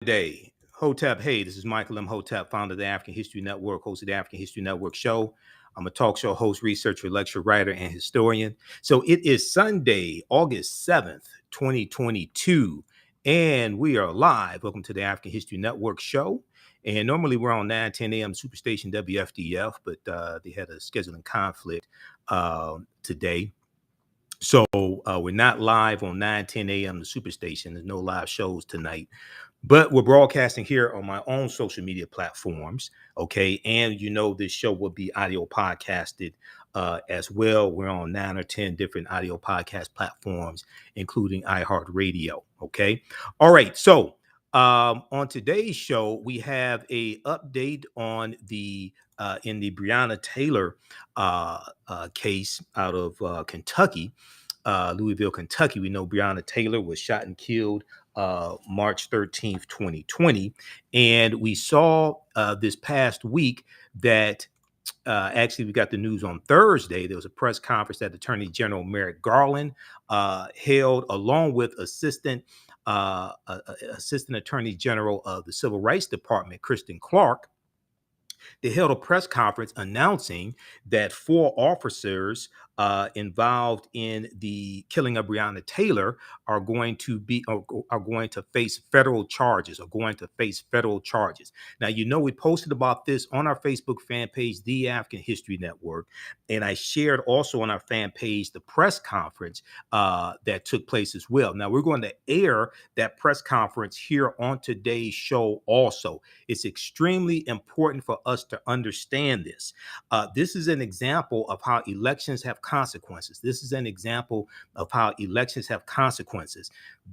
Day. Hotep, hey, this is Michael Imhotep, founder of the African History Network, host of the African History Network show. I'm a talk show host, researcher, lecturer, writer, and historian. So it is Sunday, August 7th, 2022, and we are live. Welcome to the African History Network show. And normally we're on 9:10 a.m. Superstation WFDF, but they had a scheduling conflict today. So we're not live on 9:10 a.m. the Superstation. There's no live shows tonight. But we're broadcasting here on my own social media platforms, okay? And this show will be audio podcasted as well. We're on 9 or 10 different audio podcast platforms, including iHeartRadio, okay? All right, so on today's show, we have a update on the in the Breonna Taylor case out of Kentucky, Louisville, Kentucky. We know Breonna Taylor was shot and killed March 13th, 2020. And we saw this past week that actually we got the news on Thursday. There was a press conference that Attorney General Merrick Garland held along with Assistant Attorney General of the Civil Rights Department, Kristen Clark. They held a press conference announcing that 4 officers involved in the killing of Breonna Taylor are going to face federal charges. Now, we posted about this on our Facebook fan page, The African History Network, and I shared also on our fan page the press conference that took place as well. Now, we're going to air that press conference here on today's show also. It's extremely important for us to understand this. This is an example of how elections have consequences.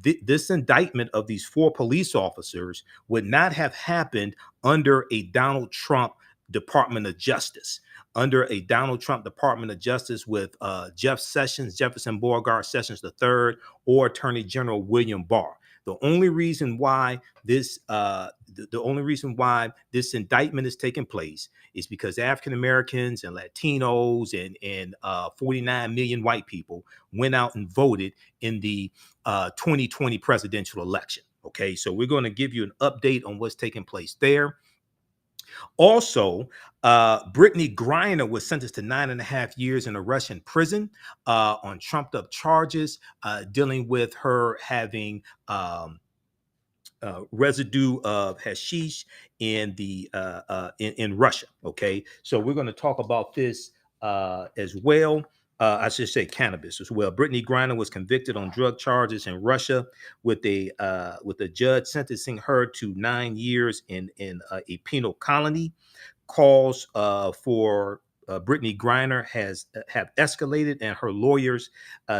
This indictment of these 4 police officers would not have happened under a Donald Trump Department of Justice. Under a Donald Trump Department of Justice with Jefferson Beauregard Sessions III, or Attorney General William Barr. The only reason why this indictment is taking place is because African Americans and Latinos and 49 million white people went out and voted in the 2020 presidential election. Okay, so we're going to give you an update on what's taking place there. Also, Brittney Griner was sentenced to 9.5 years in a Russian prison on trumped-up charges dealing with her having residue of hashish in Russia. Okay, so we're going to talk about this as well. I should say cannabis as well. Brittney Griner was convicted on drug charges in Russia, with a judge sentencing her to 9 years in a penal colony. Calls for Brittney Griner have escalated, and her lawyers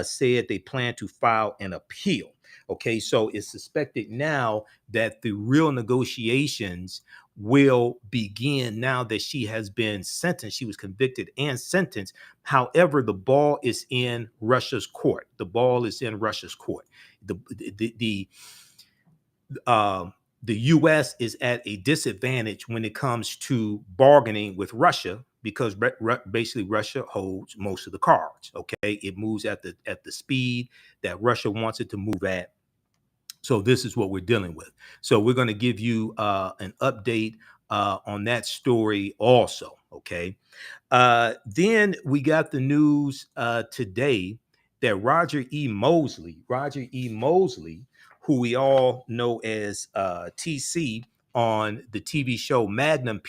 said they plan to file an appeal. Okay, so it's suspected now that the real negotiations will begin now that she has been sentenced. She was convicted and sentenced. However, the ball is in Russia's court. The U.S. is at a disadvantage when it comes to bargaining with Russia, because basically Russia holds most of the cards. Okay, it moves at the speed that Russia wants it to move at. So this is what we're dealing with. So we're going to give you an update on that story also. Okay. Then we got the news today that Roger E. Mosley, who we all know as TC on the TV show Magnum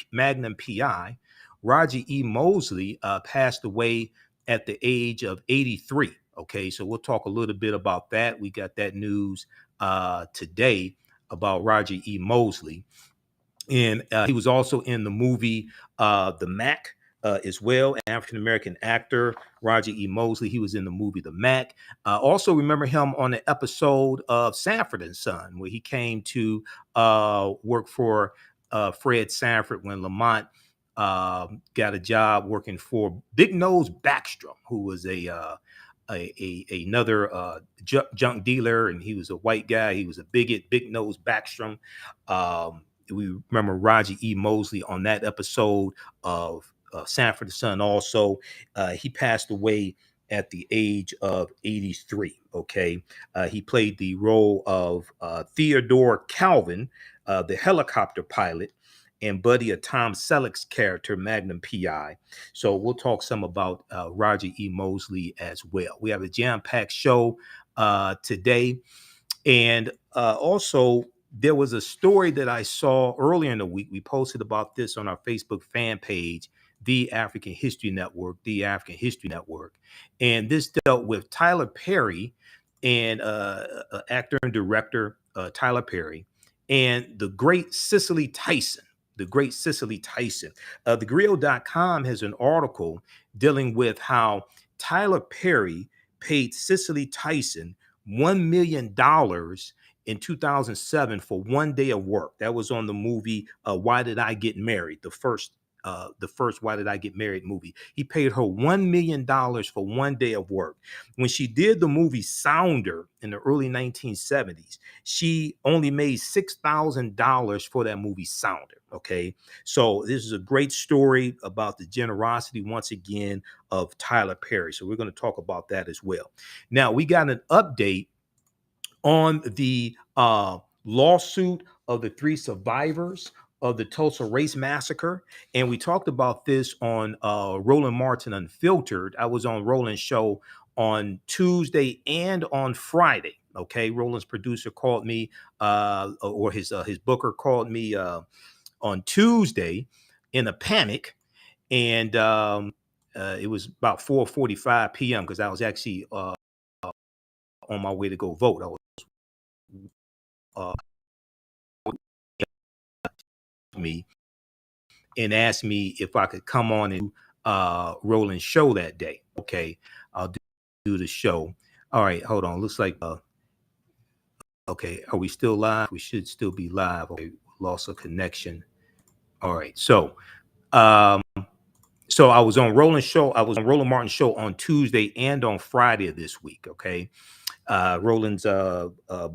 P.I, Roger E. Mosley passed away at the age of 83. Okay, so we'll talk a little bit about that. We got that news today about Roger E. Mosley. And he was also in the movie The Mac as well. African-American actor Roger E. Mosley. He was in the movie The Mac. Also remember him on an episode of Sanford and Son, where he came to work for Fred Sanford when Lamont got a job working for Big Nose Backstrom, who was another junk dealer, and he was a white guy. He was a bigot, Big Nose Backstrom. We remember Roger E. Mosley on that episode of Sanford and Son. Also, he passed away at the age of 83. Okay, he played the role of Theodore Calvin, the helicopter pilot, and buddy of Tom Selleck's character, Magnum P.I. So we'll talk some about Roger E. Mosley as well. We have a jam-packed show today. And also, there was a story that I saw earlier in the week. We posted about this on our Facebook fan page, The African History Network, The African History Network. And this dealt with Tyler Perry and actor and director Tyler Perry and the great Cicely Tyson. The great Cicely Tyson. TheGrio.com has an article dealing with how Tyler Perry paid Cicely Tyson $1 million in 2007 for one day of work. That was on the movie Why Did I Get Married? The first Why Did I Get Married movie. He paid her $1 million for one day of work. When she did the movie Sounder in the early 1970s, she only made $6,000 for that movie Sounder. Okay, so this is a great story about the generosity once again of Tyler Perry. So we're going to talk about that as well. Now we got an update on the lawsuit of the three survivors of the Tulsa Race Massacre. And we talked about this on Roland Martin Unfiltered. I was on Roland's show on Tuesday and on Friday. Okay, Roland's producer called me, or his booker called me on Tuesday in a panic. And it was about 4:45 p.m. because I was actually on my way to go vote. I was me and asked me if I could come on and Roland's show that day. Okay, I'll do the show. All right, hold on. Looks like okay, are we still live? We should still be live. Okay, loss of connection. All right, so so I was on Roland's show. I was on Roland Martin's show on Tuesday and on Friday of this week. Okay, Roland's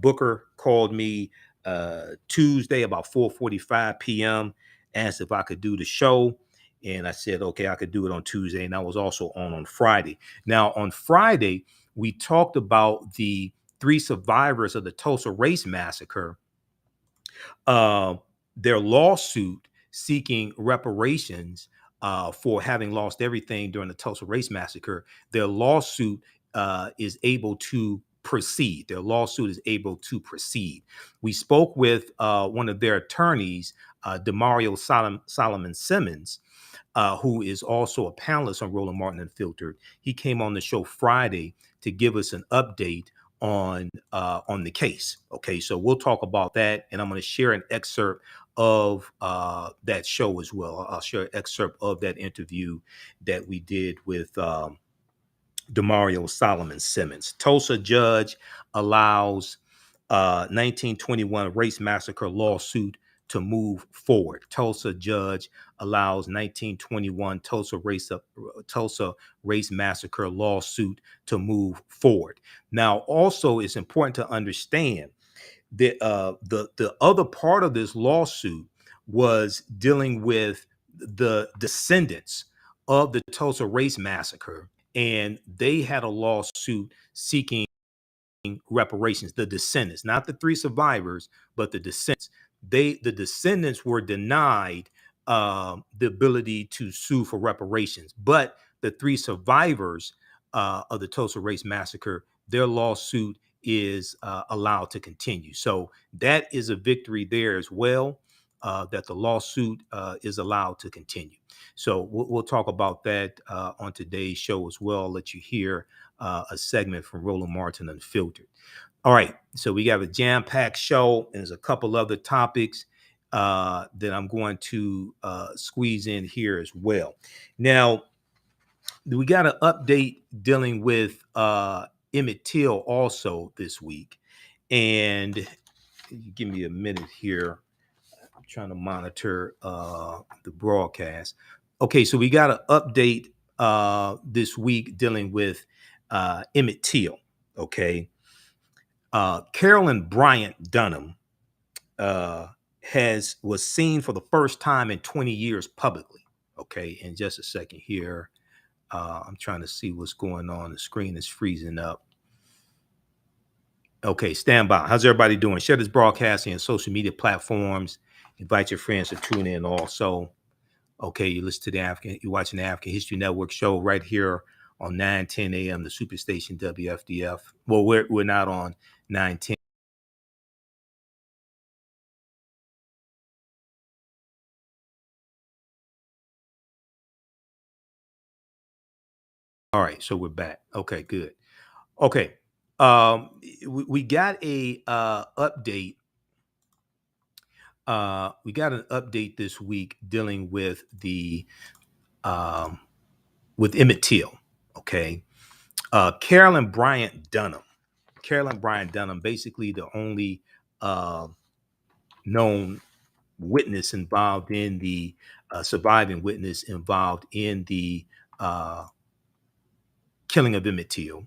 booker called me Tuesday about 4:45 p.m. asked if I could do the show, and I said okay, I could do it on Tuesday, and I was also on Friday. Now on Friday we talked about the three survivors of the Tulsa Race Massacre, uh, their lawsuit seeking reparations for having lost everything during the Tulsa Race Massacre. Their lawsuit is able to proceed. Their lawsuit is able to proceed. We spoke with one of their attorneys, Demario Solomon Simmons, who is also a panelist on Roland Martin Unfiltered. He came on the show Friday to give us an update on the case. Okay, so we'll talk about that, and I'm going to share an excerpt of that show as well. I'll share an excerpt of that interview that we did with Demario Solomon Simmons. Tulsa judge allows 1921 race massacre lawsuit to move forward. Tulsa judge allows 1921 Tulsa race massacre lawsuit to move forward. Now, also, it's important to understand that the other part of this lawsuit was dealing with the descendants of the Tulsa Race Massacre, and they had a lawsuit seeking reparations. The descendants, not the three survivors, but the descendants. The descendants were denied the ability to sue for reparations, but the three survivors of the Tulsa Race Massacre, their lawsuit is allowed to continue. So that is a victory there as well. That the lawsuit is allowed to continue. So we'll talk about that on today's show as well. I'll let you hear a segment from Roland Martin Unfiltered. All right, so we have a jam-packed show, and there's a couple other topics that I'm going to squeeze in here as well. Now, we got an update dealing with Emmett Till also this week, and give me a minute here. I'm trying to monitor the broadcast. Okay, so we got an update this week dealing with Emmett Till. Okay, Carolyn Bryant Donham was seen for the first time in 20 years publicly. Okay, in just a second here, I'm trying to see what's going on. The screen is freezing up. Okay, stand by. How's everybody doing? Share this broadcasting on social media platforms. Invite your friends to tune in also. Okay, you listen to you're watching the African History Network show right here on 9:10 a.m. the Superstation WFDF. Well, we're not on 9:10. All right, so we're back. Okay, good. Okay, we got a update. We got an update this week dealing with the with Emmett Till. Okay, Carolyn Bryant Donham. Carolyn Bryant Donham, basically the only known witness involved in the surviving witness involved in the killing of Emmett Till,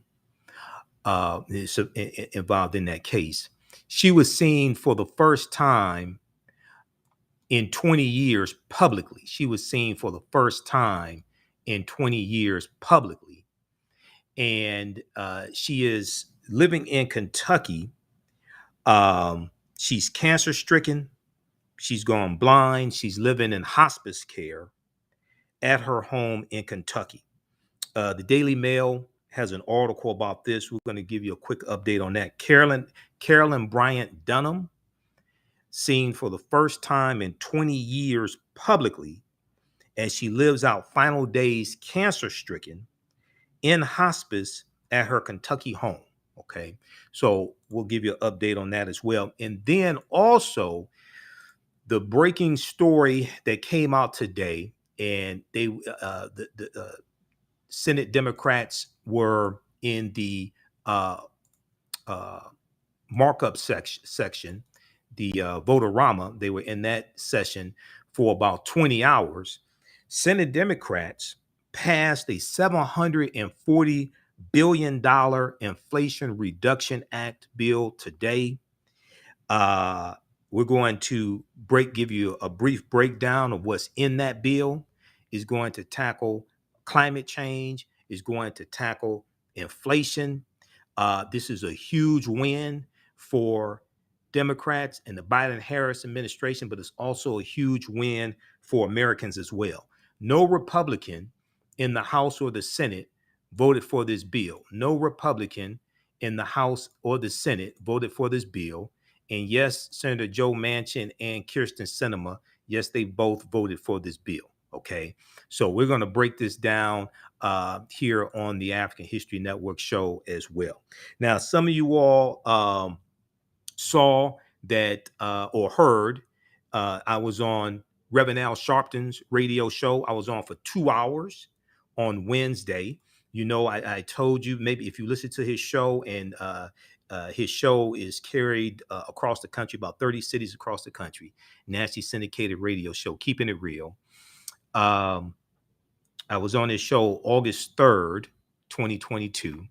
involved in that case. She was seen for the first time in 20 years publicly. She was seen for the first time in 20 years publicly. And she is living in Kentucky. She's cancer stricken. She's gone blind. She's living in hospice care at her home in Kentucky. The Daily Mail has an article about this. We're going to give you a quick update on that. Carolyn Bryant Donham, seen for the first time in 20 years publicly, as she lives out final days cancer stricken in hospice at her Kentucky home. Okay, so we'll give you an update on that as well. And then also the breaking story that came out today, and the Senate Democrats were in the uh, markup section, the vote-a-rama. They were in that session for about 20 hours. Senate Democrats passed a $740 billion Inflation Reduction Act bill today. We're going to give you a brief breakdown of what's in that bill. Is going to tackle climate change, is going to tackle inflation. This is a huge win for Democrats and the Biden-Harris administration, but it's also a huge win for Americans as well. No Republican in the House or the Senate voted for this bill. No Republican in the House or the Senate voted for this bill. And yes, Senator Joe Manchin and Kyrsten Sinema, yes, they both voted for this bill. Okay, so we're going to break this down here on the African History Network show as well. Now, some of you all saw that or heard I was on Reverend Al Sharpton's radio show. I was on for 2 hours on Wednesday. You know, I told you, maybe if you listen to his show, and his show is carried across the country, about 30 cities across the country, nationally syndicated radio show, Keeping It Real. I was on his show August 3rd, 2022,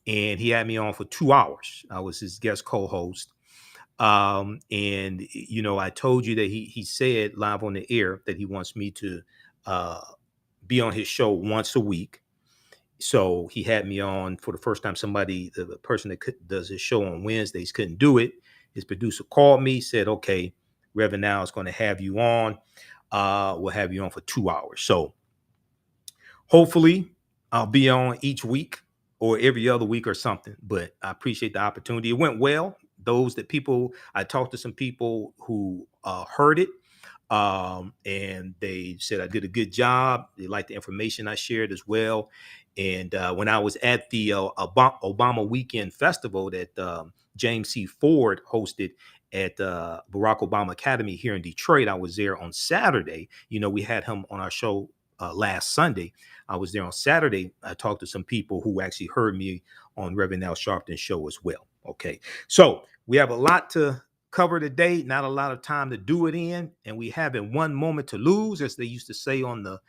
and he had me on for 2 hours. I was his guest co-host. And you know, I told you that he said live on the air that he wants me to be on his show once a week. So he had me on for the first time. The person that does his show on Wednesdays couldn't do it. His producer called me, said, okay, Reverend Now is going to have you on. We'll have you on for 2 hours. So hopefully I'll be on each week or every other week or something, but I appreciate the opportunity. It went well. I talked to some people who heard it, and they said I did a good job. They liked the information I shared as well. And when I was at the Obama Weekend Festival that James C. Ford hosted at Barack Obama Academy here in Detroit, I was there on Saturday. You know, we had him on our show last Sunday. I was there on Saturday. I talked to some people who actually heard me on Reverend Al Sharpton's show as well. Okay, so we have a lot to cover today, not a lot of time to do it in, and we haven't one moment to lose, as they used to say on the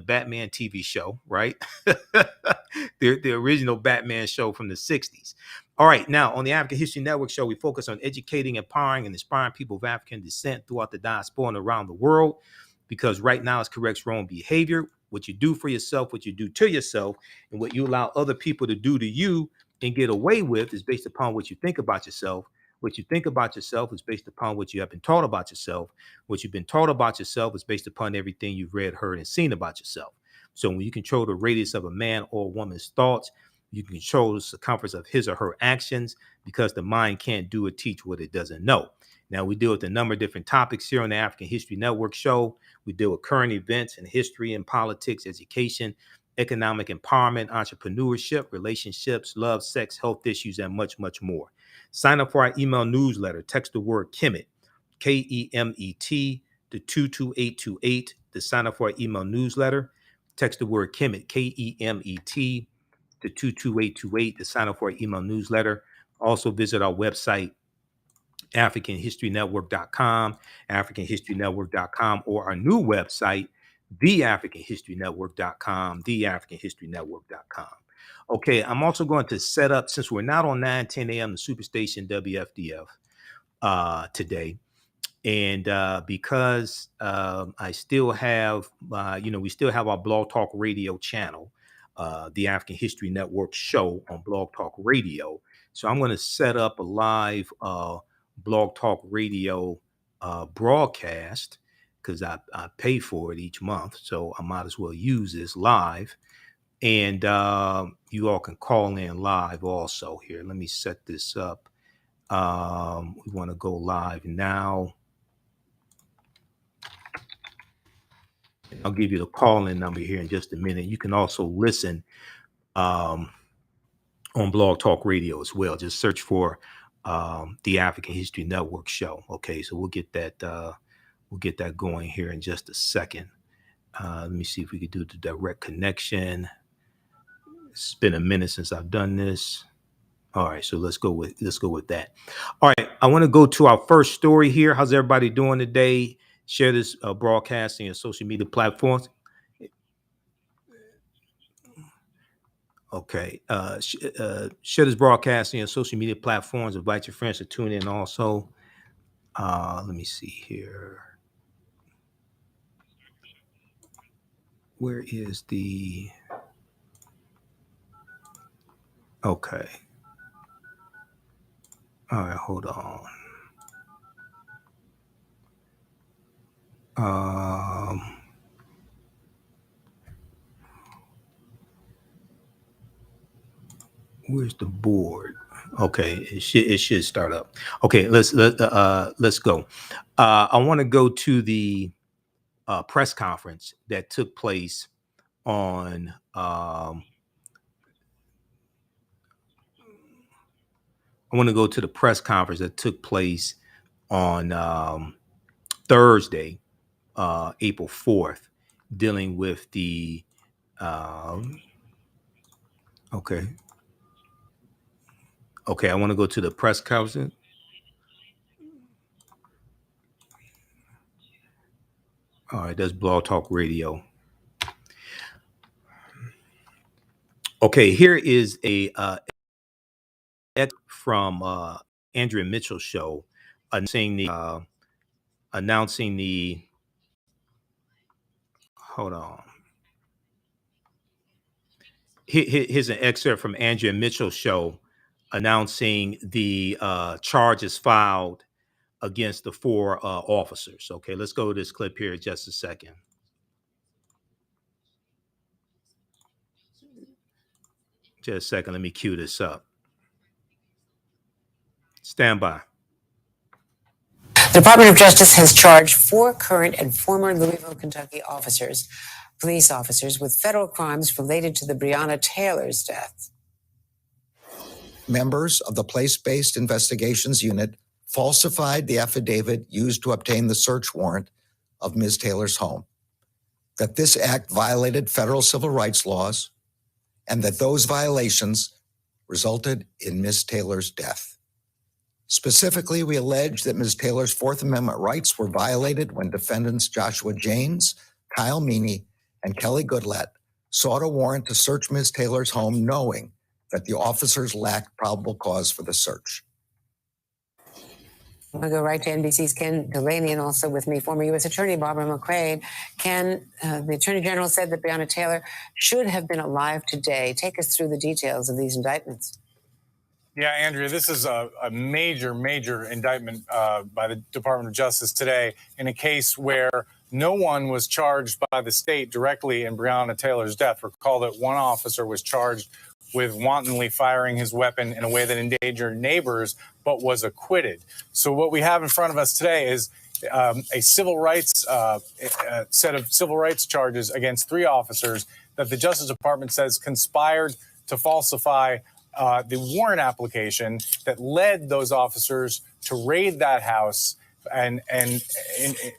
Batman TV show, right? the original Batman show from the 60s. All right, now on the African History Network show, we focus on educating, empowering, and inspiring people of African descent throughout the diaspora and around the world, because right now it's corrects wrong behavior. What you do for yourself, what you do to yourself, and what you allow other people to do to you and get away with is based upon what you think about yourself. What you think about yourself is based upon what you have been taught about yourself. What you've been taught about yourself is based upon everything you've read, heard, and seen about yourself. So when you control the radius of a man or woman's thoughts, you can control the circumference of his or her actions, because the mind can't do or teach what it doesn't know. Now, we deal with a number of different topics here on the African History Network show. We deal with current events and history and politics, education, economic empowerment, entrepreneurship, relationships, love, sex, health issues, and much, much more. Sign up for our email newsletter. Text the word KEMET, KEMET, to 22828 to sign up for our email newsletter. Text the word KEMET, KEMET, to 22828 to sign up for our email newsletter. Also visit our website, AfricanHistoryNetwork.com, AfricanHistoryNetwork.com, or our new website, TheAHNShow.com, TheAHNShow.com. Okay, I'm also going to set up, since we're not on 9:10 a.m. the Superstation WFDF today, and because I still have, we still have our Blog Talk Radio channel, the African History Network show on Blog Talk Radio. So I'm going to set up a live Blog Talk Radio broadcast, because I pay for it each month. So I might as well use this live. And you all can call in live also here. Let me set this up. We want to go live now. I'll give you the call-in number here in just a minute. You can also listen on Blog Talk Radio as well. Just search for the African History Network show. Okay, so we'll get that going here in just a second. Let me see if we could do the direct connection. It's been a minute since I've done this. All right, so let's go with that. All right, I want to go to our first story here. How's everybody doing today? Share this broadcast on your social media platforms. Okay, share this broadcast on your social media platforms. Invite your friends to tune in also. Let me see here. Where is the... Okay. All right, hold on. Where's the board? Okay, it should start up. Okay, let's go. I want to go to the press conference that took place on Thursday, April 4th, dealing with the okay, I want to go to the press conference. All right, that's Blog Talk Radio. Okay, here is a from Andrea Mitchell's show announcing the hold on. Here's an excerpt from Andrea Mitchell's show announcing the charges filed against the 4 officers. Okay, let's go to this clip here in just a second. Just a second, let me cue this up. Stand by. The Department of Justice has charged 4 current and former Louisville, Kentucky police officers with federal crimes related to the Breonna Taylor's death. Members of the Place-Based Investigations Unit falsified the affidavit used to obtain the search warrant of Ms. Taylor's home, that this act violated federal civil rights laws, and that those violations resulted in Ms. Taylor's death. Specifically, we allege that Ms. Taylor's Fourth Amendment rights were violated when defendants Joshua James, Kyle Meany, and Kelly Goodlatte sought a warrant to search Ms. Taylor's home, knowing that the officers lacked probable cause for the search. I'm going to go right to NBC's Ken Delaney, and also with me, former U.S. Attorney Barbara McCrae. Ken, the Attorney General said that Breonna Taylor should have been alive today. Take us through the details of these indictments. Yeah, Andrea, this is a major, major indictment by the Department of Justice today in a case where no one was charged by the state directly in Breonna Taylor's death. Recall that one officer was charged with wantonly firing his weapon in a way that endangered neighbors, but was acquitted. So what we have in front of us today is a civil rights set of civil rights charges against three officers that the Justice Department says conspired to falsify the warrant application that led those officers to raid that house and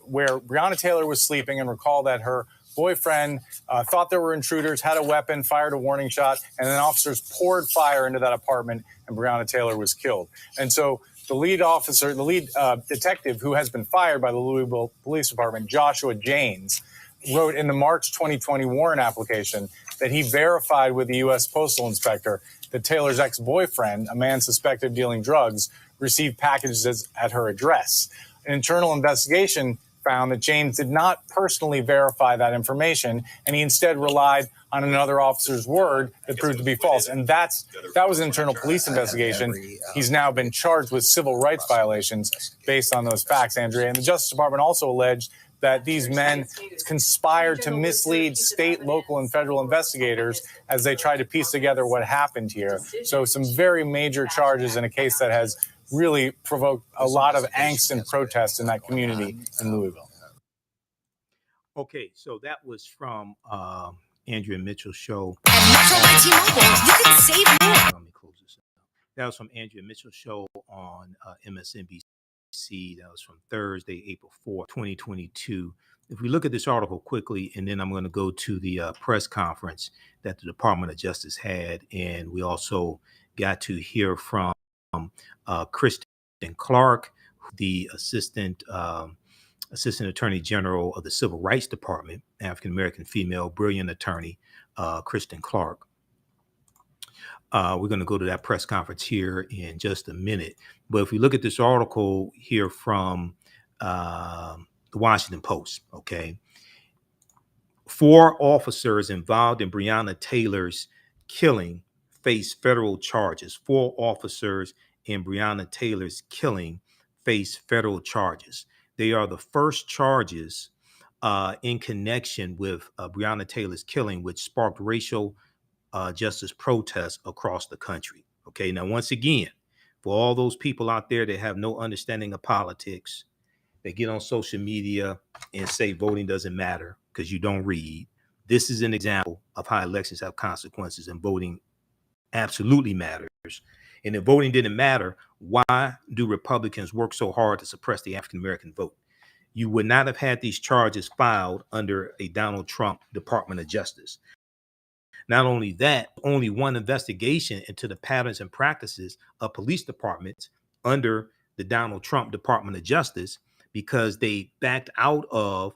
where Breonna Taylor was sleeping. And recall that her boyfriend thought there were intruders, had a weapon, fired a warning shot, and then officers poured fire into that apartment, and Breonna Taylor was killed. And so the lead officer, the lead detective who has been fired by the Louisville Police Department, Joshua Janes, wrote in the March 2020 warrant application that he verified with the U.S. Postal Inspector that Taylor's ex-boyfriend, a man suspected of dealing drugs, received packages at her address. An internal investigation found that James did not personally verify that information, and he instead relied on another officer's word that proved to be false. And that was an internal police investigation. He's now been charged with civil rights violations based on those facts, Andrea. And the Justice Department also alleged that these men conspired to mislead state, local, and federal investigators as they tried to piece together what happened here. So some very major charges in a case that has really provoked a lot of angst and protest in that community in Louisville. Okay, so that was from Andrea Mitchell's show. At Metro by T-Mobile, you can save more. Let me close this up. That was from Andrea Mitchell's show on MSNBC. That was from Thursday, April 4th, 2022. If we look at this article quickly, and then I'm going to go to the press conference that the Department of Justice had, and we also got to hear from Kristen Clark, the Assistant Attorney General of the Civil Rights Department, African-American female, brilliant attorney, Kristen Clark. We're going to go to that press conference here in just a minute. But if we look at this article here from the Washington Post, okay, 4 officers involved in Breonna Taylor's killing face federal charges. 4 officers in Breonna Taylor's killing face federal charges. They are the first charges in connection with Breonna Taylor's killing, which sparked racial justice protests across the country. Okay, now once again, for all those people out there that have no understanding of politics, they get on social media and say voting doesn't matter because you don't read. This is an example of how elections have consequences and voting absolutely matters. And if voting didn't matter, why do Republicans work so hard to suppress the African American vote? You would not have had these charges filed under a Donald Trump Department of Justice. Not only that, only one investigation into the patterns and practices of police departments under the Donald Trump Department of Justice because they backed out of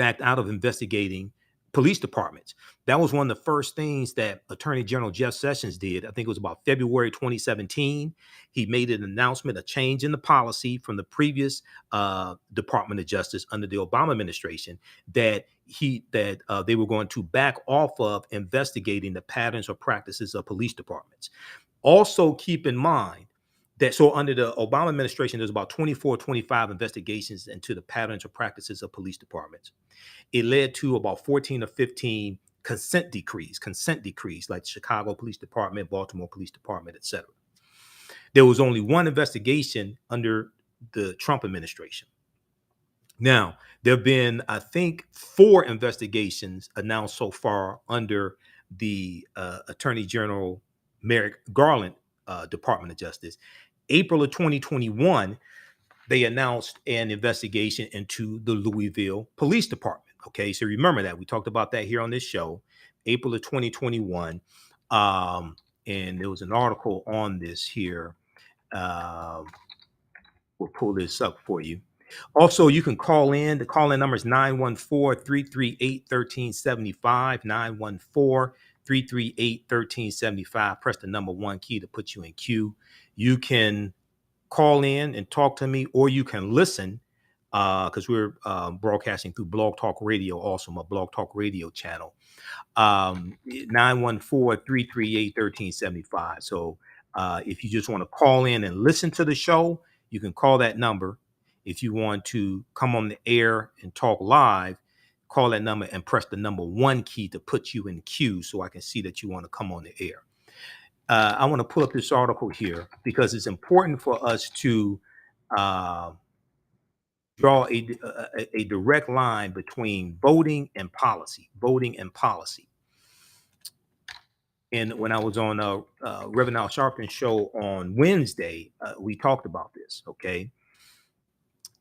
investigating police departments. That was one of the first things that Attorney General Jeff Sessions did. I think it was about February 2017. He made an announcement, a change in the policy from the previous Department of Justice under the Obama administration that they were going to back off of investigating the patterns or practices of police departments. Also keep in mind that so under the Obama administration, there's about 24, 25 investigations into the patterns or practices of police departments. It led to about 14 or 15 consent decrees like the Chicago Police Department, Baltimore Police Department, etc. There was only one investigation under the Trump administration. Now, there have been, I think, 4 investigations announced so far under the Attorney General Merrick Garland Department of Justice. April of 2021, they announced an investigation into the Louisville Police Department. Okay, so remember that. We talked about that here on this show, April of 2021. And there was an article on this here. We'll pull this up for you. Also, you can call in. The call-in number is 914-338-1375, 914-338-1375. Press the number 1 key to put you in queue. You can call in and talk to me, or you can listen because we're broadcasting through Blog Talk Radio, also my Blog Talk Radio channel. 914-338-1375. So if you just want to call in and listen to the show, you can call that number. If you want to come on the air and talk live, call that number and press the number 1 key to put you in queue so I can see that you want to come on the air. I want to pull up this article here because it's important for us to draw a direct line between voting and policy. And when I was on Reverend Al Sharpton's show on Wednesday, we talked about this, okay?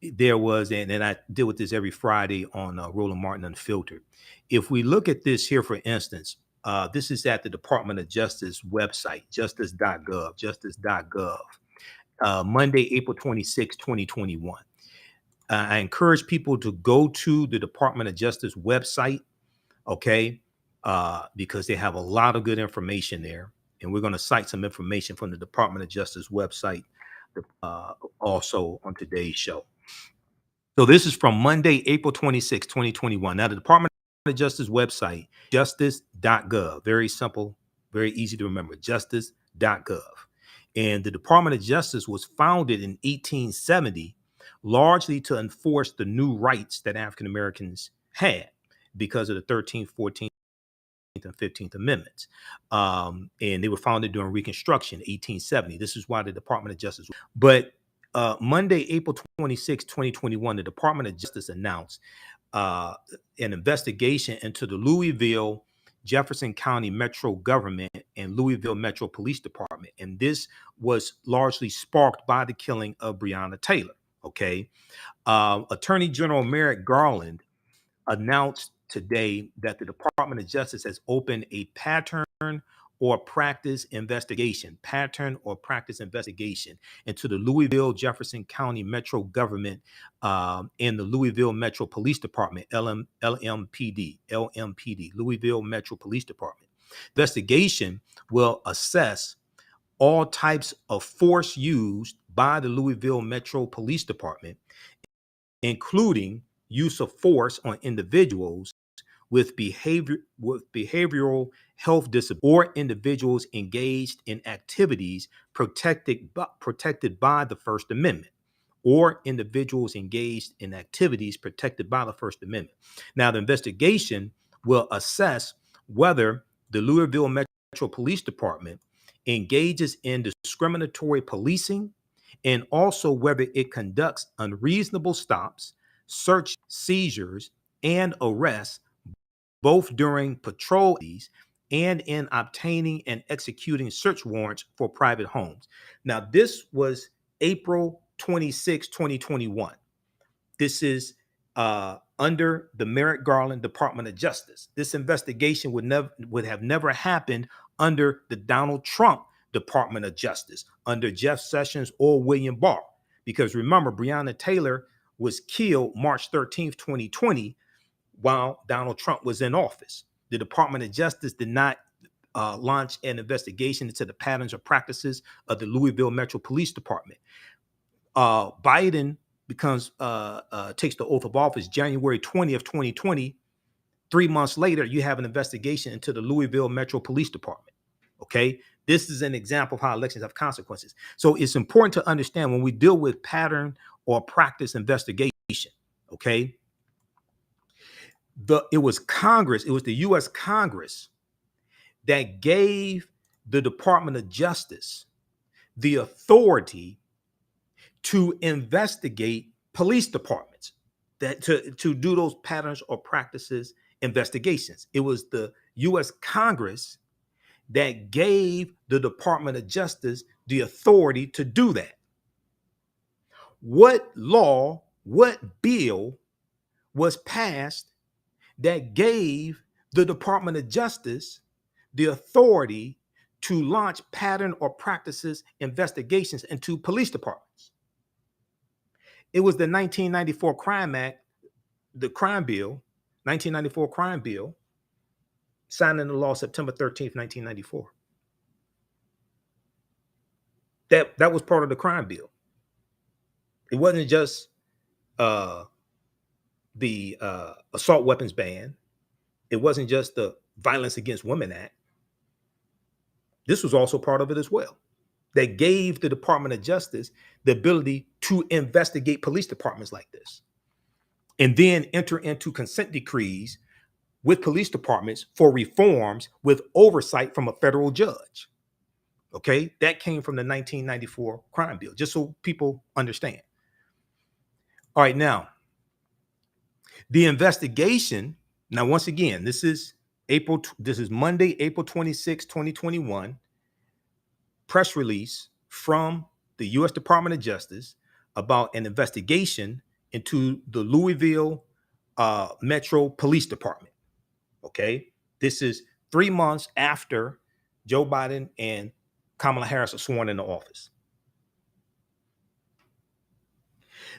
There was, and I deal with this every Friday on Roland Martin Unfiltered. If we look at this here, for instance, this is at the Department of Justice website, justice.gov, Monday, April 26, 2021. I encourage people to go to the Department of Justice website, okay, because they have a lot of good information there. And we're going to cite some information from the Department of Justice website also on today's show. So this is from Monday, April 26, 2021. Now, the Department of Justice website, justice.gov, very simple, very easy to remember, justice.gov. And the Department of Justice was founded in 1870, largely to enforce the new rights that African Americans had because of the 13th, 14th, and 15th Amendments. And they were founded during Reconstruction, 1870. This is why the Department of Justice. But Monday, April 26, 2021, the Department of Justice announced an investigation into the Louisville, Jefferson County Metro Government and Louisville Metro Police Department. And this was largely sparked by the killing of Breonna Taylor. Okay. Attorney General Merrick Garland announced today that the Department of Justice has opened a pattern or practice investigation into the Louisville, Jefferson County Metro Government and the Louisville Metro Police Department, LMPD, Louisville Metro Police Department. Investigation will assess all types of force used by the Louisville Metro Police Department, including use of force on individuals with behavioral health disabilities or individuals engaged in activities protected by the First Amendment, or individuals engaged in activities protected by the First Amendment. Now, the investigation will assess whether the Louisville Metro Police Department engages in discriminatory policing and also whether it conducts unreasonable stops, search, seizures, and arrests both during patrols and in obtaining and executing search warrants for private homes. Now, this was April 26, 2021. This is under the Merrick Garland Department of Justice. This investigation would have never happened under the Donald Trump Department of Justice, under Jeff Sessions or William Barr. Because remember, Breonna Taylor was killed March 13th, 2020, while Donald Trump was in office. The Department of Justice did not launch an investigation into the patterns or practices of the Louisville Metro Police Department. Biden takes the oath of office January 20th, 2020. 3 months later, you have an investigation into the Louisville Metro Police Department. Okay, this is an example of how elections have consequences. So it's important to understand when we deal with pattern or practice investigation. Okay, it was the U.S. Congress that gave the Department of Justice the authority to investigate police departments, that to do those patterns or practices investigations. It was the U.S. Congress that gave the Department of Justice the authority to do that. What law, what bill was passed that gave the Department of Justice the authority to launch pattern or practices investigations into police departments? It was the 1994 Crime Act, the crime bill, 1994 crime bill, signed into law September 13th, 1994. That was part of the crime bill. It wasn't just the assault weapons ban. It wasn't just the Violence Against Women Act. This was also part of it as well. That gave the Department of Justice the ability to investigate police departments like this, and then enter into consent decrees with police departments for reforms with oversight from a federal judge. Okay, that came from the 1994 crime bill, just so people understand. All right, now, the investigation, now once again, this is Monday, April 26, 2021, press release from the U.S. Department of Justice about an investigation into the Louisville Metro Police Department. Okay, this is 3 months after Joe Biden and Kamala Harris are sworn into office.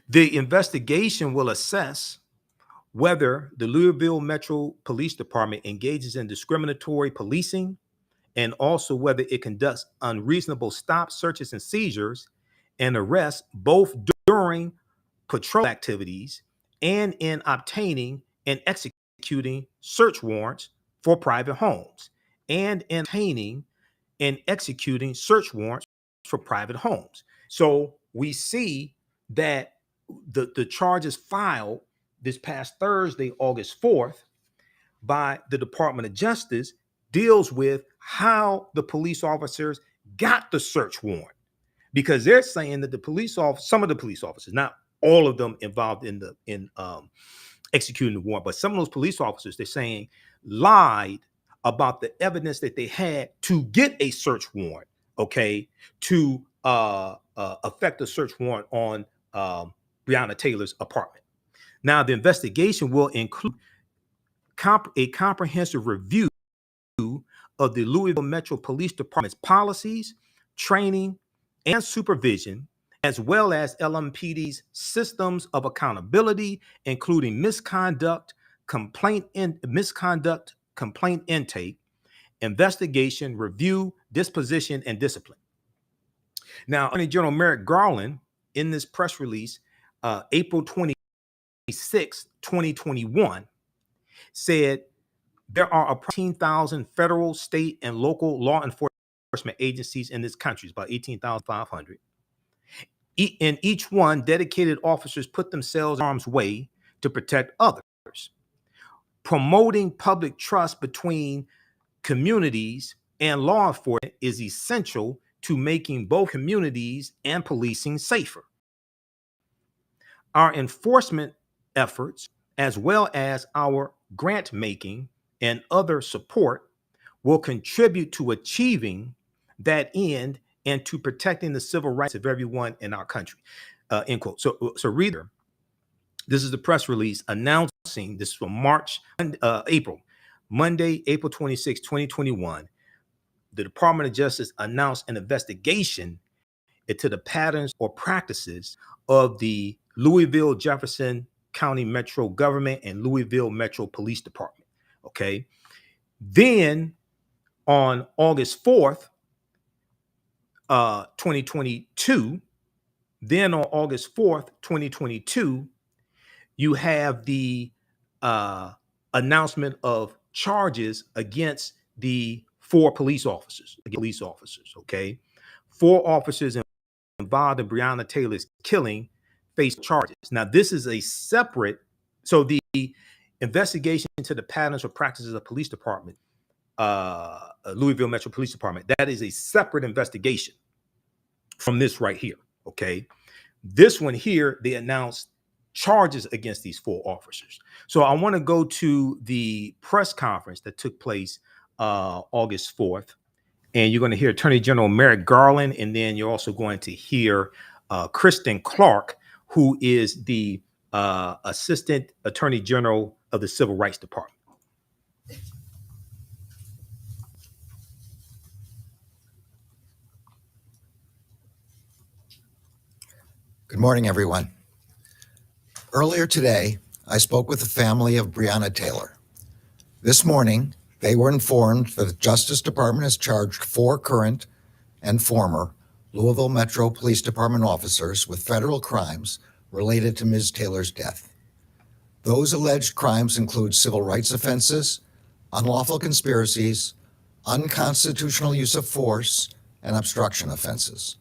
The investigation will assess whether the Louisville Metro Police Department engages in discriminatory policing, and also whether it conducts unreasonable stops, searches, and seizures and arrests both during patrol activities and in obtaining and executing search warrants for private homes, and in obtaining and executing search warrants for private homes. So we see that the charges filed this past Thursday, August 4th, by the Department of Justice deals with how the police officers got the search warrant, because they're saying that some of the police officers, not all of them involved in executing the warrant, but some of those police officers, they're saying, lied about the evidence that they had to get a search warrant, okay, to affect a search warrant on Breonna Taylor's apartment. Now, the investigation will include a comprehensive review of the Louisville Metro Police Department's policies, training, and supervision, as well as LMPD's systems of accountability, including misconduct, complaint intake, investigation, review, disposition, and discipline. Now, Attorney General Merrick Garland, in this press release, April 26, 2021, said there are approximately 18,000 federal, state, and local law enforcement agencies in this country. It's about 18,500. In each one, dedicated officers put themselves in harm's way to protect others. Promoting public trust between communities and law enforcement is essential to making both communities and policing safer. Our enforcement efforts, as well as our grant making and other support, will contribute to achieving that end and to protecting the civil rights of everyone in our country. End quote. So reader, this is the press release announcing, this is from Monday, April 26, 2021. The Department of Justice announced an investigation into the patterns or practices of the Louisville Jefferson County Metro Government and Louisville Metro Police Department. Okay. Then on August 4th, 2022, you have the announcement of charges against the 4 police officers. Okay. 4 officers involved in Breonna Taylor's killing face charges. Now, this is a separate, so the investigation into the patterns or practices of police department, Louisville Metro Police Department, that is a separate investigation from this right here. Okay. This one here, they announced charges against these 4 officers. So I want to go to the press conference that took place August 4th. And you're going to hear Attorney General Merrick Garland, and then you're also going to hear Kristen Clark, who is the Assistant Attorney General of the Civil Rights Department. Good morning, everyone. Earlier today, I spoke with the family of Breonna Taylor. This morning, they were informed that the Justice Department has charged 4 current and former Louisville Metro Police Department officers with federal crimes related to Ms. Taylor's death. Those alleged crimes include civil rights offenses, unlawful conspiracies, unconstitutional use of force, and obstruction offenses.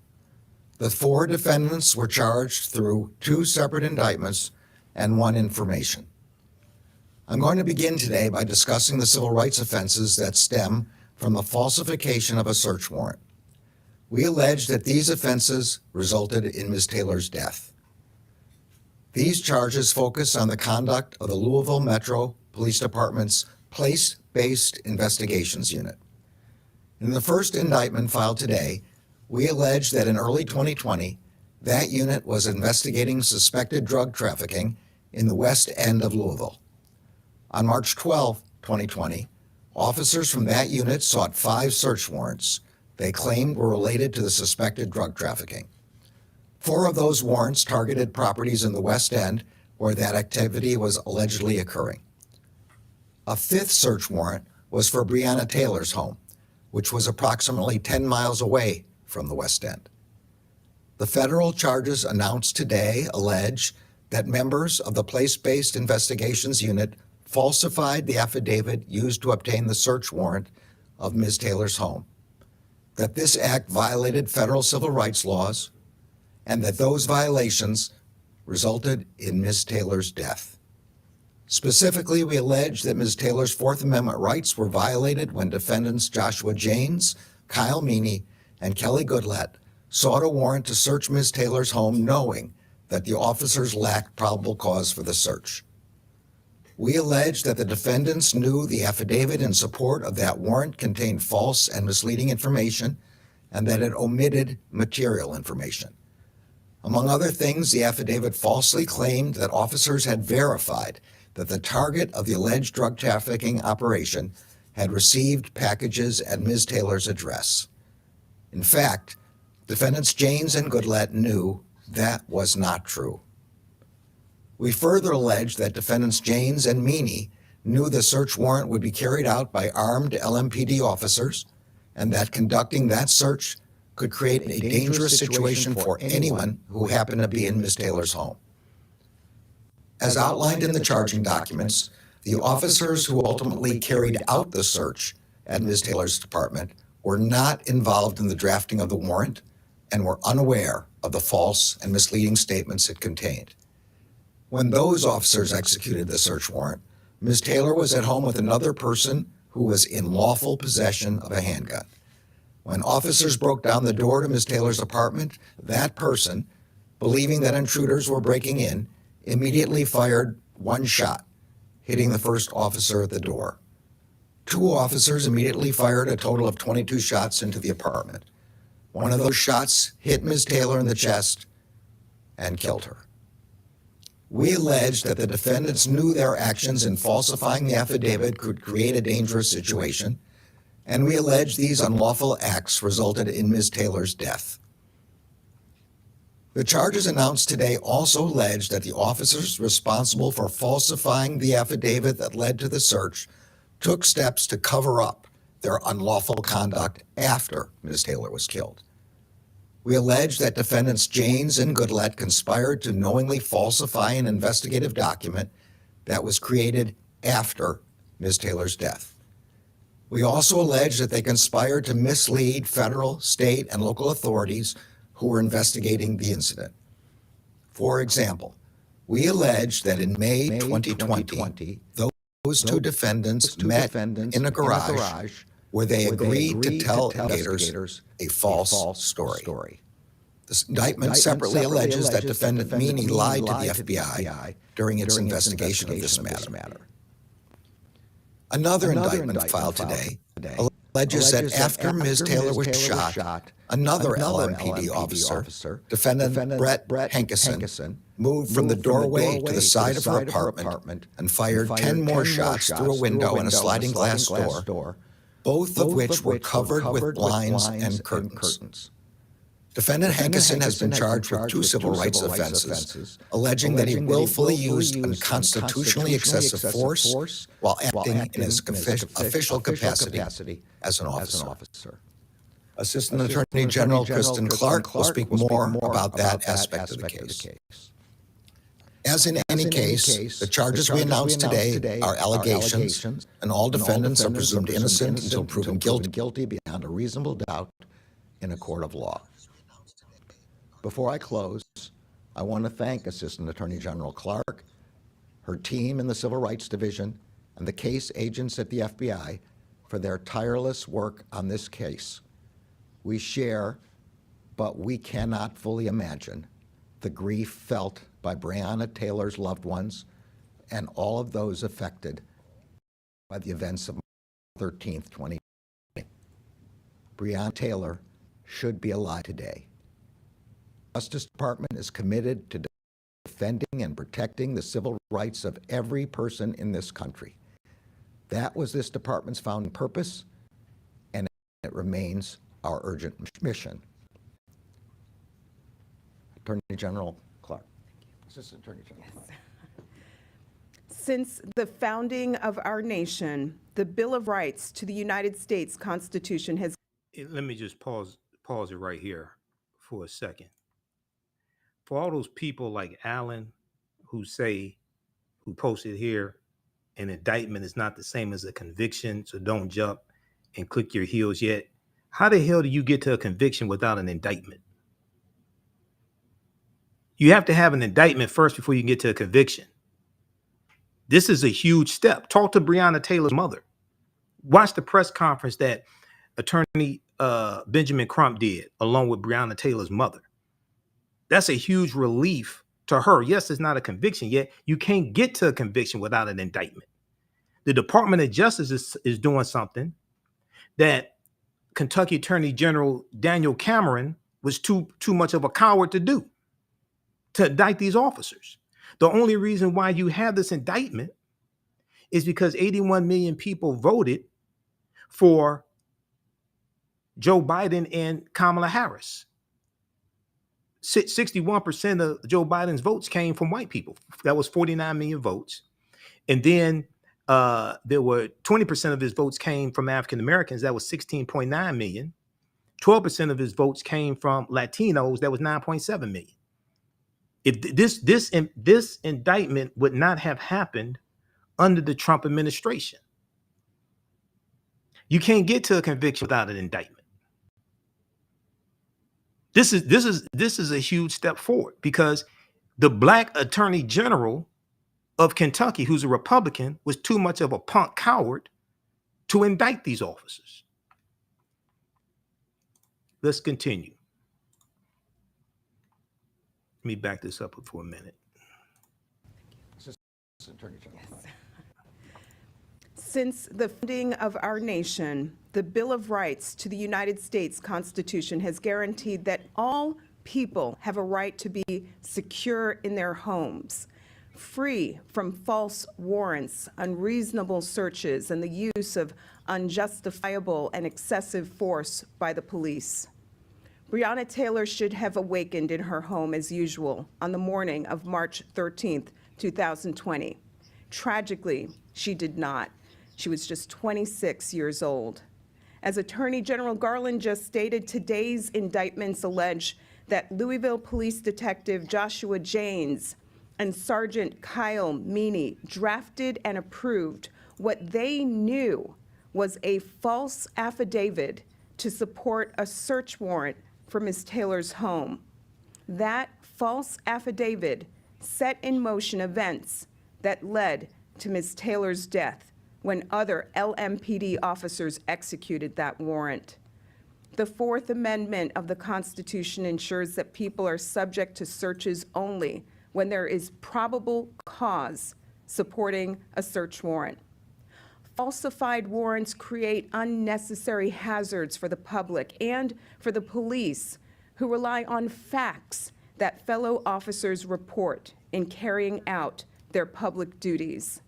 The 4 defendants were charged through 2 separate indictments and 1 information. I'm going to begin today by discussing the civil rights offenses that stem from the falsification of a search warrant. We allege that these offenses resulted in Ms. Taylor's death. These charges focus on the conduct of the Louisville Metro Police Department's Place-Based Investigations Unit. In the first indictment filed today, we allege that in early 2020, that unit was investigating suspected drug trafficking in the west end of Louisville. On March 12, 2020, officers from that unit sought 5 search warrants they claimed were related to the suspected drug trafficking. 4 of those warrants targeted properties in the West End where that activity was allegedly occurring. A 5th search warrant was for Breonna Taylor's home, which was approximately 10 miles away from the West End. The federal charges announced today allege that members of the Place-Based Investigations Unit falsified the affidavit used to obtain the search warrant of Ms. Taylor's home, that this act violated federal civil rights laws, and that those violations resulted in Ms. Taylor's death. Specifically, we allege that Ms. Taylor's Fourth Amendment rights were violated when defendants Joshua Janes, Kyle Meany, and Kelly Goodlatte sought a warrant to search Ms. Taylor's home knowing that the officers lacked probable cause for the search. We allege that the defendants knew the affidavit in support of that warrant contained false and misleading information and that it omitted material information. Among other things, the affidavit falsely claimed that officers had verified that the target of the alleged drug trafficking operation had received packages at Ms. Taylor's address. In fact, defendants Janes and Goodlatte knew that was not true. We further allege that defendants Janes and Meany knew the search warrant would be carried out by armed LMPD officers and that conducting that search could create a dangerous situation for anyone who happened to be in Ms. Taylor's home. As outlined in the charging documents, the officers who ultimately carried out the search at Ms. Taylor's apartment were not involved in the drafting of the warrant and were unaware of the false and misleading statements it contained. When those officers executed the search warrant, Ms. Taylor was at home with another person who was in lawful possession of a handgun. When officers broke down the door to Ms. Taylor's apartment, that person, believing that intruders were breaking in, immediately fired 1 shot, hitting the first officer at the door. 2 officers immediately fired a total of 22 shots into the apartment. One of those shots hit Ms. Taylor in the chest and killed her. We allege that the defendants knew their actions in falsifying the affidavit could create a dangerous situation, and we allege these unlawful acts resulted in Ms. Taylor's death. The charges announced today also allege that the officers responsible for falsifying the affidavit that led to the search took steps to cover up their unlawful conduct after Ms. Taylor was killed. We allege that defendants Janes and Goodlatte conspired to knowingly falsify an investigative document that was created after Ms. Taylor's death. We also allege that they conspired to mislead federal, state, and local authorities who were investigating the incident. For example, we allege that in May 2020, those 2 defendants met in a garage where they agreed to tell investigators a false story. This indictment separately alleges that defendant Meany lied to the FBI during its investigation of this matter. Another indictment filed today alleges that after Ms. Taylor was shot, another LMPD officer, defendant Brett Hankison, moved from the doorway to the side of her apartment and fired 10 more shots through a window and a sliding glass door, both of which were covered with blinds and curtains. Defendant Hankison has been charged with 2 civil rights offenses, alleging that he willfully used unconstitutionally excessive force while acting in his official capacity as an officer. Assistant Attorney General Kristen Clark will speak more about that aspect of the case. As in any case, the charges we announce today are allegations, and all defendants are presumed innocent until proven guilty beyond a reasonable doubt in a court of law. Before I close, I want to thank Assistant Attorney General Clark, her team in the Civil Rights Division, and the case agents at the FBI for their tireless work on this case. We share, but we cannot fully imagine, the grief felt by Breonna Taylor's loved ones and all of those affected by the events of March 13th, 2020. Breonna Taylor should be alive today. The Justice Department is committed to defending and protecting the civil rights of every person in this country. That was this department's founding purpose, and it remains our urgent mission. Attorney General Clark. Assistant Attorney General Clark. Since the founding of our nation, the Bill of Rights to the United States Constitution has... Let me just pause it right here for a second. For all those people like Alan who posted here, an indictment is not the same as a conviction, so don't jump and click your heels yet. How the hell do you get to a conviction without an indictment? You have to have an indictment first before you can get to a conviction. This is a huge step. Talk to Breonna Taylor's mother. Watch the press conference that Attorney Benjamin Crump did along with Breonna Taylor's mother. That's a huge relief to her. Yes, it's not a conviction yet. You can't get to a conviction without an indictment. The Department of Justice is doing something that Kentucky Attorney General Daniel Cameron was too much of a coward to do, to indict these officers. The only reason why you have this indictment is because 81 million people voted for Joe Biden and Kamala Harris. 61% of Joe Biden's votes came from white people. That was 49 million votes. And then there were 20% of his votes came from African Americans. That was 16.9 million. 12% of his votes came from Latinos. That was 9.7 million. If this indictment would not have happened under the Trump administration. You can't get to a conviction without an indictment. This is a huge step forward because the black attorney general of Kentucky, who's a Republican, was too much of a punk coward to indict these officers. Let's continue. Let me back this up for a minute. Since the founding of our nation, the Bill of Rights to the United States Constitution has guaranteed that all people have a right to be secure in their homes, free from false warrants, unreasonable searches, and the use of unjustifiable and excessive force by the police. Breonna Taylor should have awakened in her home as usual on the morning of March 13th, 2020. Tragically, she did not. She was just 26 years old. As Attorney General Garland just stated, today's indictments allege that Louisville Police Detective Joshua Janes and Sergeant Kyle Meany drafted and approved what they knew was a false affidavit to support a search warrant for Ms. Taylor's home. That false affidavit set in motion events that led to Ms. Taylor's death when other LMPD officers executed that warrant. The Fourth Amendment of the Constitution ensures that people are subject to searches only when there is probable cause supporting a search warrant. Falsified warrants create unnecessary hazards for the public and for the police, who rely on facts that fellow officers report in carrying out their public duties.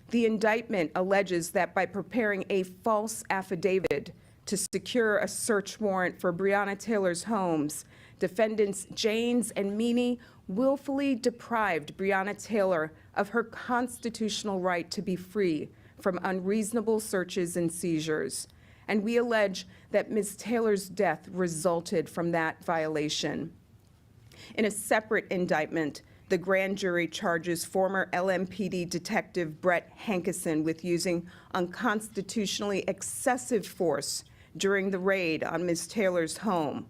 The indictment alleges that by preparing a false affidavit to secure a search warrant for Breonna Taylor's homes, defendants Janes and Meany willfully deprived Breonna Taylor of her constitutional right to be free from unreasonable searches and seizures. and we allege that Ms. Taylor's death resulted from that violation. In a separate indictment, the grand jury charges former LMPD detective Brett Hankison with using unconstitutionally excessive force during the raid on Ms. Taylor's home.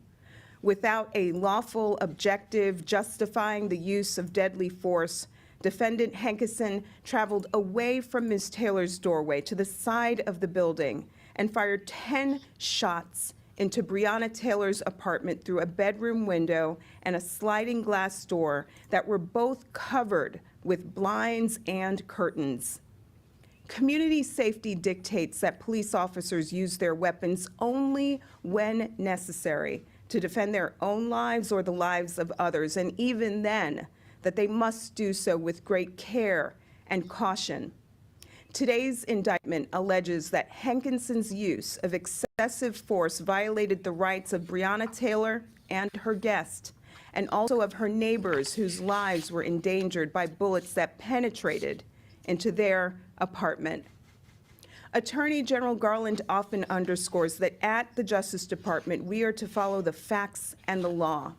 Without a lawful objective justifying the use of deadly force, defendant Hankison traveled away from Ms. Taylor's doorway to the side of the building and fired 10 shots into Breonna Taylor's apartment through a bedroom window and a sliding glass door that were both covered with blinds and curtains. Community safety dictates that police officers use their weapons only when necessary to defend their own lives or the lives of others, and even then, that they must do so with great care and caution. Today's indictment alleges that Hankison's use of excessive force violated the rights of Breonna Taylor and her guest, and also of her neighbors whose lives were endangered by bullets that penetrated into their apartment. Attorney General Garland often underscores that at the Justice Department, we are to follow the facts and the law.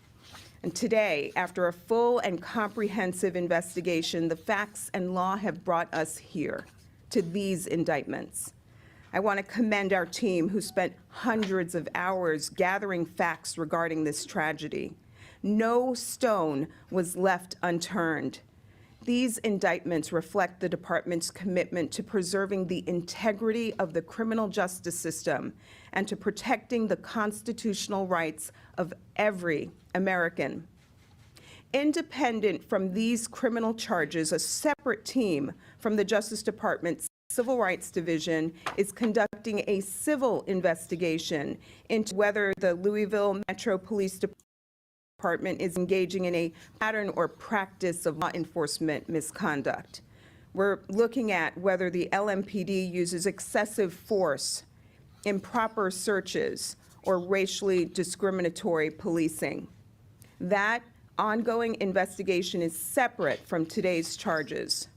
And today, after a full and comprehensive investigation, the facts and law have brought us here to these indictments. I want to commend our team who spent hundreds of hours gathering facts regarding this tragedy. No stone was left unturned. These indictments reflect the department's commitment to preserving the integrity of the criminal justice system and to protecting the constitutional rights of every American. Independent from these criminal charges, a separate team from the Justice Department's Civil Rights Division is conducting a civil investigation into whether the Louisville Metro Police Department is engaging in a pattern or practice of law enforcement misconduct. We're looking at whether the LMPD uses excessive force, improper searches, or racially discriminatory policing. That ongoing investigation is separate from today's charges.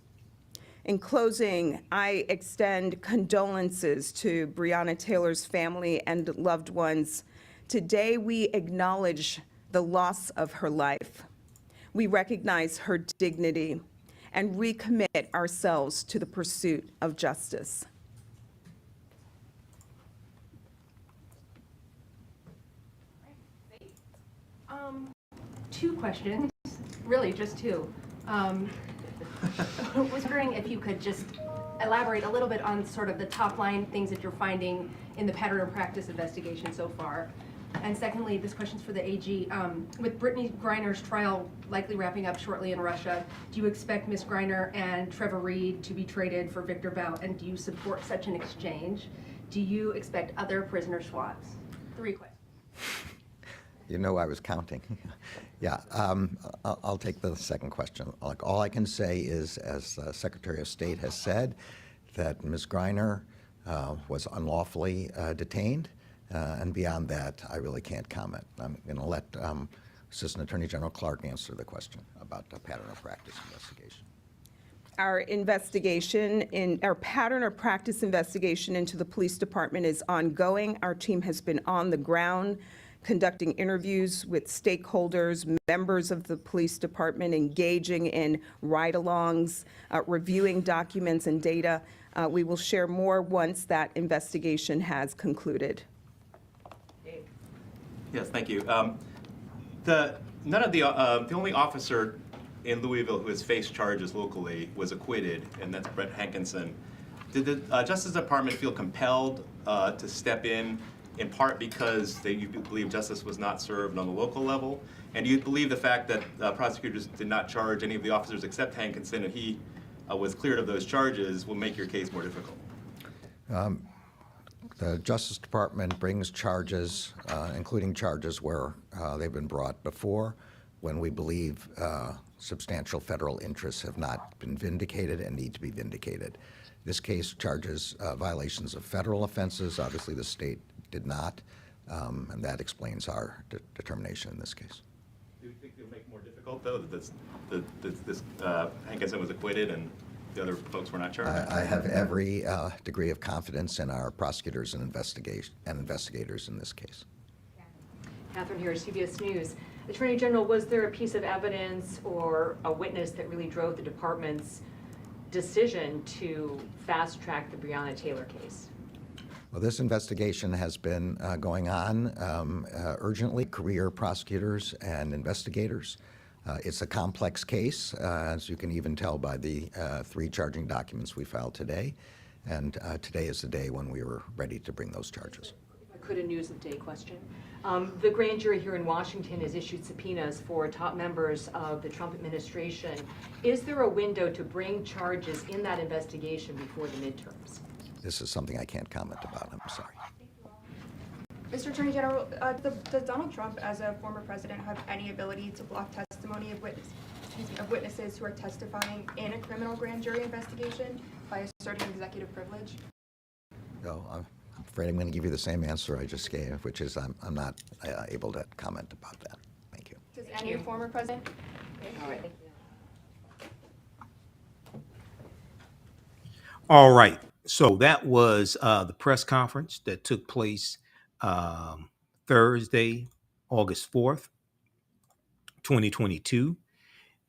In closing, I extend condolences to Breonna Taylor's family and loved ones. Today, we acknowledge the loss of her life. We recognize her dignity and recommit ourselves to the pursuit of justice. Two questions, really just two. I was wondering if you could just elaborate a little bit on sort of the top line things that you're finding in the pattern of practice investigation so far. And secondly, this question's for the AG. With Brittney Griner's trial likely wrapping up shortly in Russia, do you expect Ms. Griner and Trevor Reed to be traded for Victor Bout, and do you support such an exchange? Do you expect other prisoner swaps? 3 questions. You know I was counting. Yeah, I'll take the second question. Like, all I can say is, as the Secretary of State has said, that Ms. Griner was unlawfully detained, and beyond that, I really can't comment. I'm going to let Assistant Attorney General Clark answer the question about the pattern of practice investigation. Our pattern or practice investigation into the police department is ongoing. Our team has been on the ground conducting interviews with stakeholders, members of the police department, engaging in ride-alongs, reviewing documents and data. We will share more once that investigation has concluded. Yes, thank you. The only officer in Louisville who has faced charges locally was acquitted, and that's Brett Hankison. Did the Justice Department feel compelled to step in part because you believe justice was not served on the local level? And do you believe the fact that prosecutors did not charge any of the officers except Hankison, and he was cleared of those charges, will make your case more difficult? The Justice Department brings charges, including charges where they've been brought before, when we believe substantial federal interests have not been vindicated and need to be vindicated. This case charges violations of federal offenses. Obviously, the state did not, and that explains our determination in this case. Do you think it'll make it more difficult, though, that this Hankison was acquitted and the other folks were not charged? I have every degree of confidence in our prosecutors and investigators in this case. Catherine here, CBS News. Attorney General, was there a piece of evidence or a witness that really drove the department's decision to fast track the Breonna Taylor case? Well, this investigation has been going on urgently, career prosecutors and investigators. It's a complex case, as you can even tell by the 3 charging documents we filed today. And today is the day when we were ready to bring those charges. If I could, a news of the day question. The grand jury here in Washington has issued subpoenas for top members of the Trump administration. Is there a window to bring charges in that investigation before the midterms? This is something I can't comment about. I'm sorry. Mr. Attorney General, does Donald Trump, as a former president, have any ability to block testimony of witnesses who are testifying in a criminal grand jury investigation by asserting executive privilege? No, I'm afraid I'm going to give you the same answer I just gave, which is I'm not able to comment about that. Thank you. Does any former president? All right. All right. So that was the press conference that took place Thursday, August 4th, 2022.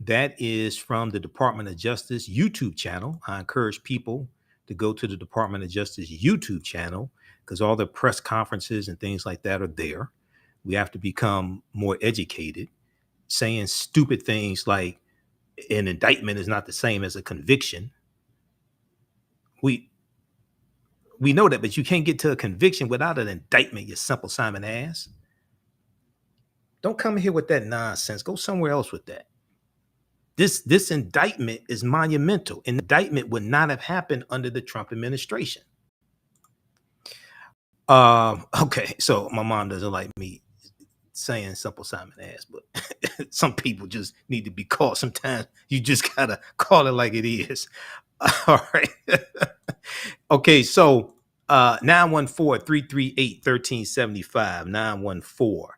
That is from the Department of Justice YouTube channel. I encourage people to go to the Department of Justice YouTube channel because all the press conferences and things like that are there. We have to become more educated. Saying stupid things like an indictment is not the same as a conviction. We know that, but you can't get to a conviction without an indictment, you simple Simon ass. Don't come here with that nonsense. Go somewhere else with that. This indictment is monumental. An indictment would not have happened under the Trump administration. Okay, so my mom doesn't like me saying simple Simon ass, but some people just need to be called. Sometimes you just gotta call it like it is. All right. Okay, so 914-338-1375.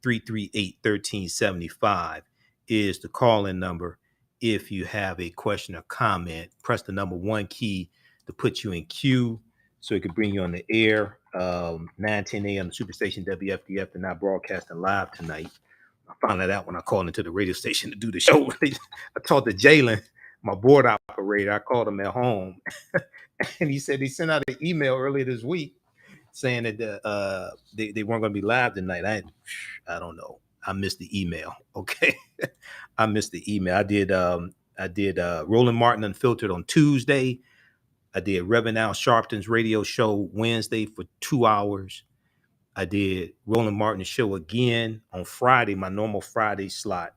914-338-1375 is the call-in number. If you have a question or comment, press the number 1 key to put you in queue so it can bring you on the air. 9:10 a.m. Superstation WFDF. They're not broadcasting live tonight. I found that out when I called into the radio station to do the show. I talked to Jalen, my board operator. I called him at home, and he said he sent out an email earlier this week saying that they weren't going to be live tonight. I don't know. I missed the email. Okay, I missed the email. I did Roland Martin Unfiltered on Tuesday. I did Reverend Al Sharpton's radio show Wednesday for 2 hours. I did Roland Martin's show again on Friday, my normal Friday slot,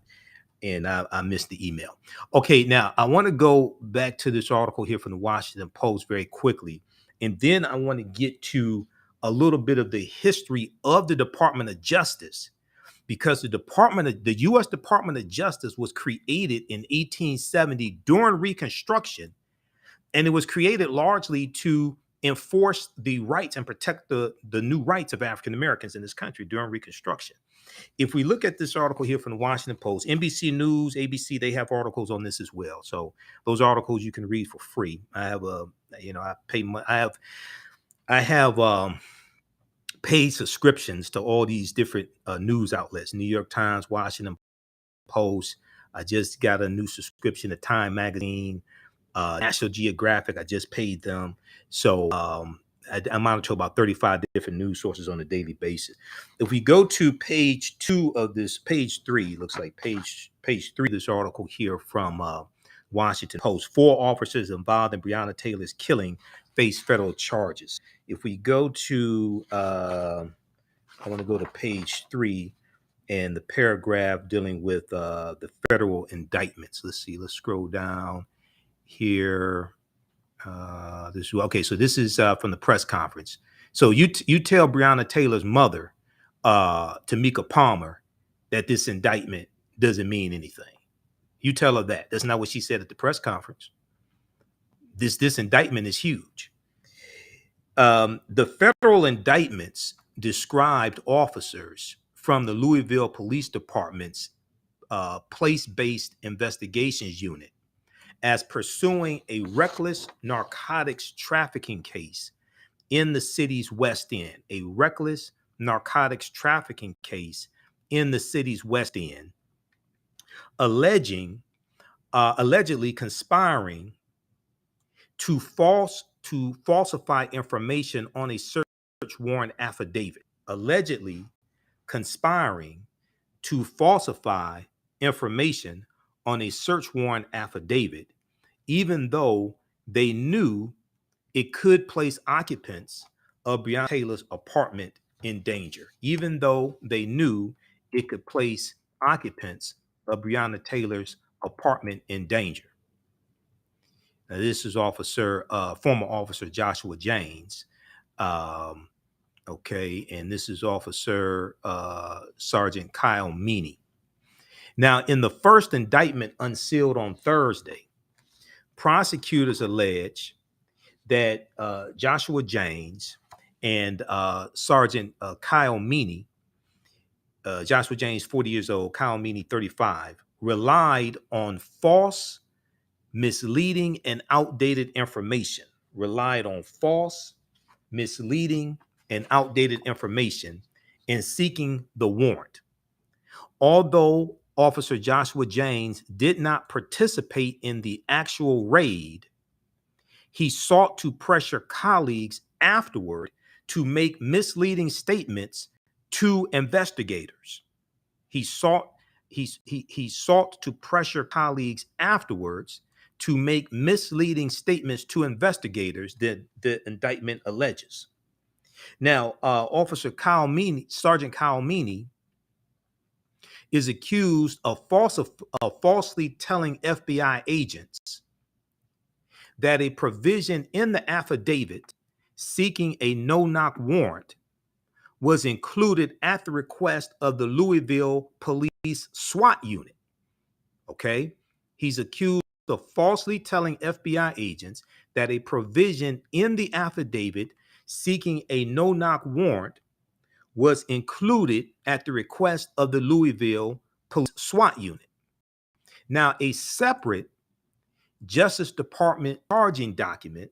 and I missed the email. Okay, now I want to go back to this article here from the Washington Post very quickly, and then I want to get to a little bit of the history of the Department of Justice, because the U.S. Department of Justice was created in 1870 during Reconstruction, and it was created largely to enforce the rights and protect the new rights of African Americans in this country during Reconstruction. If we look at this article here from the Washington Post, NBC News, ABC, they have articles on this as well. So those articles you can read for free. I have I have paid subscriptions to all these different news outlets: New York Times, Washington Post. I just got a new subscription to Time Magazine, National Geographic. I just paid them. So I monitor about 35 different news sources on a daily basis. If we go to page 2 of this, page 3, looks like page 3 of this article here from Washington Post, 4 officers involved in Breonna Taylor's killing face federal charges. If we go to, I want to go to page 3 and the paragraph dealing with the federal indictments. Let's see, let's scroll down here. So this is from the press conference. So you tell Breonna Taylor's mother, Tamika Palmer, that this indictment doesn't mean anything. You tell her that. That's not what she said at the press conference. This indictment is huge. The federal indictments described officers from the Louisville Police Department's place-based investigations unit as pursuing a reckless narcotics trafficking case in the city's West End, a reckless narcotics trafficking case in the city's West End, allegedly conspiring to falsify information on a search warrant affidavit, allegedly conspiring to falsify information on a search warrant affidavit, even though they knew it could place occupants of Breonna Taylor's apartment in danger, even though they knew it could place occupants of Breonna Taylor's apartment in danger. Now, this is former Officer Joshua James. Okay, and this is Officer Sergeant Kyle Meany. Now, in the first indictment unsealed on Thursday, prosecutors allege that Joshua James and Sergeant Kyle Meany, Joshua James, 40 years old, Kyle Meany, 35, relied on false, misleading, and outdated information. Relied on false, misleading, and outdated information in seeking the warrant. Although Officer Joshua James did not participate in the actual raid, he sought to pressure colleagues afterward to make misleading statements to investigators. He sought to pressure colleagues afterwards to make misleading statements to investigators that the indictment alleges. Now, Sergeant Kyle Meany is accused of falsely telling FBI agents that a provision in the affidavit seeking a no-knock warrant was included at the request of the Louisville Police SWAT unit. Okay? He's accused of falsely telling FBI agents that a provision in the affidavit seeking a no-knock warrant was included at the request of the Louisville Police SWAT unit. Now, a separate Justice Department charging document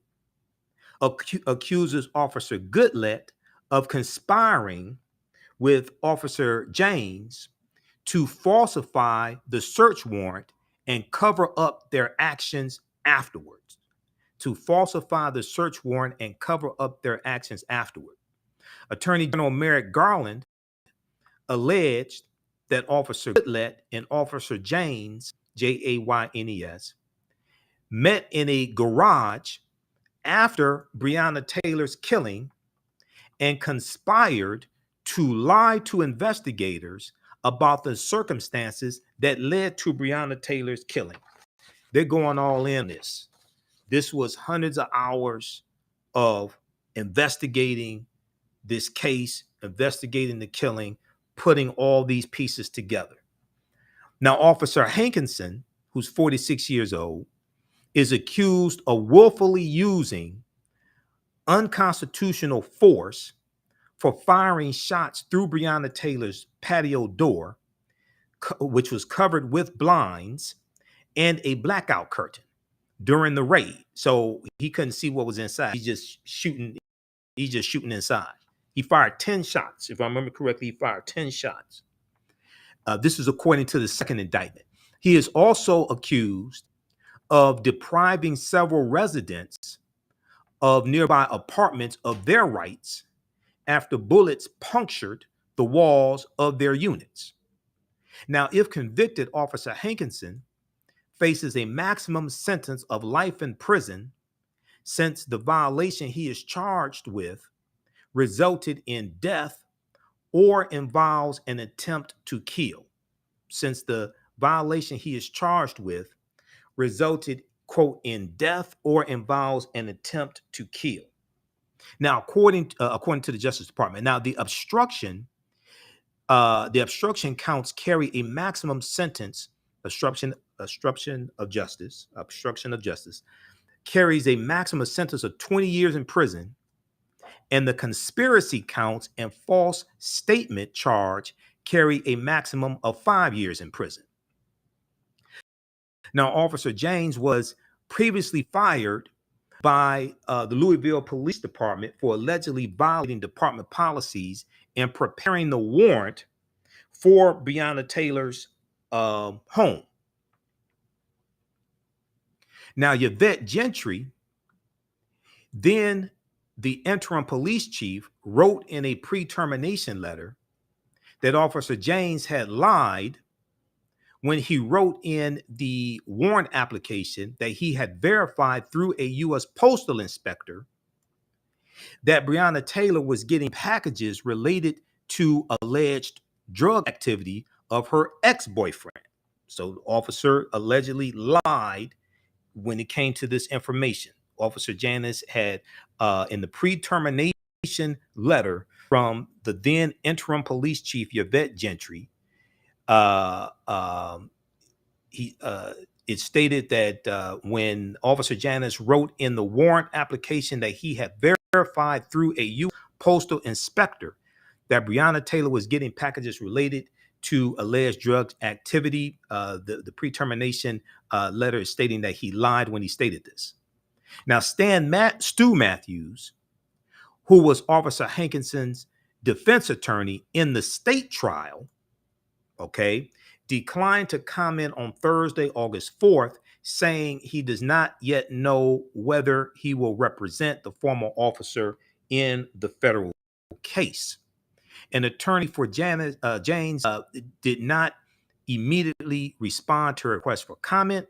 accuses Officer Goodlett of conspiring with Officer James to falsify the search warrant and cover up their actions afterwards. To falsify the search warrant and cover up their actions afterward. Attorney General Merrick Garland alleged that Officer Goodlett and Officer James, Jaynes, met in a garage after Breonna Taylor's killing and conspired to lie to investigators about the circumstances that led to Breonna Taylor's killing. They're going all in this. This was hundreds of hours of investigating this case, investigating the killing, putting all these pieces together. Now, Officer Hankinson, who's 46 years old, is accused of willfully using unconstitutional force for firing shots through Breonna Taylor's patio door, which was covered with blinds and a blackout curtain during the raid. So he couldn't see what was inside. He's just shooting inside. He fired 10 shots. If I remember correctly, he fired 10 shots. This is according to the second indictment. He is also accused of depriving several residents of nearby apartments of their rights after bullets punctured the walls of their units. Now, if convicted, Officer Hankinson faces a maximum sentence of life in prison since the violation he is charged with resulted in death or involves an attempt to kill. Since the violation he is charged with resulted, quote, in death or involves an attempt to kill. Now, according to the Justice Department, now the obstruction counts carry a maximum sentence. Obstruction of justice carries a maximum sentence of 20 years in prison, and the conspiracy counts and false statement charge carry a maximum of 5 years in prison. Now, Officer James was previously fired by the Louisville Police Department for allegedly violating department policies and preparing the warrant for Breonna Taylor's home. Now, Yvette Gentry, then the interim police chief, wrote in a pre-termination letter that Officer James had lied when he wrote in the warrant application that he had verified through a U.S. postal inspector that Breonna Taylor was getting packages related to alleged drug activity of her ex-boyfriend. So the officer allegedly lied when it came to this information. Officer Janice had, in the pre-termination letter from the then interim police chief, Yvette Gentry, it stated that when Officer Janice wrote in the warrant application that he had verified through a U.S. postal inspector that Breonna Taylor was getting packages related to alleged drug activity, the pre-termination letter is stating that he lied when he stated this. Now, Stu Matthews, who was Officer Hankinson's defense attorney in the state trial, okay, declined to comment on Thursday, August 4th, saying he does not yet know whether he will represent the former officer in the federal case. An attorney for James did not immediately respond to a request for comment.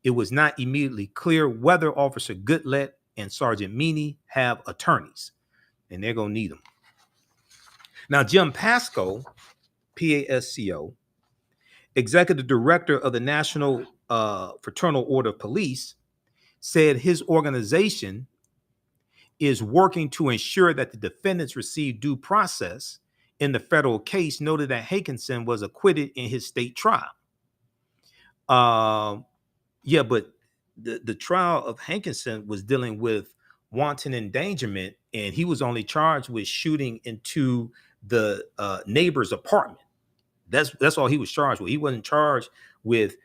It was not immediately clear whether Officer Goodlett and Sergeant Meany have attorneys, and they're going to need them. Now, Jim Pasco, Pasco, executive director of the National Fraternal Order of Police, said his organization is working to ensure that the defendants receive due process in the federal case, noted that Hankinson was acquitted in his state trial. Yeah, but the trial of Hankinson was dealing with wanton endangerment, and he was only charged with shooting into the neighbor's apartment. That's all he was charged with. He wasn't charged with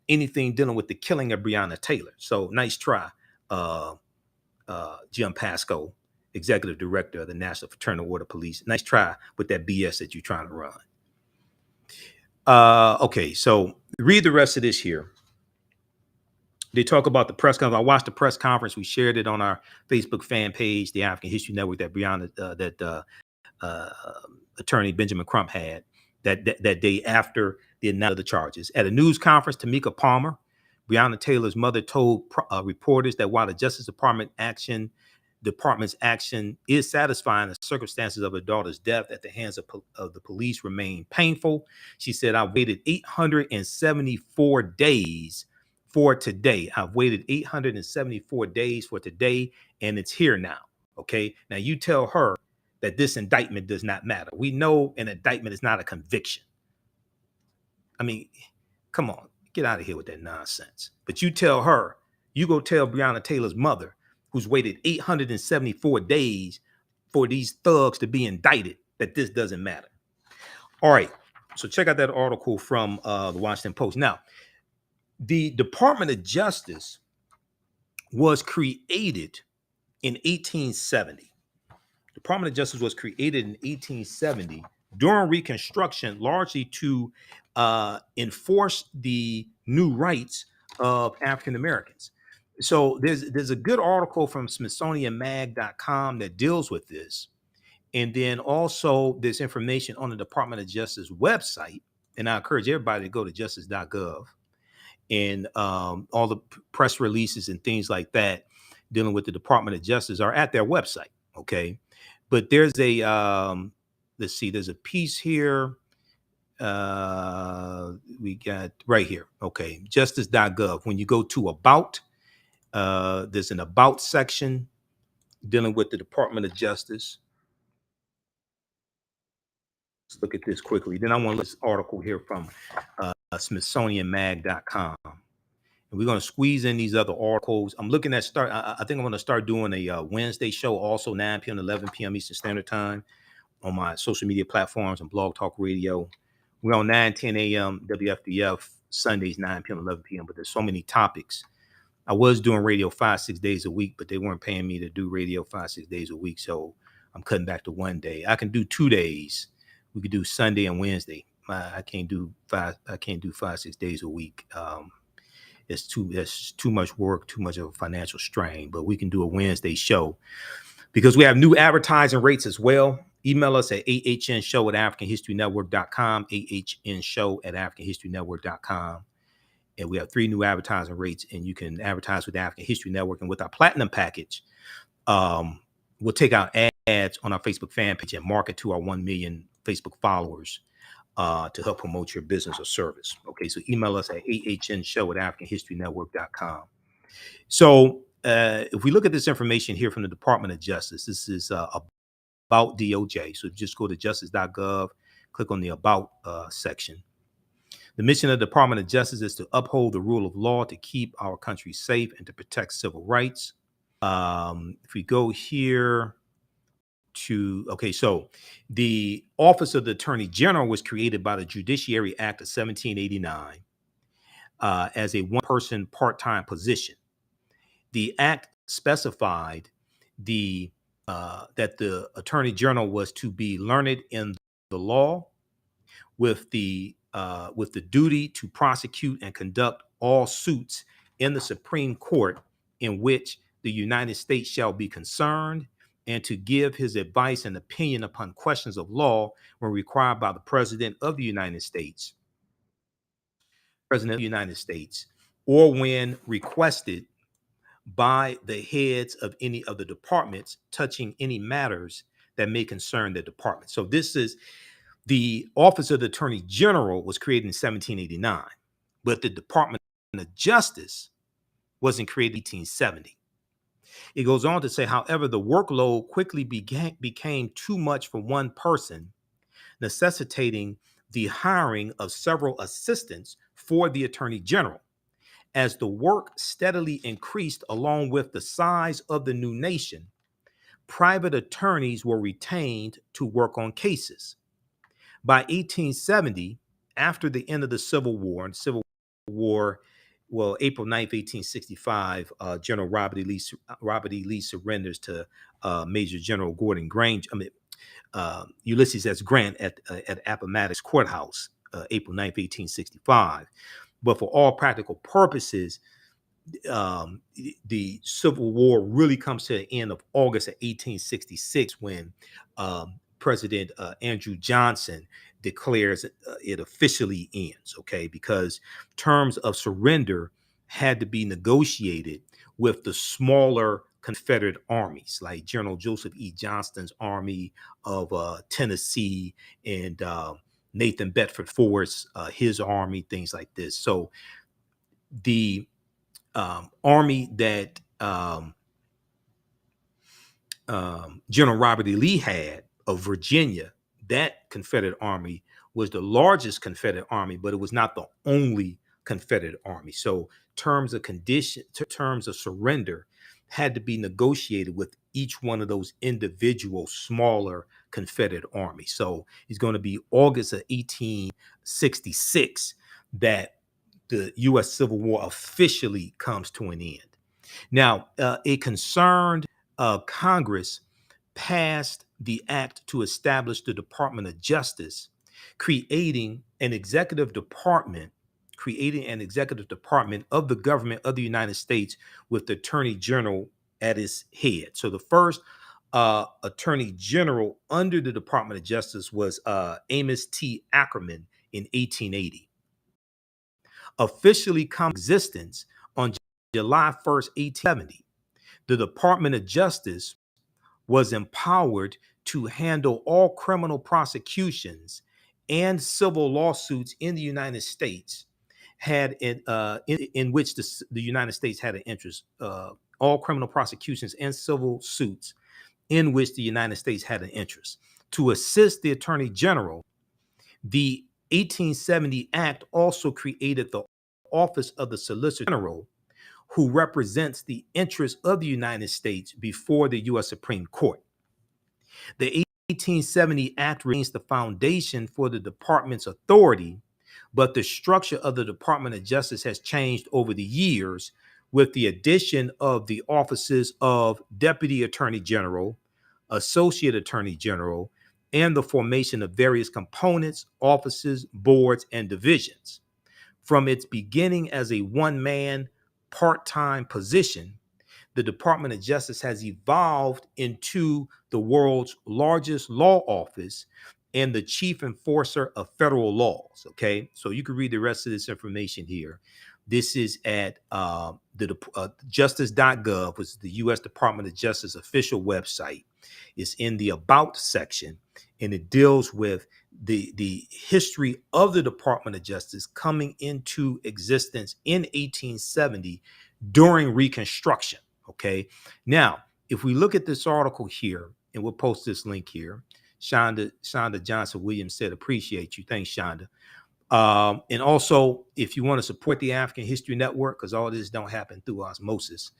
anything dealing with the killing of Breonna Taylor. So nice try, Jim Pasco, executive director of the National Fraternal Order of Police. Nice try with that BS that you're trying to run. Okay, so read the rest of this here. They talk about the press conference. I watched the press conference. We shared it on our Facebook fan page, the African History Network, that Breonna, attorney Benjamin Crump had that day after the announcement of the charges. At a news conference, Tamika Palmer, Breonna Taylor's mother, told reporters that while the Justice Department's action is satisfying, the circumstances of her daughter's death at the hands of the police remain painful. She said, "I waited 874 days for today. I've waited 874 days for today, and it's here now." Okay. Now you tell her that this indictment does not matter. We know an indictment is not a conviction. I mean, come on, get out of here with that nonsense. But you tell her, you go tell Breonna Taylor's mother, who's waited 874 days for these thugs to be indicted, that this doesn't matter. All right. So check out that article from the Washington Post. Now, the Department of Justice was created in 1870. The Department of Justice was created in 1870 during Reconstruction, largely to enforce the new rights of African Americans. So there's a good article from SmithsonianMag.com that deals with this. And then also there's information on the Department of Justice website. And I encourage everybody to go to justice.gov. And all the press releases and things like that dealing with the Department of Justice are at their website. Okay. But there's a, let's see, there's a piece here. We got right here. Okay. Justice.gov. When you go to about, there's an about section dealing with the Department of Justice. Let's look at this quickly. Then I want this article here from SmithsonianMag.com. And we're going to squeeze in these other articles. I'm looking at I think I'm going to start doing a Wednesday show, also 9 p.m. to 11 p.m. Eastern Standard Time on my social media platforms and Blog Talk Radio. We're on 9:10 a.m. WFDF Sundays, 9 p.m., 11 p.m., but there's so many topics. I was doing radio 5-6 days a week, but they weren't paying me to do radio 5-6 days a week. So I'm cutting back to 1 day. I can do 2 days. We could do Sunday and Wednesday. I can't do 5-6 days a week. It's too much work, too much of a financial strain, but we can do a Wednesday show because we have new advertising rates as well. Email us at AHNshow@AfricanHistoryNetwork.com, AHNshow@AfricanHistoryNetwork.com. And we have 3 new advertising rates, and you can advertise with the African History Network. And with our platinum package, we'll take out ads on our Facebook fan page and market to our 1 million Facebook followers to help promote your business or service. Okay, so email us at AHNshow@AfricanHistoryNetwork.com. So if we look at this information here from the Department of Justice, this is about DOJ. So just go to justice.gov, click on the About section. The mission of the Department of Justice is to uphold the rule of law, to keep our country safe, and to protect civil rights. If we go here to, okay, so the Office of the Attorney General was created by the Judiciary Act of 1789 as a one-person part-time position. The act specified that the Attorney General was to be learned in the law, with the duty to prosecute and conduct all suits in the Supreme Court in which the United States shall be concerned, and to give his advice and opinion upon questions of law when required by the President of the United States, or when requested by the heads of any of the departments touching any matters that may concern the department. So this is the Office of the Attorney General was created in 1789, but the Department of Justice wasn't created in 1870. It goes on to say, however, the workload quickly became too much for one person, necessitating the hiring of several assistants for the Attorney General. As the work steadily increased along with the size of the new nation, private attorneys were retained to work on cases. By 1870, after the end of the Civil War, April 9th, 1865, General Robert E. Lee surrenders to Major General Gordon Grange, Ulysses S. Grant at Appomattox Courthouse, April 9th, 1865. But for all practical purposes, the Civil War really comes to the end of August of 1866 when President Andrew Johnson declares it officially ends, okay, because terms of surrender had to be negotiated with the smaller Confederate armies, like General Joseph E. Johnston's army of Tennessee and Nathan Bedford Forrest, his army, things like this. So the army that General Robert E. Lee had of Virginia, that Confederate army was the largest Confederate army, but it was not the only Confederate army. So terms of surrender had to be negotiated with each one of those individual smaller Confederate armies. So it's going to be August of 1866 that the U.S. Civil War officially comes to an end. Now, a concerned Congress passed the act to establish the Department of Justice, creating an executive department of the government of the United States with the Attorney General at its head. So the first Attorney General under the Department of Justice was Amos T. Ackerman in 1880. Officially come into existence on July 1st, 1870. The Department of Justice was empowered to handle all criminal prosecutions and civil lawsuits in the United States in which the United States had an interest. All criminal prosecutions and civil suits in which the United States had an interest. To assist the Attorney General, the 1870 Act also created the Office of the Solicitor General, who represents the interests of the United States before the U.S. Supreme Court. The 1870 Act remains the foundation for the department's authority, but the structure of the Department of Justice has changed over the years with the addition of the offices of Deputy Attorney General, Associate Attorney General, and the formation of various components, offices, boards, and divisions. From its beginning as a one-man, part-time position, the Department of Justice has evolved into the world's largest law office and the chief enforcer of federal laws. Okay, so you can read the rest of this information here. This is at justice.gov, which is the U.S. Department of Justice official website. It's in the About section, and it deals with the history of the Department of Justice coming into existence in 1870 during Reconstruction. Okay, now if we look at this article here, and we'll post this link here. Shonda Johnson Williams said, "Appreciate you." Thanks, Shonda. And also, if you want to support the African History Network, because all this don't happen through osmosis,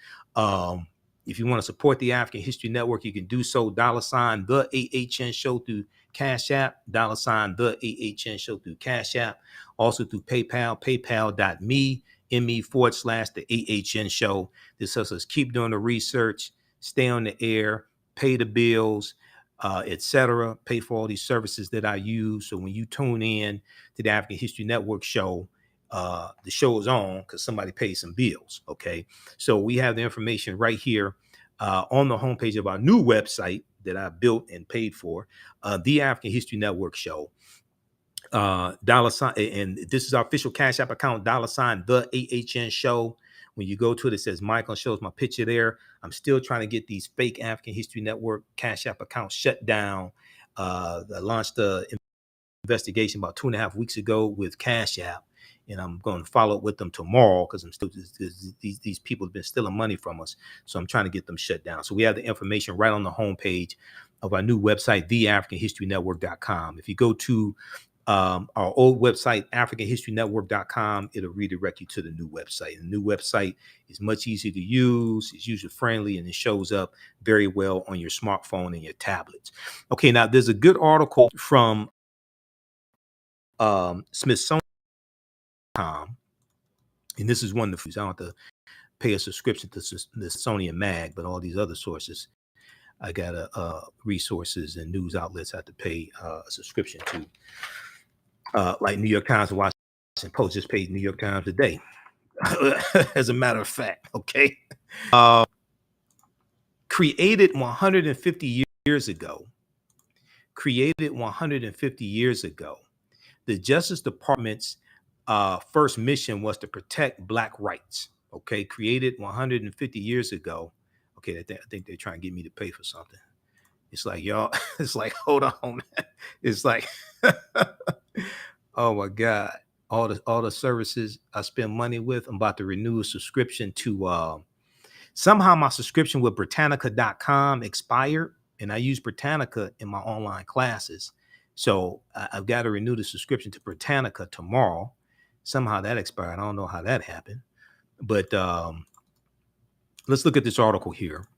if you want to support the African History Network, you can do so. $, the AHN Show through Cash App, $, the AHN Show through Cash App, also through PayPal, paypal.me/the AHN Show. This helps us keep doing the research, stay on the air, pay the bills, etc., pay for all these services that I use. So when you tune in to the African History Network show, the show is on because somebody pays some bills. Okay, so we have the information right here on the homepage of our new website that I built and paid for, the African History Network show. $, and this is our official Cash App account, $, the AHN Show. When you go to it, it says Michael, shows my picture there. I'm still trying to get these fake African History Network Cash App accounts shut down. I launched the investigation about 2.5 weeks ago with Cash App, and I'm going to follow up with them tomorrow because these people have been stealing money from us. So I'm trying to get them shut down. So we have the information right on the homepage of our new website, TheAHNShow.com. If you go to our old website, AfricanHistoryNetwork.com, it'll redirect you to the new website. The new website is much easier to use, it's user friendly, and it shows up very well on your smartphone and your tablets. Okay, now there's a good article from Smithsonian, and this is one of the, I don't have to pay a subscription to the Smithsonian Mag, but all these other sources, I got resources and news outlets I have to pay a subscription to. Like New York Times and Washington Post just paid New York Times today, as a matter of fact. Okay, created 150 years ago. The Justice Department's first mission was to protect Black rights. Okay, created 150 years ago. Okay, I think they're trying to get me to pay for something. It's like, y'all, it's like, hold on, man. It's like, oh my God, all the services I spend money with, I'm about to renew a subscription to, somehow my subscription with Britannica.com expired, and I use Britannica in my online classes. So I've got to renew the subscription to Britannica tomorrow. Somehow that expired. I don't know how that happened, but let's look at this article here.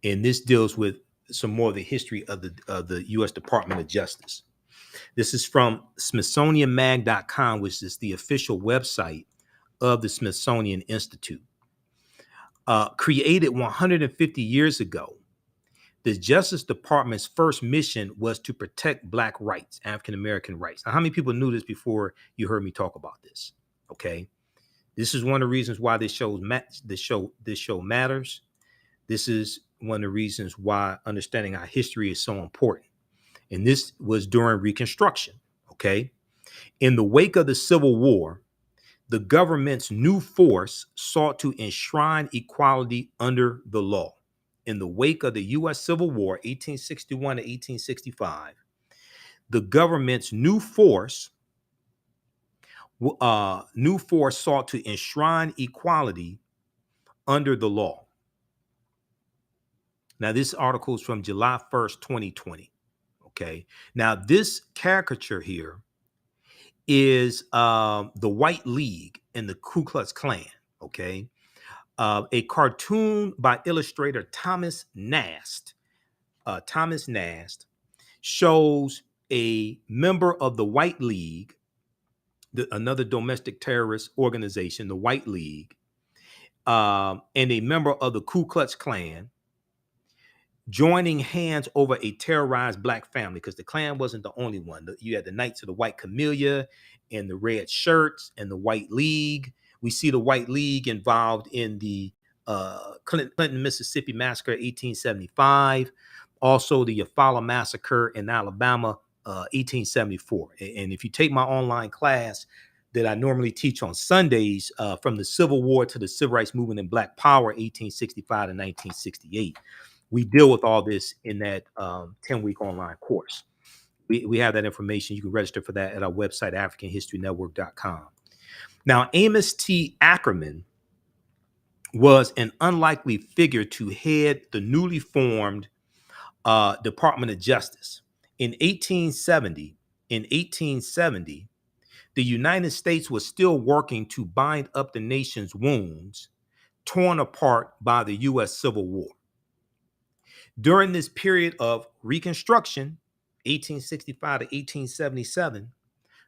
And this deals with some more of the history of the U.S. Department of Justice. This is from SmithsonianMag.com, which is the official website of the Smithsonian Institute. Created 150 years ago, the Justice Department's first mission was to protect Black rights, African American rights. Now, how many people knew this before you heard me talk about this? Okay, this is one of the reasons why this show matters. This is one of the reasons why understanding our history is so important. And this was during Reconstruction. Okay, in the wake of the Civil War, the government's new force sought to enshrine equality under the law. In the wake of the U.S. Civil War, 1861 to 1865, the government's new force sought to enshrine equality under the law. Now, this article is from July 1st, 2020. Okay. Now, this caricature here is the White League and the Ku Klux Klan. Okay. A cartoon by illustrator Thomas Nast. Thomas Nast shows a member of the White League another domestic terrorist organization, the White League, and a member of the Ku Klux Klan joining hands over a terrorized black family, because the Klan wasn't the only one. You had the Knights of the White Camellia and the Red Shirts and the White League. We see the White League involved in the Clinton, Mississippi massacre, 1875. Also the Eufaula massacre in Alabama, 1874. And if you take my online class that I normally teach on Sundays, from the Civil War to the Civil Rights Movement and Black Power, 1865 to 1968, we deal with all this in that 10-week online course. We have that information. You can register for that at our website, AfricanHistoryNetwork.com. Now, Amos T. Ackerman was an unlikely figure to head the newly formed Department of Justice. In 1870, the United States was still working to bind up the nation's wounds torn apart by the U.S. Civil War. During this period of Reconstruction, 1865 to 1877,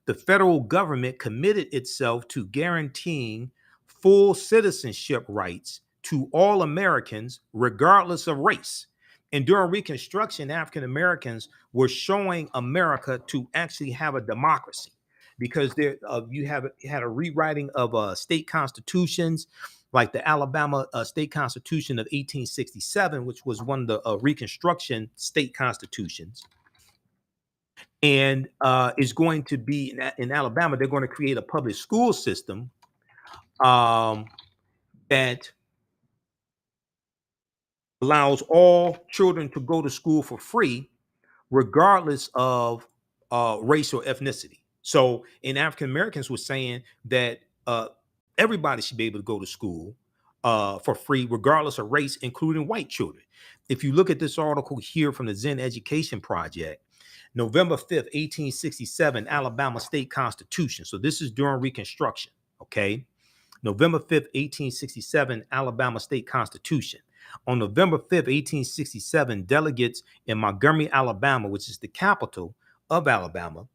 the federal government committed itself to guaranteeing full citizenship rights to all Americans, regardless of race. And during Reconstruction, African Americans were showing America to actually have a democracy, because you had a rewriting of state constitutions, like the Alabama State Constitution of 1867, which was one of the Reconstruction state constitutions. And is going to be in Alabama, they're going to create a public school system that allows all children to go to school for free, regardless of race or ethnicity. So, African Americans were saying that everybody should be able to go to school for free, regardless of race, including white children. If you look at this article here from the Zen Education Project, November 5th, 1867, Alabama State Constitution. So this is during Reconstruction, okay? November 5th, 1867, Alabama State Constitution. On November 5th, 1867, delegates in Montgomery, Alabama, which is the capital of Alabama,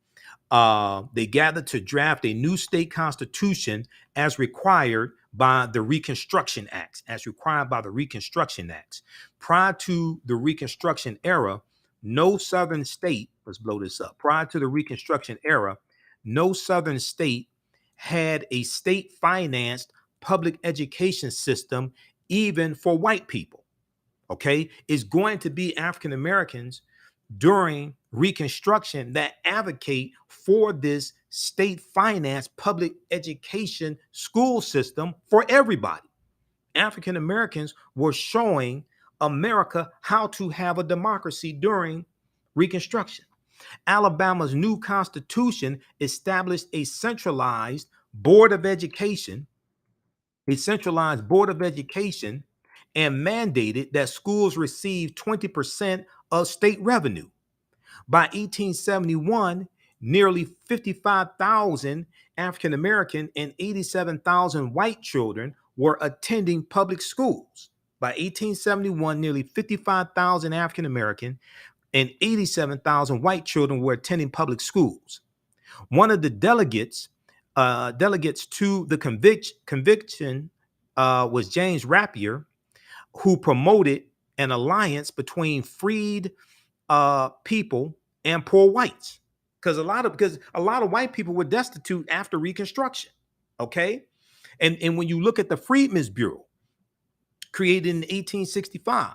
they gathered to draft a new state constitution as required by the Reconstruction Acts, Prior to the Reconstruction era, no Southern state, let's blow this up. Prior to the Reconstruction era, no Southern state had a state-financed public education system, even for white people, okay? It's going to be African Americans during Reconstruction that advocate for this state-financed public education school system for everybody. African Americans were showing America how to have a democracy during Reconstruction. Alabama's new constitution established a centralized board of education, and mandated that schools receive 20% of state revenue. By 1871, nearly 55,000 African American and 87,000 white children were attending public schools. By 1871, nearly 55,000 African American and 87,000 white children were attending public schools. One of the delegates to the conviction was James Rapier, who promoted an alliance between freed people and poor whites, because a lot of white people were destitute after Reconstruction. Okay, and when you look at the Freedmen's Bureau, created in 1865,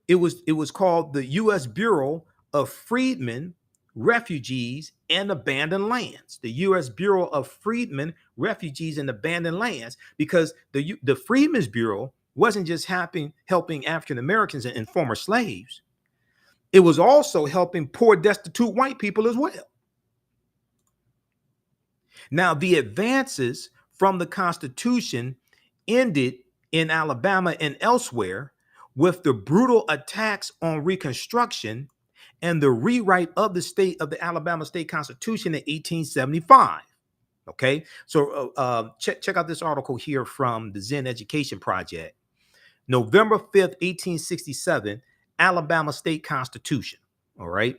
it was called the U.S. Bureau of Freedmen, Refugees, and Abandoned Lands. The U.S. Bureau of Freedmen, Refugees, and Abandoned Lands, because the Freedmen's Bureau wasn't just helping African Americans and former slaves. It was also helping poor, destitute white people as well. Now, the advances from the Constitution ended in Alabama and elsewhere with the brutal attacks on Reconstruction and the rewrite of the Alabama State Constitution in 1875. Okay, so check out this article here from the Zen Education Project. November 5th, 1867, Alabama State Constitution. All right,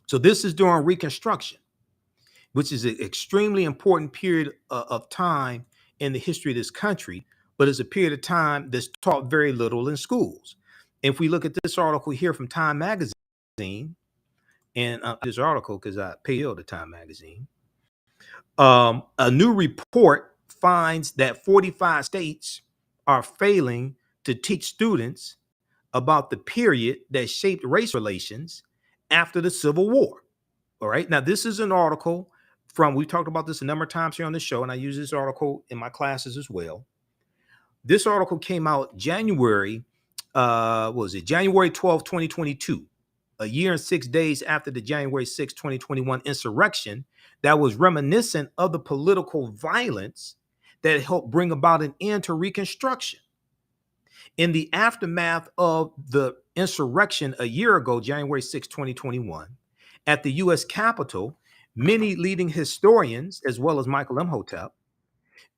so this is during Reconstruction. which is an extremely important period of time in the history of this country, but it's a period of time that's taught very little in schools. If we look at this article here from Time Magazine, and this article because I pay the Time Magazine, a new report finds that 45 states are failing to teach students about the period that shaped race relations after the Civil War. All right. Now, this is an article from, we talked about this a number of times here on the show, and I use this article in my classes as well. This article came out January 12th, 2022, a year and 6 days after the January 6, 2021 insurrection that was reminiscent of the political violence that helped bring about an end to Reconstruction. In the aftermath of the insurrection a year ago, January 6, 2021, at the U.S. Capitol, many leading historians, as well as Michael Imhotep,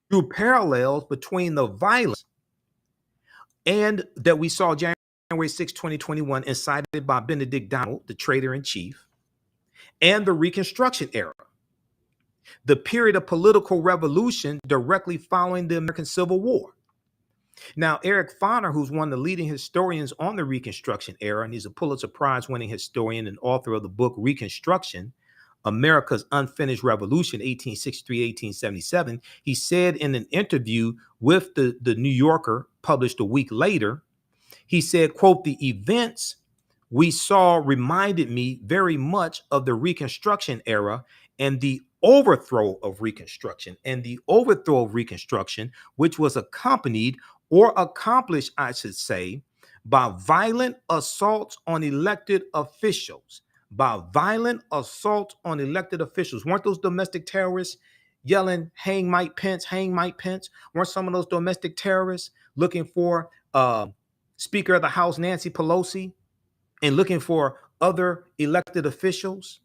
drew parallels between the violence and that we saw January 6, 2021, incited by Benedict Donald, the traitor-in-chief, and the Reconstruction era, the period of political revolution directly following the American Civil War. Now, Eric Foner, who's one of the leading historians on the Reconstruction era, and he's a Pulitzer Prize-winning historian and author of the book Reconstruction, America's Unfinished Revolution, 1863-1877, he said in an interview with the New Yorker, published a week later, he said, quote, "The events we saw reminded me very much of the Reconstruction era and the overthrow of Reconstruction, which was accompanied or accomplished, I should say, by violent assaults on elected officials. Weren't those domestic terrorists yelling, hang Mike Pence, hang Mike Pence? Weren't some of those domestic terrorists looking for Speaker of the House Nancy Pelosi and looking for other elected officials?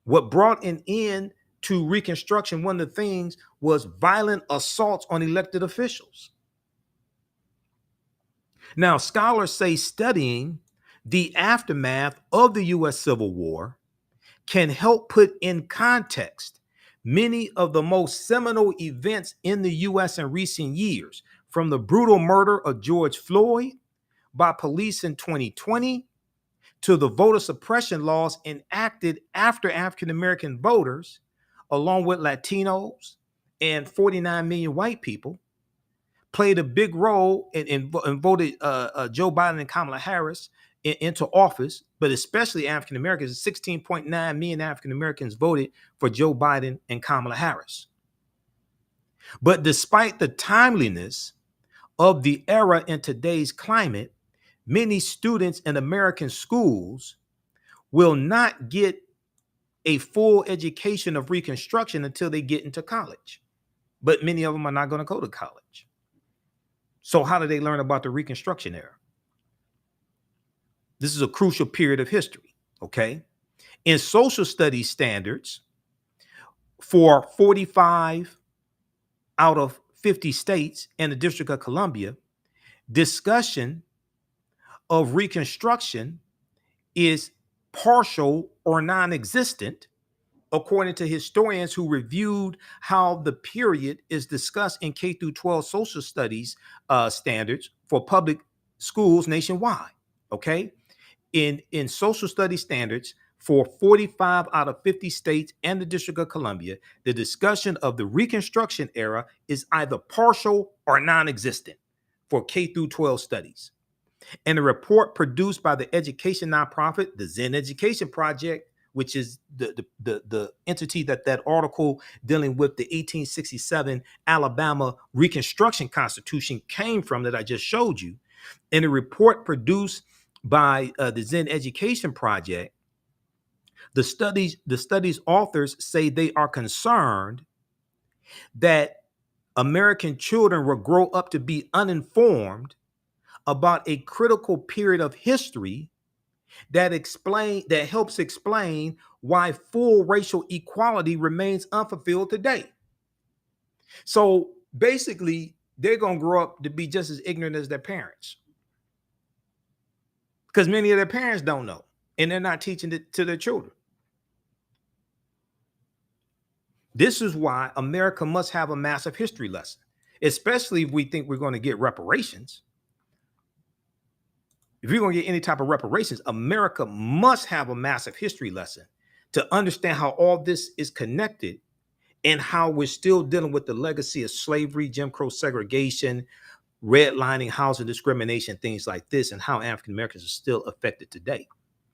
What brought an end to Reconstruction, one of the things was violent assaults on elected officials. Now, scholars say studying the aftermath of the U.S. Civil War can help put in context many of the most seminal events in the U.S. in recent years, from the brutal murder of George Floyd by police in 2020 to the voter suppression laws enacted after African-American voters, along with Latinos and 49 million white people, played a big role in voted Joe Biden and Kamala Harris into office, but especially African-Americans. 16.9 million African-Americans voted for Joe Biden and Kamala Harris. But despite the timeliness of the era in today's climate, many students in American schools will not get a full education of Reconstruction until they get into college. But many of them are not going to go to college. So how do they learn about the Reconstruction era? This is a crucial period of history, okay? In social studies standards, for 45 out of 50 states and the District of Columbia, discussion of Reconstruction is partial or non-existent, according to historians who reviewed how the period is discussed in K through 12 social studies standards for public schools nationwide. Okay, in social studies standards for 45 out of 50 states and the District of Columbia, the discussion of the Reconstruction era is either partial or non-existent for K through 12 studies. And a report produced by the education nonprofit, the Zen Education Project, which is the entity that article dealing with the 1867 Alabama Reconstruction Constitution came from, that I just showed you. In a report produced by the Zen Education Project, the study's authors say they are concerned that American children will grow up to be uninformed about a critical period of history that helps explain why full racial equality remains unfulfilled today. So basically, they're going to grow up to be just as ignorant as their parents, because many of their parents don't know, and they're not teaching it to their children. This is why America must have a massive history lesson, especially if we think we're going to get reparations. If you're going to get any type of reparations, America must have a massive history lesson to understand how all this is connected and how we're still dealing with the legacy of slavery, Jim Crow segregation, redlining, housing discrimination, things like this, and how African Americans are still affected today.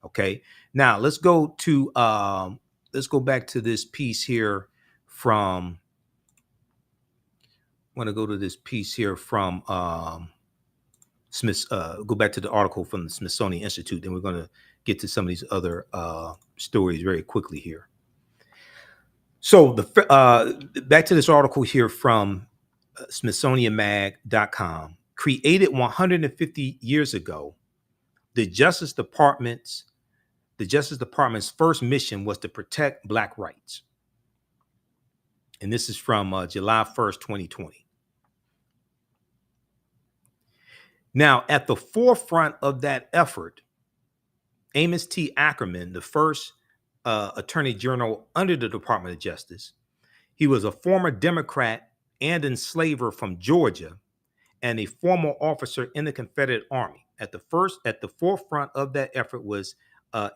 Okay. Now let's go back to this piece here from. I want to go to this piece here from Smith. Go back to the article from the Smithsonian Institute. Then we're going to get to some of these other stories very quickly here. So back to this article here from SmithsonianMag.com. Created 150 years ago, the Justice Department's first mission was to protect Black rights. And this is from July 1st, 2020. Now, at the forefront of that effort, Amos T. Ackerman, the first Attorney General under the Department of Justice, he was a former Democrat and enslaver from Georgia and a former officer in the Confederate Army. At the forefront of that effort was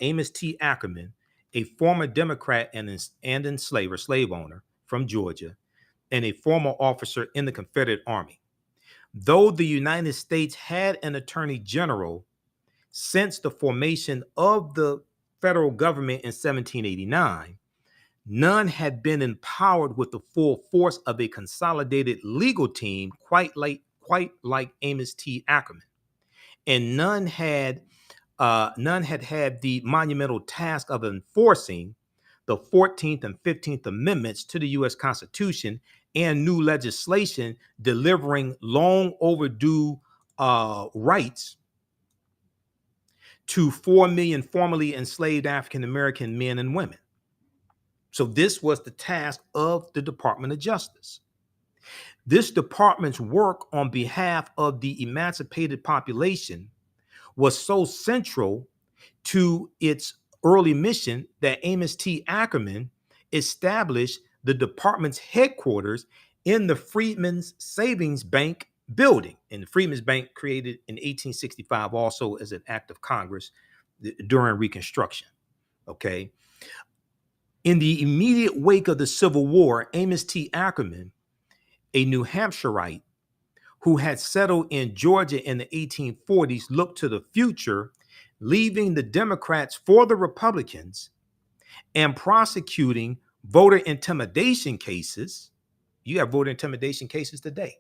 Amos T. Ackerman, a former Democrat and enslaver, slave owner from Georgia, and a former officer in the Confederate Army. Though the United States had an attorney general since the formation of the federal government in 1789, none had been empowered with the full force of a consolidated legal team quite like Amos T. Ackerman, and none had the monumental task of enforcing the 14th and 15th Amendments to the U.S. Constitution and new legislation delivering long overdue rights to 4 million formerly enslaved African American men and women. So this was the task of the Department of Justice. This department's work on behalf of the emancipated population was so central to its early mission that Amos T. Ackerman established the department's headquarters in the Freedmen's Savings Bank building. And the Freedmen's Bank created in 1865 also as an act of Congress during Reconstruction. Okay. In the immediate wake of the Civil War, Amos T. Ackerman, a New Hampshireite who had settled in Georgia in the 1840s, looked to the future, leaving the Democrats for the Republicans and prosecuting voter intimidation cases. You have voter intimidation cases today.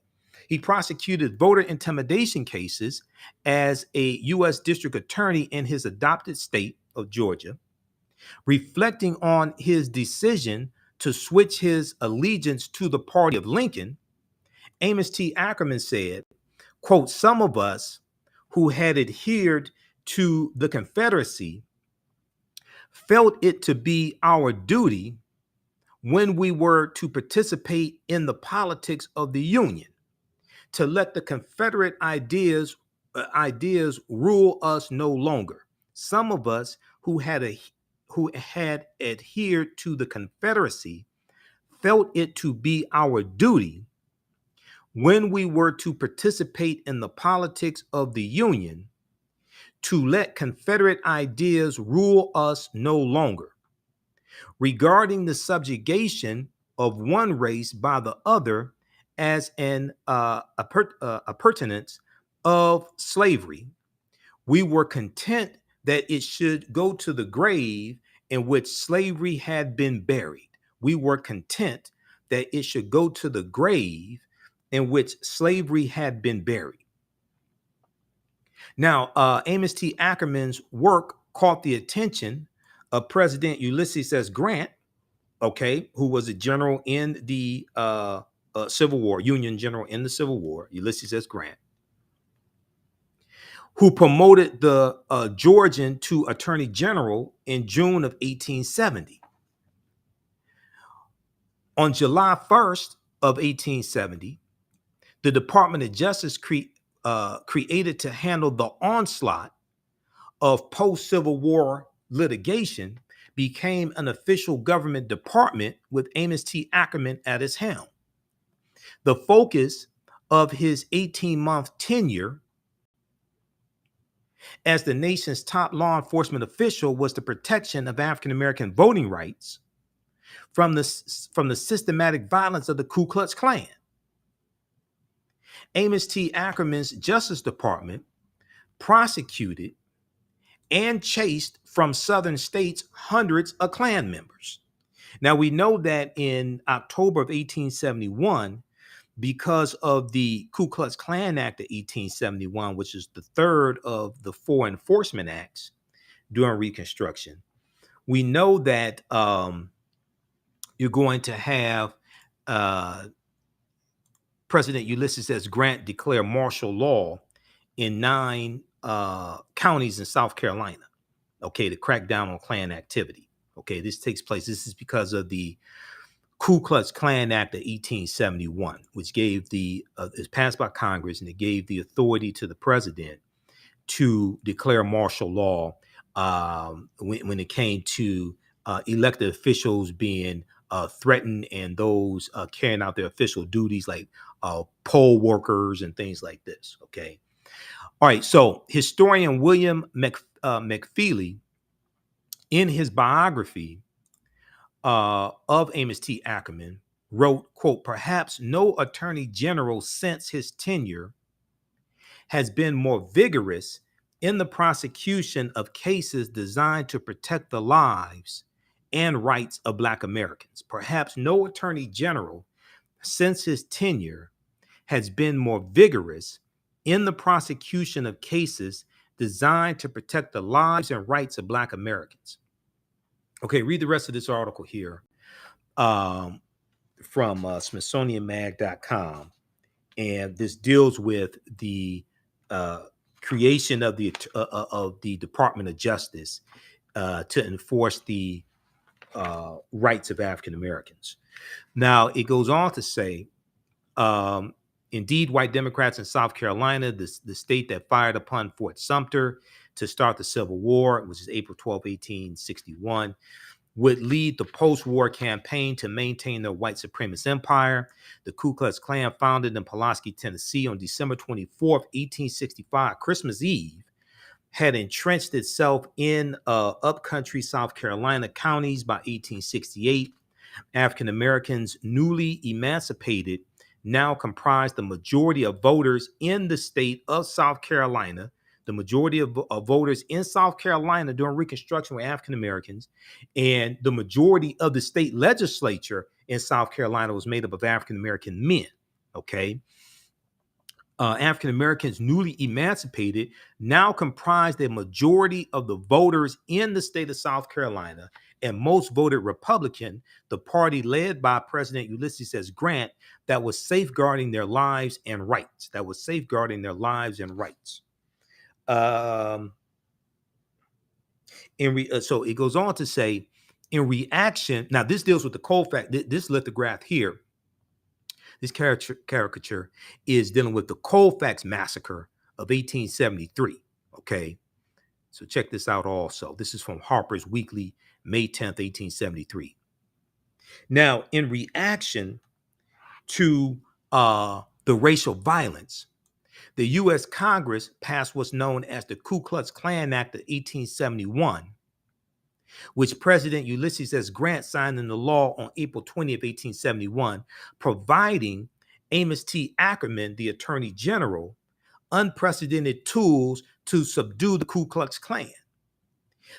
He prosecuted voter intimidation cases as a U.S. district attorney in his adopted state of Georgia, reflecting on his decision to switch his allegiance to the party of Lincoln. Amos T. Ackerman said, quote, "Some of us who had adhered to the Confederacy felt it to be our duty when we were to participate in the politics of the Union to let the Confederate ideas rule us no longer. Some of us who had adhered to the Confederacy felt it to be our duty when we were to participate in the politics of the Union to let Confederate ideas rule us no longer. Regarding the subjugation of one race by the other as an appurtenance of slavery, we were content that it should go to the grave in which slavery had been buried. We were content that it should go to the grave in which slavery had been buried." Now, Amos T. Ackerman's work caught the attention of President Ulysses S. Grant, okay, who was a general in the Civil War, Union general in the Civil War, Ulysses S. Grant, who promoted the Georgian to Attorney General in June of 1870. On July 1st of 1870, the Department of Justice created to handle the onslaught of post-Civil War litigation became an official government department with Amos T. Ackerman at its helm. The focus of his 18-month tenure as the nation's top law enforcement official was the protection of African American voting rights from the systematic violence of the Ku Klux Klan. Amos T. Ackerman's Justice Department prosecuted and chased from southern states hundreds of Klan members. Now, we know that in October of 1871, because of the Ku Klux Klan Act of 1871, which is the third of the four enforcement acts during Reconstruction, we know that you're going to have President Ulysses S. Grant declare martial law in 9 counties in South Carolina, okay, to crack down on Klan activity. Okay, this takes place. This is because of the Ku Klux Klan Act of 1871, which gave is passed by Congress, and it gave the authority to the president to declare martial law when it came to elected officials being threatened and those carrying out their official duties, like poll workers and things like this. Okay. All right. So historian William McFeely, in his biography of Amos T. Ackerman, wrote, quote, "Perhaps no attorney general since his tenure has been more vigorous in the prosecution of cases designed to protect the lives and rights of Black Americans. Perhaps no attorney general since his tenure has been more vigorous in the prosecution of cases designed to protect the lives and rights of Black Americans." Okay, read the rest of this article here from SmithsonianMag.com. And this deals with the creation of the Department of Justice to enforce the rights of African Americans. Now, it goes on to say, indeed, white Democrats in South Carolina, the state that fired upon Fort Sumter to start the Civil War, which is April 12, 1861, would lead the post-war campaign to maintain their white supremacist empire. The Ku Klux Klan, founded in Pulaski, Tennessee on December 24, 1865, Christmas Eve, had entrenched itself in upcountry South Carolina counties by 1868. African Americans, newly emancipated, now comprised the majority of voters in the state of South Carolina. The majority of voters in South Carolina during Reconstruction were African Americans, and the majority of the state legislature in South Carolina was made up of African American men. Okay. African Americans, newly emancipated, now comprised the majority of the voters in the state of South Carolina, and most voted Republican, the party led by President Ulysses S. Grant, that was safeguarding their lives and rights. So it goes on to say, in reaction, now this deals with the Colfax, this lithograph here, this caricature is dealing with the Colfax Massacre of 1873. Okay, so check this out also. This is from Harper's Weekly, May 10th, 1873. Now, in reaction to the racial violence, the U.S. Congress passed what's known as the Ku Klux Klan Act of 1871, which President Ulysses S. Grant signed into law on April 20th, 1871, providing Amos T. Ackerman, the Attorney General, unprecedented tools to subdue the Ku Klux Klan.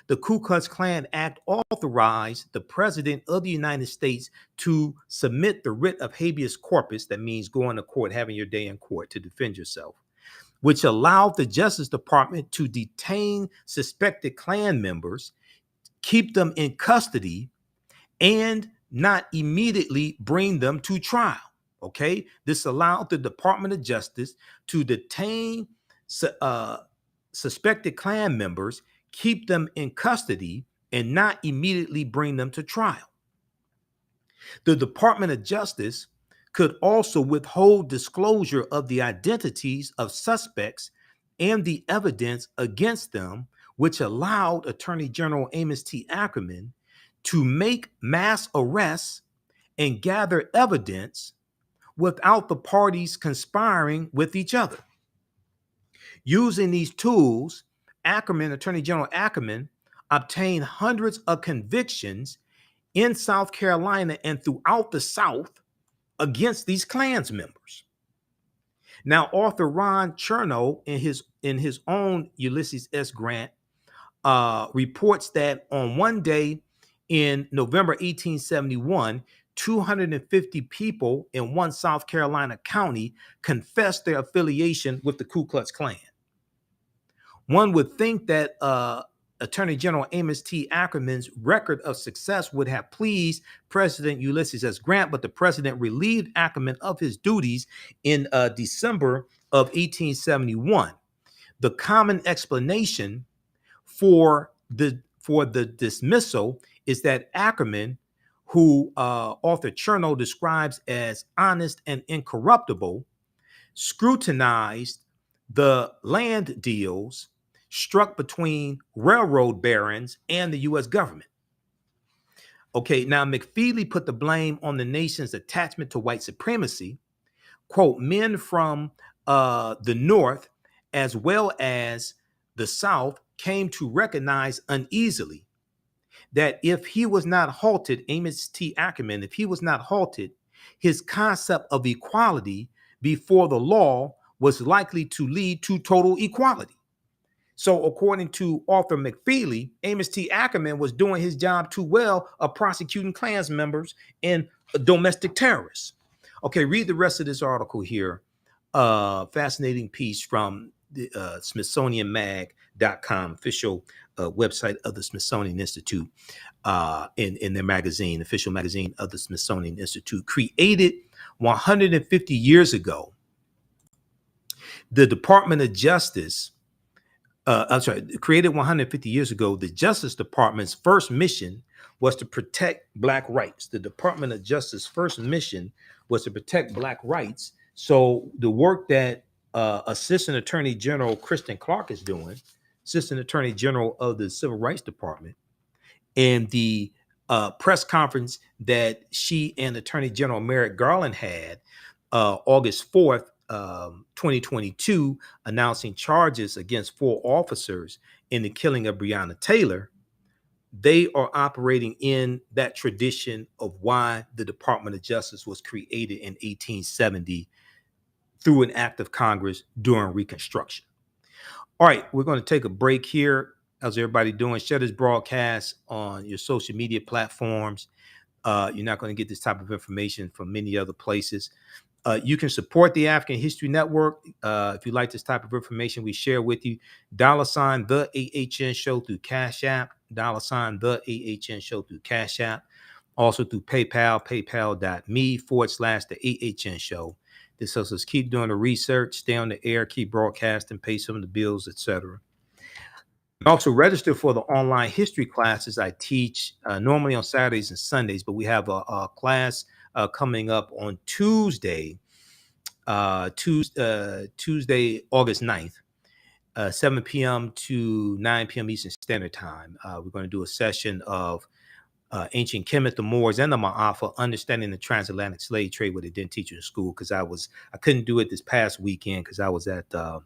The Ku Klux Klan Act authorized the President of the United States to submit the writ of habeas corpus, that means going to court, having your day in court to defend yourself, which allowed the Justice Department to detain suspected Klan members, keep them in custody, and not immediately bring them to trial. Okay, this allowed the Department of Justice to detain suspected Klan members, keep them in custody, and not immediately bring them to trial. The Department of Justice could also withhold disclosure of the identities of suspects and the evidence against them, which allowed Attorney General Amos T. Ackerman to make mass arrests and gather evidence without the parties conspiring with each other. Using these tools, Attorney General Ackerman obtained hundreds of convictions in South Carolina and throughout the South against these Klans members. Now, author Ron Chernow, in his own Ulysses S. Grant, reports that on one day in November 1871, 250 people in one South Carolina county confessed their affiliation with the Ku Klux Klan. One would think that Attorney General Amos T. Ackerman's record of success would have pleased President Ulysses S. Grant, but the president relieved Ackerman of his duties in December of 1871. The common explanation for the dismissal is that Ackerman, who author Chernow describes as honest and incorruptible, scrutinized the land deals struck between railroad barons and the U.S. government. Okay, now McFeely put the blame on the nation's attachment to white supremacy. Quote, men from the North as well as the South came to recognize uneasily that if he was not halted, Amos T. Ackerman, if he was not halted, his concept of equality before the law was likely to lead to total equality. So according to author McFeely, Amos T. Ackerman was doing his job too well of prosecuting Klans members and domestic terrorists. Okay, read the rest of this article here. Fascinating piece from the SmithsonianMag.com, official website of the Smithsonian Institute, in their magazine, official magazine of the Smithsonian Institute. Created 150 years ago, the Department of Justice, created 150 years ago, the Justice Department's first mission was to protect Black rights. The Department of Justice's first mission was to protect Black rights. So the work that Assistant Attorney General Kristen Clark is doing, Assistant Attorney General of the Civil Rights Department, and the press conference that she and Attorney General Merrick Garland had August 4th, 2022, announcing charges against 4 officers in the killing of Breonna Taylor, they are operating in that tradition of why the Department of Justice was created in 1870 through an act of Congress during Reconstruction. All right, we're going to take a break here. How's everybody doing? Share this broadcast on your social media platforms. You're not going to get this type of information from many other places. You can support the African History Network. If you like this type of information we share with you, $ the AHN Show through Cash App, $ the AHN Show through Cash App, also through PayPal, paypal.me/the AHN Show. This helps us keep doing the research, stay on the air, keep broadcasting, pay some of the bills, etc. Also register for the online history classes I teach normally on Saturdays and Sundays, but we have a class coming up on Tuesday, August 9th, 7 p.m. to 9 p.m. Eastern Standard Time. We're going to do a session of ancient Kemet, the Moors, and the Ma'afa, understanding the transatlantic slave trade, what they didn't teach you in school, because I couldn't do it this past weekend because I was at the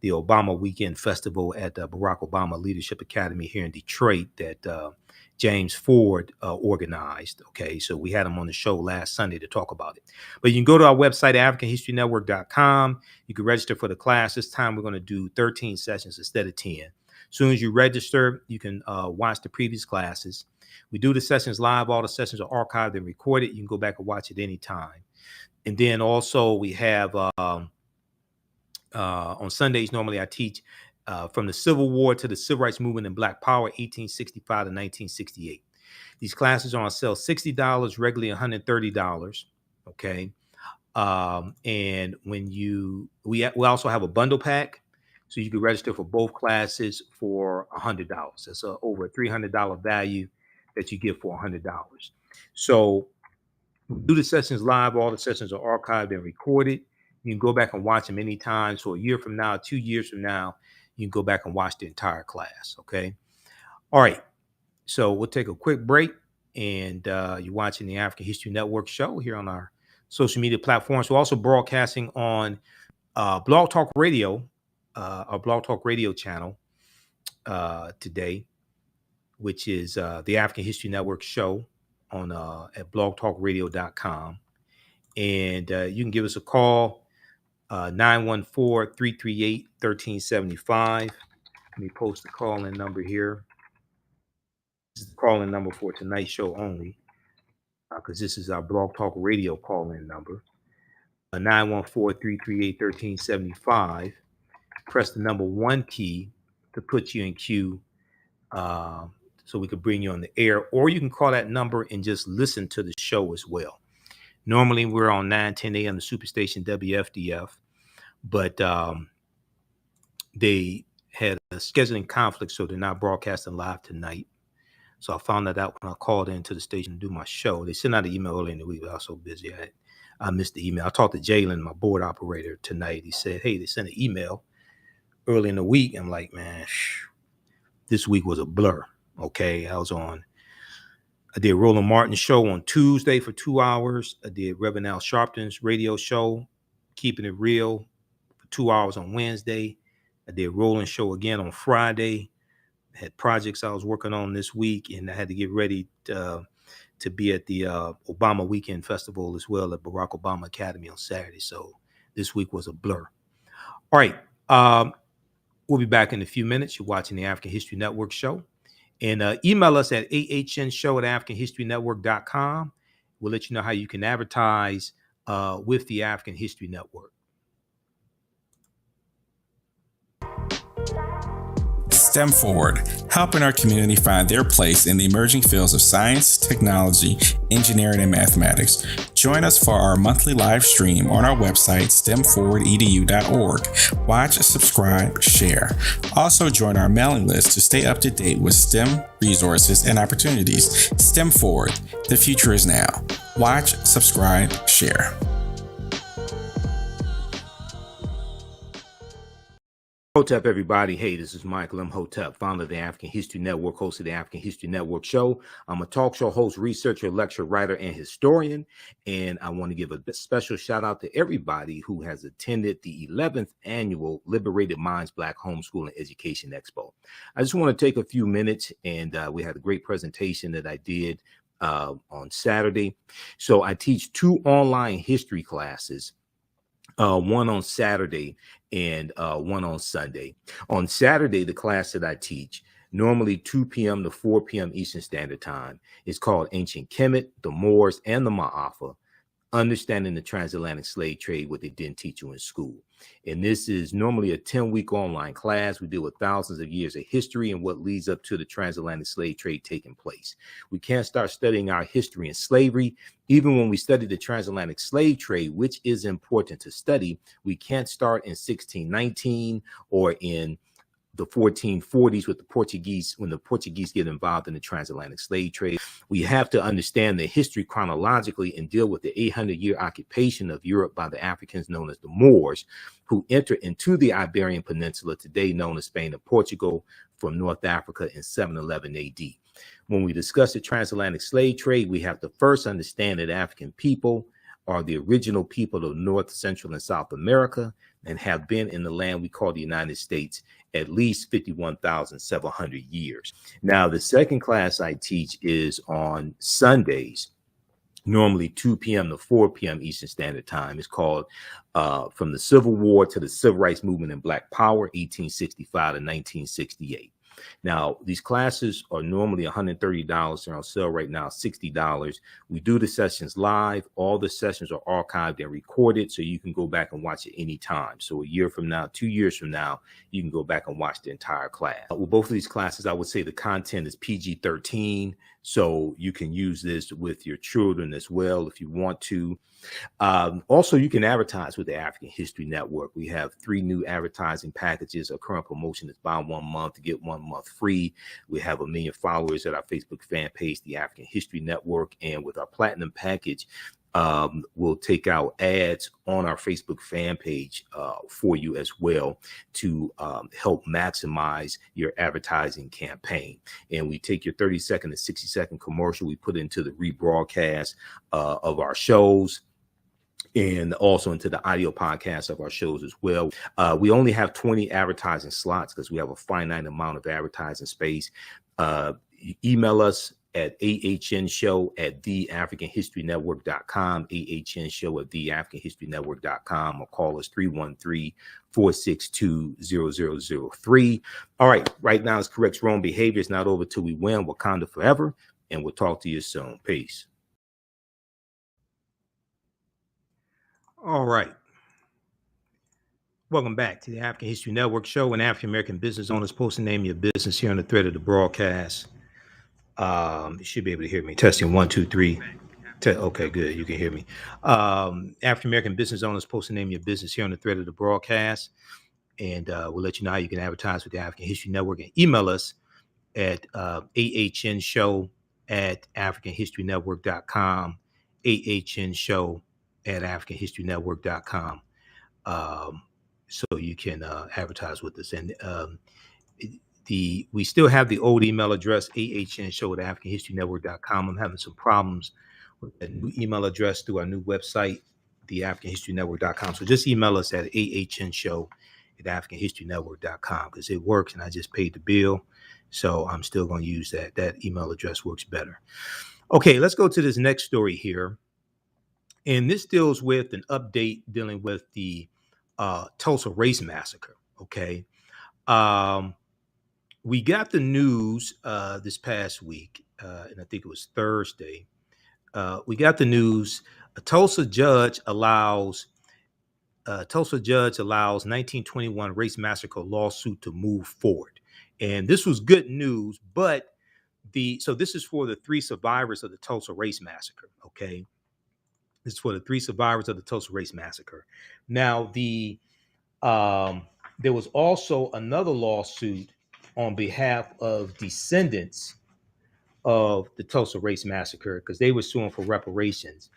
Obama Weekend Festival at Barack Obama Leadership Academy here in Detroit that James Ford organized. Okay, so we had him on the show last Sunday to talk about it. But you can go to our website, AfricanHistoryNetwork.com. You can register for the class. This time we're going to do 13 sessions instead of 10. As soon as you register, you can watch the previous classes. We do the sessions live. All the sessions are archived and recorded. You can go back and watch it anytime. And then also we have on Sundays, normally I teach from the Civil War to the Civil Rights Movement and Black Power, 1865 to 1968. These classes are on sale $60, regularly $130. Okay. And when we also have a bundle pack, so you can register for both classes for $100. That's over a $300 value that you get for $100. So we do the sessions live. All the sessions are archived and recorded. You can go back and watch them anytime. So a year from now, 2 years from now, you can go back and watch the entire class. Okay. All right. So we'll take a quick break. and you're watching the African History Network show here on our social media platforms. We're also broadcasting on Blog Talk Radio, our Blog Talk Radio channel today, which is the African History Network show on at blogtalkradio.com. And you can give us a call, 914-338-1375. Let me post the call-in number here. This is the call-in number for tonight's show only, because this is our Blog Talk Radio call-in number. 914-338-1375. Press the number 1 key to put you in queue, so we could bring you on the air, or you can call that number and just listen to the show as well. Normally we're on 9-10 a.m. the Superstation WFDF, but they had a scheduling conflict, so they're not broadcasting live tonight. So I found that out when I called into the station to do my show. They sent out an email early in the week, but I was so busy I missed the email. I talked to Jalen, my board operator, tonight. He said, hey, they sent an email early in the week. I'm like, man, this week was a blur. Okay, I did Roland Martin's show on Tuesday for 2 hours. I did Reverend Al Sharpton's radio show, Keeping It Real, for 2 hours on Wednesday. I did Roland's show again on Friday. I had projects I was working on this week, and I had to get ready to be at the Obama Weekend Festival as well at Barack Obama Academy on Saturday. So this week was a blur. All right, we'll be back in a few minutes. You're watching the African History Network show. And email us at AHNshow@AfricanHistoryNetwork.com. We'll let you know how you can advertise with the African History Network. STEM Forward, helping our community find their place in the emerging fields of science, technology, engineering, and mathematics. Join us for our monthly live stream on our website, stemforwardedu.org. Watch, subscribe, share. Also join our mailing list to stay up to date with STEM resources and opportunities. STEM Forward, the future is now. Watch, subscribe, share. Imhotep, everybody. Hey, this is Michael Imhotep, founder of the African History Network, host of the African History Network show. I'm a talk show host, researcher, lecturer, writer, and historian. And I want to give a special shout out to everybody who has attended the 11th annual Liberated Minds Black Homeschool and Education Expo. I just want to take a few minutes, and we had a great presentation that I did on Saturday. So I teach 2 online history classes. One on Saturday and one on Sunday. On Saturday, the class that I teach, normally 2 p.m. to 4 p.m. Eastern Standard Time, is called Ancient Kemet, the Moors, and the Ma'afa, Understanding the Transatlantic Slave Trade, what they didn't teach you in school. And this is normally a 10-week online class. We deal with thousands of years of history and what leads up to the transatlantic slave trade taking place. We can't start studying our history in slavery. Even when we study the transatlantic slave trade, which is important to study, we can't start in 1619 or in the 1440s with the Portuguese, when the Portuguese get involved in the transatlantic slave trade. We have to understand the history chronologically and deal with the 800-year occupation of Europe by the Africans known as the Moors, who entered into the Iberian Peninsula, today known as Spain and Portugal, from North Africa in 711 AD. When we discuss the transatlantic slave trade, we have to first understand that African people are the original people of North, Central, and South America, and have been in the land we call the United States at least 51,700 years. Now, the second class I teach is on Sundays, normally 2 p.m. to 4 p.m. Eastern Standard Time. It's called From the Civil War to the Civil Rights Movement and Black Power, 1865 to 1968. Now, these classes are normally $130. They're on sale right now, $60. We do the sessions live. All the sessions are archived and recorded, so you can go back and watch it anytime. So a year from now, 2 years from now, you can go back and watch the entire class. With both of these classes, I would say the content is PG-13, so you can use this with your children as well if you want to. Also, you can advertise with the African History Network. We have 3 new advertising packages. Our current promotion is buy 1 month to get 1 month free. We have 1 million followers at our Facebook fan page, the African History Network. And with our platinum package, we'll take out ads on our Facebook fan page for you as well to help maximize your advertising campaign. And we take your 30-second to 60-second commercial, we put into the rebroadcast of our shows, and also into the audio podcast of our shows as well. We only have 20 advertising slots because we have a finite amount of advertising space. Email us at AHNshow@TheAfricanHistoryNetwork.com, AHNshow@TheAfricanHistoryNetwork.com, or call us 313-462-0003. All right now it's corrects wrong behavior. It's not over till we win. Wakanda forever, and we'll talk to you soon. Peace. All right. Welcome back to the African History Network show, an African American business owners post and name your business here on the thread of the broadcast. You should be able to hear me. Testing 1, 2, 3. Okay, good. You can hear me. African American business owners post and name your business here on the thread of the broadcast. And we'll let you know how you can advertise with the African History Network, and email us at AHNshow@AfricanHistoryNetwork.com, AHNshow@AfricanHistoryNetwork.com. So you can advertise with us. And we still have the old email address, AHNshow@AfricanHistoryNetwork.com. I'm having some problems with that new email address through our new website, TheAFricanHistoryNetwork.com. So just email us at AHNshow@AfricanHistoryNetwork.com, because it works and I just paid the bill. So I'm still going to use that. That email address works better. Okay, let's go to this next story here. And this deals with an update dealing with the Tulsa Race Massacre. Okay. We got the news this past week, and I think it was Thursday. We got the news. A Tulsa judge allows 1921 race massacre lawsuit to move forward. And this was good news, but so this is for the 3 survivors of the Tulsa Race Massacre. Okay. This is for the 3 survivors of the Tulsa Race Massacre. Now, there was also another lawsuit on behalf of descendants of the Tulsa Race Massacre, because they were suing for reparations.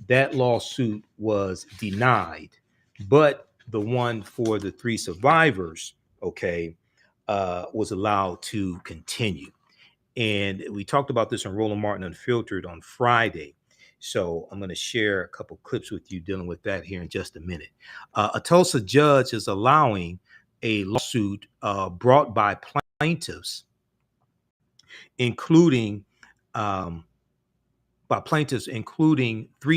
That lawsuit was denied, but the one for the 3 survivors, okay, was allowed to continue. And we talked about this on Roland Martin Unfiltered on Friday. So I'm going to share a couple clips with you dealing with that here in just a minute. A Tulsa judge is allowing a lawsuit brought by plaintiffs, including 3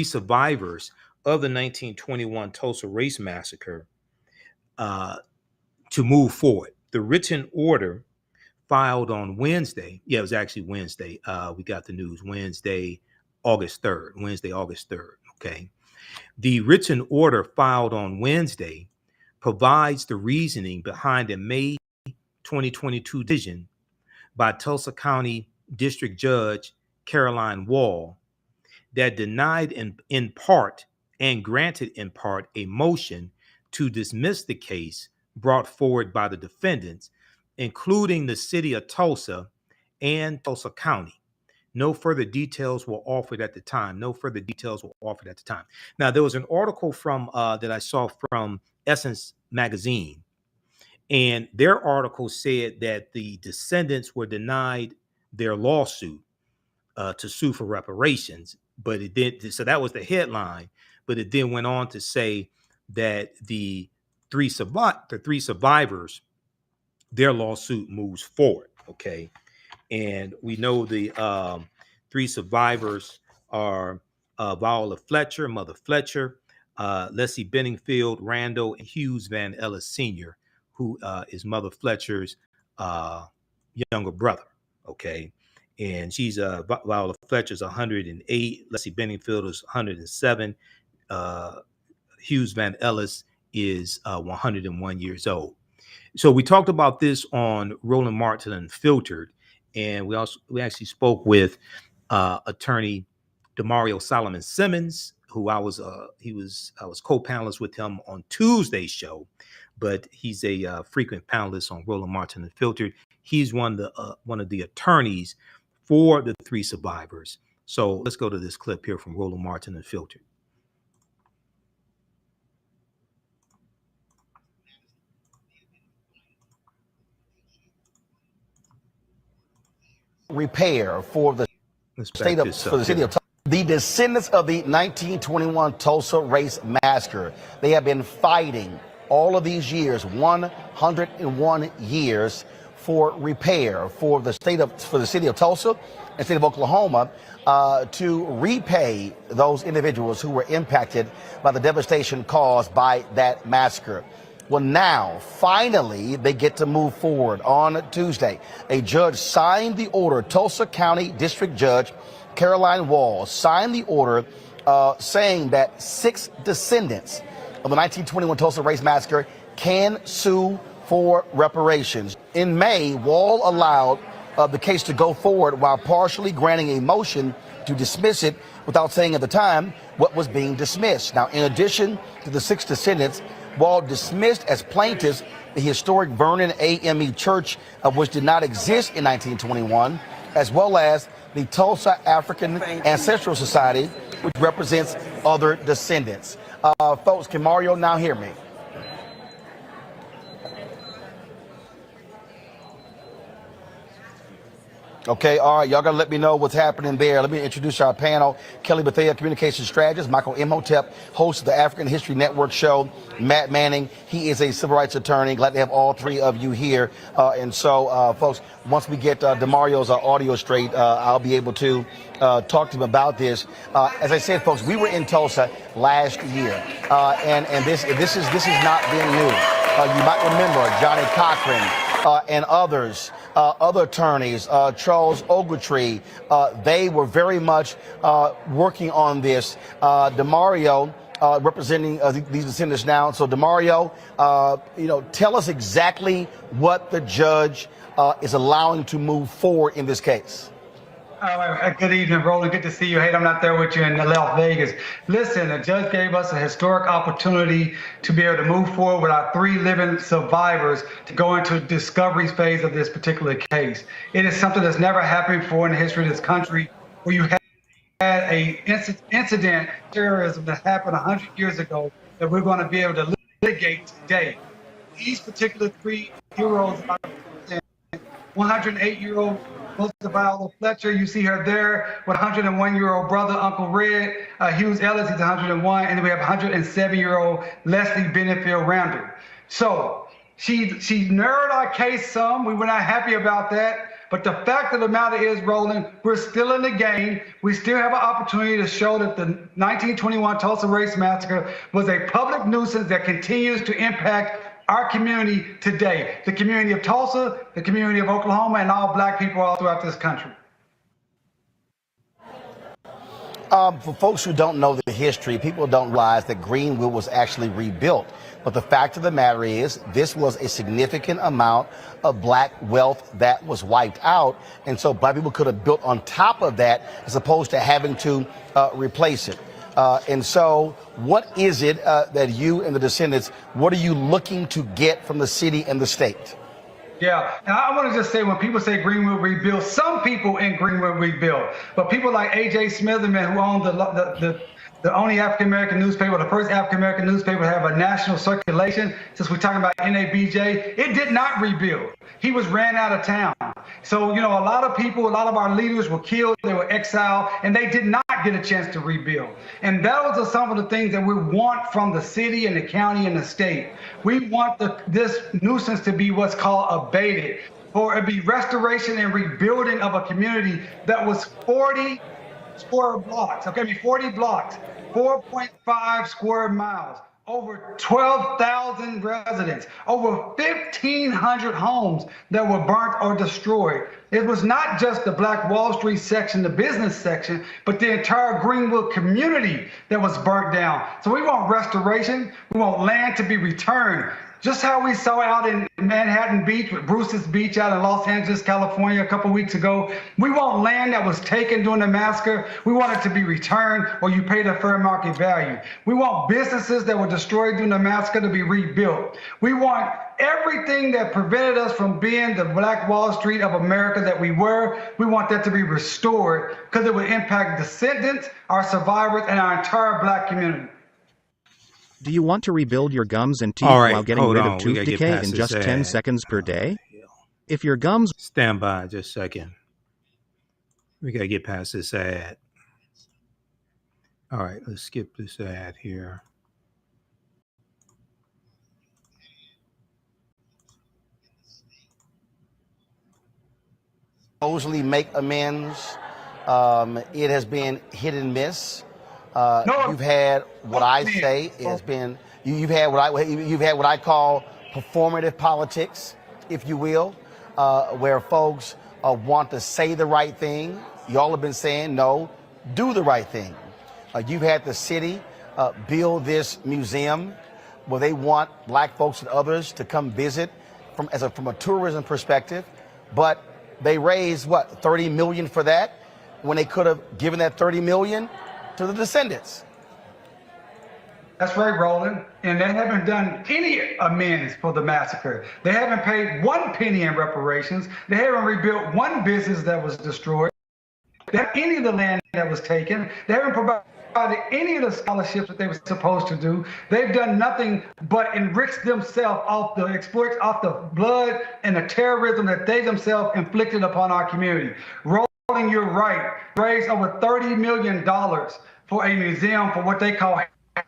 survivors of the 1921 Tulsa Race Massacre, to move forward. The written order filed on Wednesday. Yeah, it was actually Wednesday. We got the news Wednesday, August 3rd. Okay. The written order filed on Wednesday provides the reasoning behind a May 2022 decision by Tulsa County District Judge Caroline Wall that denied in part and granted in part a motion to dismiss the case brought forward by the defendants, including the city of Tulsa and Tulsa County. No further details were offered at the time. Now, there was an article from that I saw from Essence Magazine, and their article said that the descendants were denied their lawsuit to sue for reparations, but it did. So that was the headline, but it then went on to say that the 3 survivors, their lawsuit moves forward. Okay. And we know the 3 survivors are Viola Fletcher, Mother Fletcher, Leslie Benningfield, Randall, and Hughes Van Ellis Sr., who is Mother Fletcher's younger brother. Okay. And she's Viola Fletcher's 108, Leslie Benningfield is 107, Hughes Van Ellis is 101 years old. So we talked about this on Roland Martin Unfiltered, and we actually spoke with attorney Demario Solomon Simmons, who I was co-panelist with him on Tuesday's show, but he's a frequent panelist on Roland Martin Unfiltered. He's one of the attorneys for the 3 survivors. So let's go to this clip here from Roland Martin Unfiltered. repair for the Let's state back of this for the up city here. of Tulsa. The descendants of the 1921 Tulsa Race Massacre, they have been fighting all of these years, 101 years, for repair for the city of Tulsa and state of Oklahoma to repay those individuals who were impacted by the devastation caused by that massacre. Well, now, finally, they get to move forward. On Tuesday, a judge signed the order. Tulsa County District Judge Caroline Walls signed the order saying that 6 descendants of the 1921 Tulsa Race Massacre can sue for reparations. In May, Wall allowed the case to go forward while partially granting a motion to dismiss it without saying at the time what was being dismissed. Now, in addition to the 6 descendants, Wall dismissed as plaintiffs the historic Vernon AME Church, which did not exist in 1921, as well as the Tulsa African Ancestral Society, which represents other descendants. Folks, can Mario now hear me? Okay, all right, y'all gotta let me know what's happening there. Let me introduce our panel. Kelly Bethea, communications strategist. Michael Imhotep, host of the African History Network show. Matt Manning, he is a civil rights attorney. Glad to have all 3 of you here. Folks, once we get DeMario's audio straight, I'll be able to talk to him about this. As I said, folks, we were in Tulsa last year, and this has not been new. You might remember Johnny Cochran and others. Other attorneys, Charles Ogletree, they were very much working on this. DeMario, representing these descendants now. So DeMario, tell us exactly what the judge is allowing to move forward in this case. Good evening, Roland. Good to see you. Hey, I'm not there with you in Las Vegas. Listen, the judge gave us a historic opportunity to be able to move forward with our 3 living survivors to go into the discovery phase of this particular case. It is something that's never happened before in the history of this country, where you had a incident, terrorism that happened 100 years ago that we're going to be able to litigate today. These particular 3 heroes, 108-year-old Viola Fletcher, you see her there with 101-year-old brother, Uncle Red. Hughes Ellis, he's 101. And then we have 107-year-old Leslie Benefield Randall. So she narrowed our case some. We were not happy about that. But the fact of the matter is, Roland, we're still in the game. We still have an opportunity to show that the 1921 Tulsa Race Massacre was a public nuisance that continues to impact our community today, the community of Tulsa, the community of Oklahoma, and all Black people all throughout this country. For folks who don't know the history, people don't realize that Greenwood was actually rebuilt. But the fact of the matter is, this was a significant amount of Black wealth that was wiped out. And so Black people could have built on top of that as opposed to having to replace it. And so what is it that you and the descendants, what are you looking to get from the city and the state? Yeah, and I want to just say, when people say Greenwood rebuilt, some people in Greenwood rebuilt, but people like A.J. Smitherman, who owned the only African-American newspaper, the first African-American newspaper to have a national circulation, since we're talking about NABJ, it did not rebuild. He was ran out of town. So, a lot of people, a lot of our leaders were killed, they were exiled, and they did not get a chance to rebuild. And those are some of the things that we want from the city and the county and the state. We want this nuisance to be what's called abated, or it be restoration and rebuilding of a community that was 40 square blocks, 40 blocks, 4.5 square miles, over 12,000 residents, over 1,500 homes that were burnt or destroyed. It was not just the Black Wall Street section, the business section, but the entire Greenwood community that was burnt down. So we want restoration. We want land to be returned. Just how we saw out in Manhattan Beach with Bruce's Beach out in Los Angeles, California a couple weeks ago. We want land that was taken during the massacre. We want it to be returned, or you pay the fair market value. We want businesses that were destroyed during the massacre to be rebuilt. We want everything that prevented us from being the Black Wall Street of America that we were. We want that to be restored, because it would impact descendants, our survivors, and our entire Black community. Do you want to rebuild your gums and teeth while getting rid of tooth decay in just 10 seconds per day? If your gums... Stand by just a second. We got to get past this ad. All right, let's skip this ad here. Mosley make amends. It has been hit and miss. You've had what I say has been you've had what I call performative politics, if you will, where folks want to say the right thing. Y'all have been saying no, do the right thing. You've had the city build this museum where they want black folks and others to come visit from a tourism perspective, but they raised what, $30 million for that, when they could have given that $30 million to the descendants. That's right, Roland. And they haven't done any amends for the massacre. They haven't paid 1 penny in reparations. They haven't rebuilt 1 business that was destroyed. They haven't any of the land that was taken. They haven't provided any of the scholarships that they were supposed to do. They've done nothing but enrich themselves off the exploits, off the blood and the terrorism that they themselves inflicted upon our community. Roland, you're right. Raised over $30 million for a museum for what they call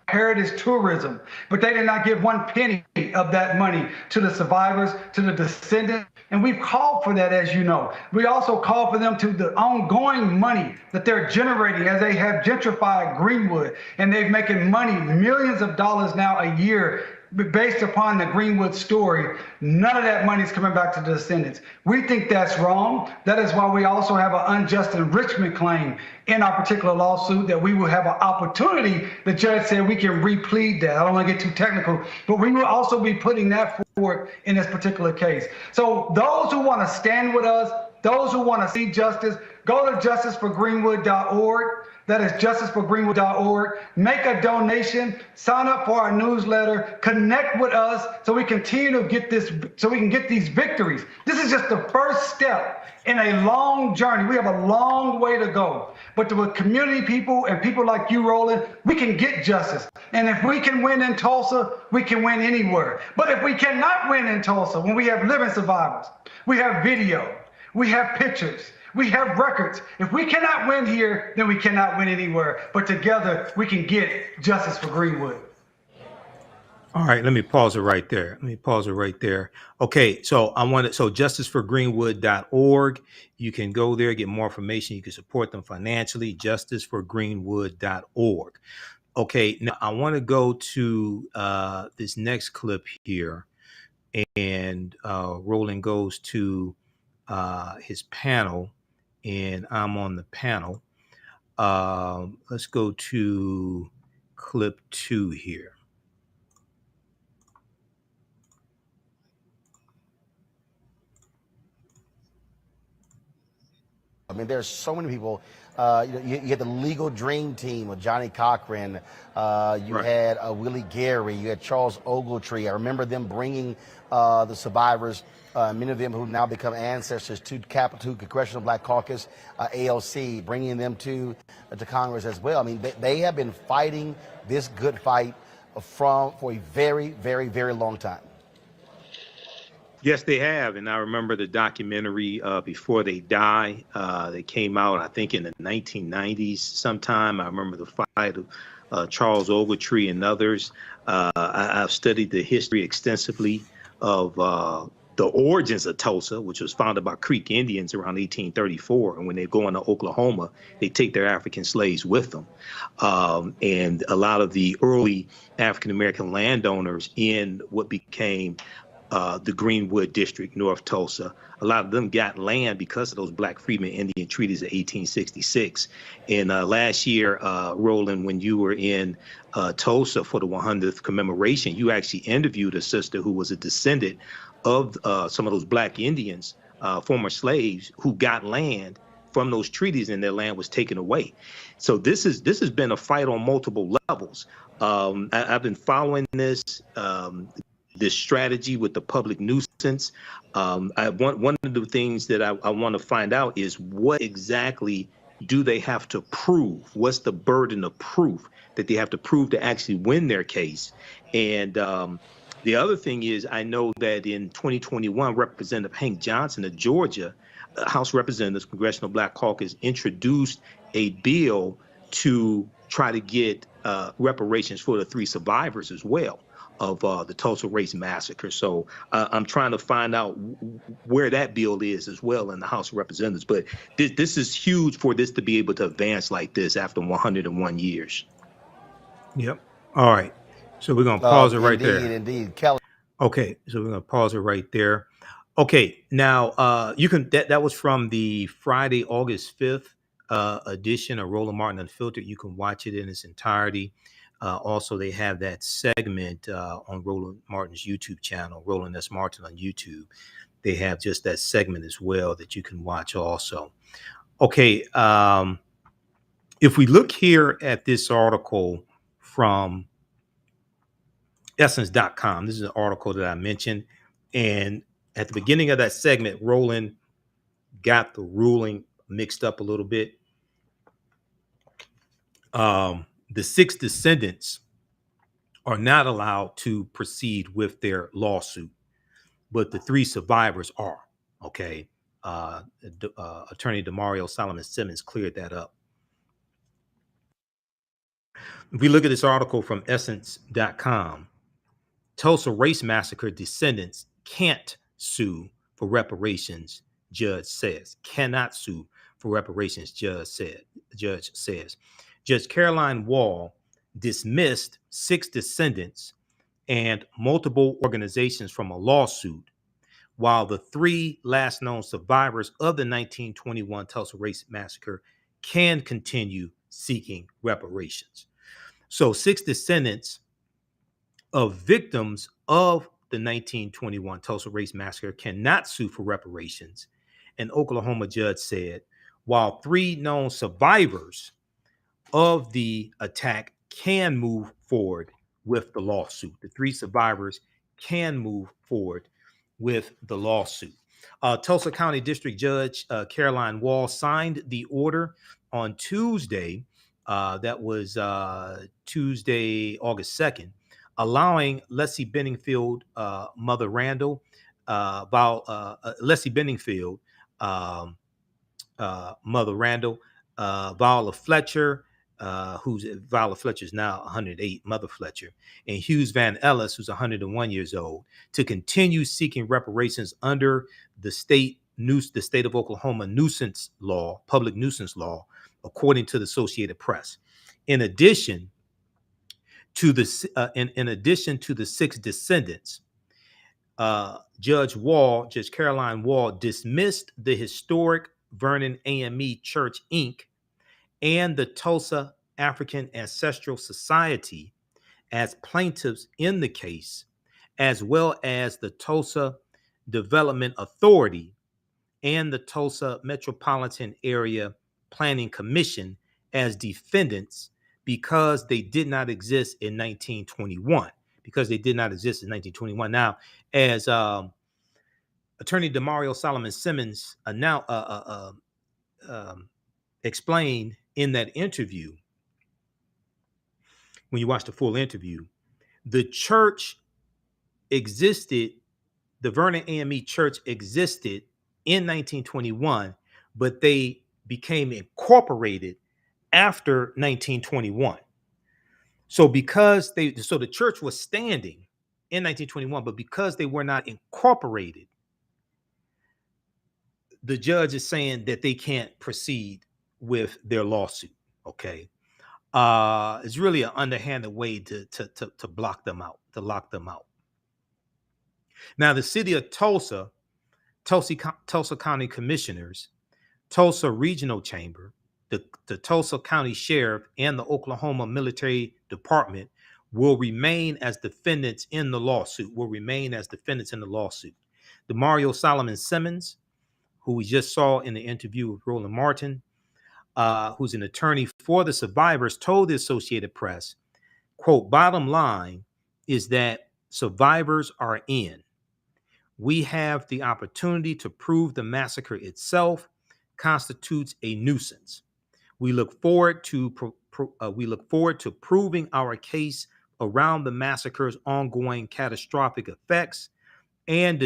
heritage tourism, but they did not give 1 penny of that money to the survivors, to the descendants, and we've called for that, as you know. We also call for them to the ongoing money that they're generating as they have gentrified Greenwood, and they're making money, millions of dollars now a year, based upon the Greenwood story. None of that money is coming back to the descendants. We think that's wrong. That is why we also have an unjust enrichment claim in our particular lawsuit, that we will have an opportunity. The judge said we can replead that. I don't want to get too technical, but we will also be putting that forward in this particular case. So those who want to stand with us, those who want to see justice, go to justiceforgreenwood.org. That is justiceforgreenwood.org. Make a donation, sign up for our newsletter, connect with us so we continue to get this, so we can get these victories. This is just the first step in a long journey. We have a long way to go. But with community people and people like you, Roland, we can get justice. And if we can win in Tulsa, we can win anywhere. But if we cannot win in Tulsa, when we have living survivors, we have video, we have pictures, we have records. If we cannot win here, then we cannot win anywhere. But together, we can get justice for Greenwood. All right, let me pause it right there. Okay, so so justiceforgreenwood.org. You can go there, get more information. You can support them financially, justiceforgreenwood.org. Okay, now I want to go to this next clip here. And Roland goes to his panel, and I'm on the panel. Let's go to clip 2 here. I mean, there's so many people. You had the legal dream team with Johnny Cochran. You had Willie Gary. You had Charles Ogletree. I remember them bringing the survivors, many of them who now become ancestors, to Congressional Black Caucus, ALC, bringing them to Congress as well. I mean, they have been fighting this good fight for a very, very, very long time. Yes, they have. And I remember the documentary, Before They Die. They came out, I think, in the 1990s sometime. I remember the fight of Charles Ogletree and others. I've studied the history extensively of the origins of Tulsa, which was founded by Creek Indians around 1834. And when they go into Oklahoma, they take their African slaves with them. And a lot of the early African-American landowners in what became the Greenwood District, North Tulsa, a lot of them got land because of those Black Freedmen Indian treaties of 1866. And last year, Roland, when you were in Tulsa for the 100th commemoration, you actually interviewed a sister who was a descendant of some of those Black Indians, former slaves, who got land from those treaties, and their land was taken away. So this has been a fight on multiple levels. I've been following this strategy with the public nuisance. One of the things that I want to find out is, what exactly do they have to prove? What's the burden of proof that they have to prove to actually win their case? And The other thing is, I know that in 2021, Representative Hank Johnson of Georgia, House Representatives, Congressional Black Caucus, introduced a bill to try to get reparations for the 3 survivors as well of the Tulsa Race Massacre. So I'm trying to find out where that bill is as well in the House of Representatives. But this is huge for this to be able to advance like this after 101 years. Yep. All right. So we're going to pause it right there. Indeed. Kelly. Okay. So we're going to pause it right there. Okay. Now, you can, that was from the Friday, August 5th edition of Roland Martin Unfiltered. You can watch it in its entirety. Also, they have that segment on Roland Martin's YouTube channel, Roland S. Martin on YouTube. They have just that segment as well that you can watch also. Okay. If we look here at this article from Essence.com, this is an article that I mentioned. And at the beginning of that segment, Roland got the ruling mixed up a little bit. The 6 descendants are not allowed to proceed with their lawsuit, but the 3 survivors are. Okay. Attorney Demario Solomon Simmons cleared that up. If we look at this article from Essence.com, Tulsa Race Massacre descendants can't sue for reparations, judge says. Cannot sue for reparations, judge says. Judge Caroline Wall dismissed 6 descendants and multiple organizations from a lawsuit, while the 3 last known survivors of the 1921 Tulsa Race Massacre can continue seeking reparations. So 6 descendants of victims of the 1921 Tulsa Race Massacre cannot sue for reparations, an Oklahoma judge said, while 3 known survivors of the attack can move forward with the lawsuit. The 3 survivors can move forward with the lawsuit. Tulsa County District Judge Caroline Wall signed the order on Tuesday. That was Tuesday, August 2nd, allowing Leslie Benningfield, Mother Randall, Leslie Benningfield, Mother Randall, Viola Fletcher, who's Viola Fletcher is now 108, Mother Fletcher, and Hughes Van Ellis, who's 101 years old, to continue seeking reparations under the state of Oklahoma nuisance law, public nuisance law, according to the Associated Press. In addition to the 6 descendants, Judge Caroline Wall dismissed the historic Vernon AME Church Inc. and the Tulsa African Ancestral Society as plaintiffs in the case, as well as the Tulsa Development Authority and the Tulsa Metropolitan Area Planning Commission as defendants because they did not exist in 1921. Now, as Attorney Demario Solomon Simmons explained in that interview, when you watch the full interview, the church existed, the Vernon AME Church existed in 1921, but they became incorporated after 1921. So the church was standing in 1921, but because they were not incorporated, the judge is saying that they can't proceed with their lawsuit. Okay. It's really an underhanded way to block them out, to lock them out. Now, the city of Tulsa County Commissioners, Tulsa Regional Chamber, the Tulsa County Sheriff, and the Oklahoma Military Department will remain as defendants in the lawsuit. Demario Solomon Simmons, who we just saw in the interview with Roland Martin, who's an attorney for the survivors, told the Associated Press, quote, "Bottom line is that survivors are in. We have the opportunity to prove the massacre itself constitutes a nuisance. We look forward to proving our case around the massacre's ongoing catastrophic effects and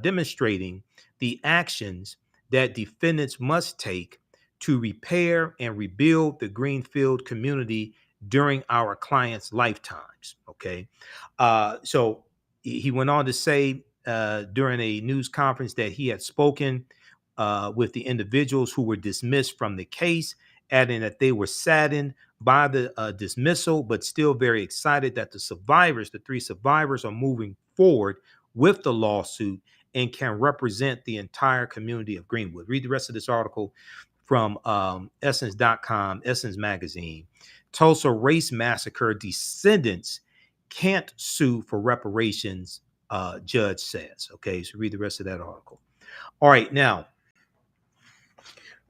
demonstrating the actions that defendants must take to repair and rebuild the Greenfield community during our clients' lifetimes. Okay. So he went on to say during a news conference that he had spoken with the individuals who were dismissed from the case, adding that they were saddened by the dismissal, but still very excited that the three survivors, are moving forward with the lawsuit and can represent the entire community of Greenwood. Read the rest of this article from Essence.com, Essence Magazine. Tulsa Race Massacre descendants can't sue for reparations, judge says. Okay, so read the rest of that article. All right, now,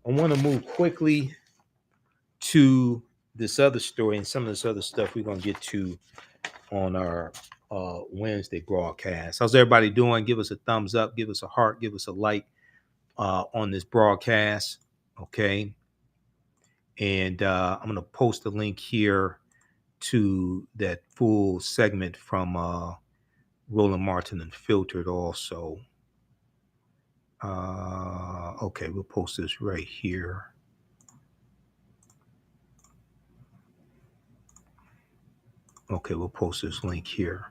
I want to move quickly to this other story and some of this other stuff we're going to get to on our Wednesday broadcast. How's everybody doing? Give us a thumbs up, give us a heart, give us a like on this broadcast. Okay. And I'm going to post a link here to that full segment from Roland Martin Unfiltered also. Okay, we'll post this right here. Okay, we'll post this link here.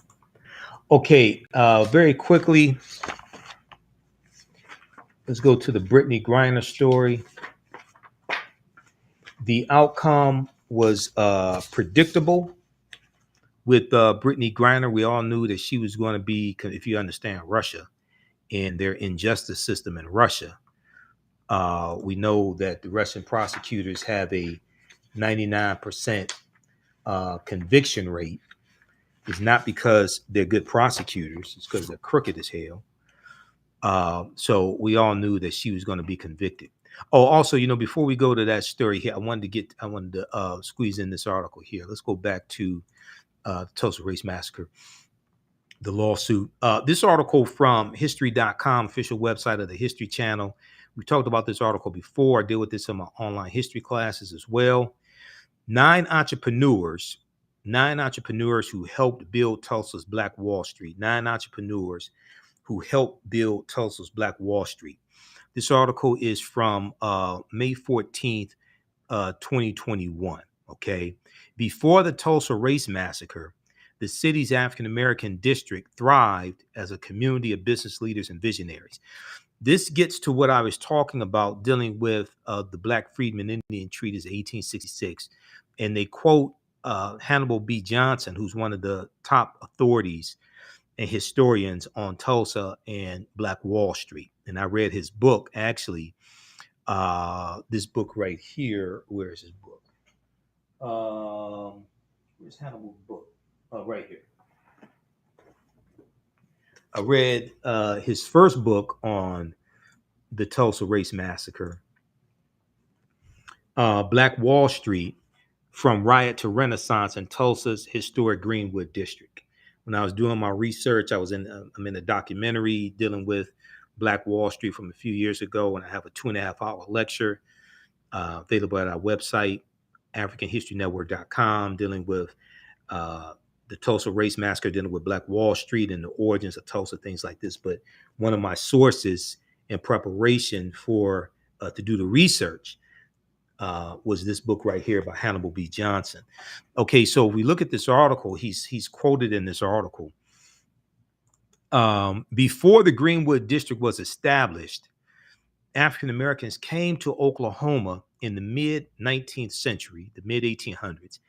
Okay, very quickly, let's go to the Brittney Griner story. The outcome was predictable with Brittney Griner. We all knew that she was going to be, if you understand Russia and their injustice system in Russia, we know that the Russian prosecutors have a 99% conviction rate. It's not because they're good prosecutors, it's because they're crooked as hell. So we all knew that she was going to be convicted. Oh, also, before we go to that story here, I wanted to squeeze in this article here. Let's go back to the Tulsa Race Massacre, the lawsuit. This article from history.com, official website of the History Channel. We talked about this article before. I deal with this in my online history classes as well. 9 entrepreneurs who helped build Tulsa's Black Wall Street. 9 entrepreneurs who helped build Tulsa's Black Wall Street. This article is from May 14th, 2021. Okay. Before the Tulsa Race Massacre, the city's African-American district thrived as a community of business leaders and visionaries. This gets to what I was talking about dealing with the Black Freedmen Indian Treaties of 1866. And they quote Hannibal B. Johnson, who's one of the top authorities and historians on Tulsa and Black Wall Street. And I read his book, actually, this book right here. Where is his book? Where's Hannibal's book? Right here. I read his first book on the Tulsa Race Massacre, Black Wall Street, From Riot to Renaissance in Tulsa's Historic Greenwood District. When I was doing my research, I'm in a documentary dealing with Black Wall Street from a few years ago, and I have a 2.5-hour lecture available at our website, AfricanHistoryNetwork.com, dealing with the Tulsa Race Massacre, dealing with Black Wall Street and the origins of Tulsa, things like this. But one of my sources in preparation for to do the research was this book right here by Hannibal B. Johnson. Okay, so if we look at this article, he's quoted in this article. Before the Greenwood District was established, African Americans came to Oklahoma in the mid-19th century, the mid-1800s,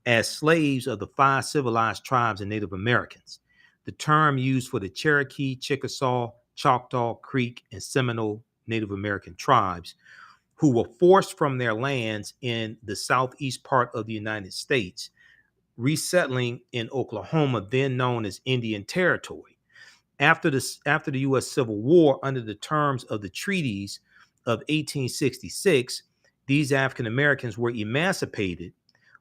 as slaves of the 5 civilized tribes of Native Americans. The term used for the Cherokee, Chickasaw, Choctaw, Creek, and Seminole Native American tribes who were forced from their lands in the southeast part of the United States, resettling in Oklahoma, then known as Indian Territory. After the U.S. Civil War, under the terms of the treaties of 1866, these African Americans were emancipated,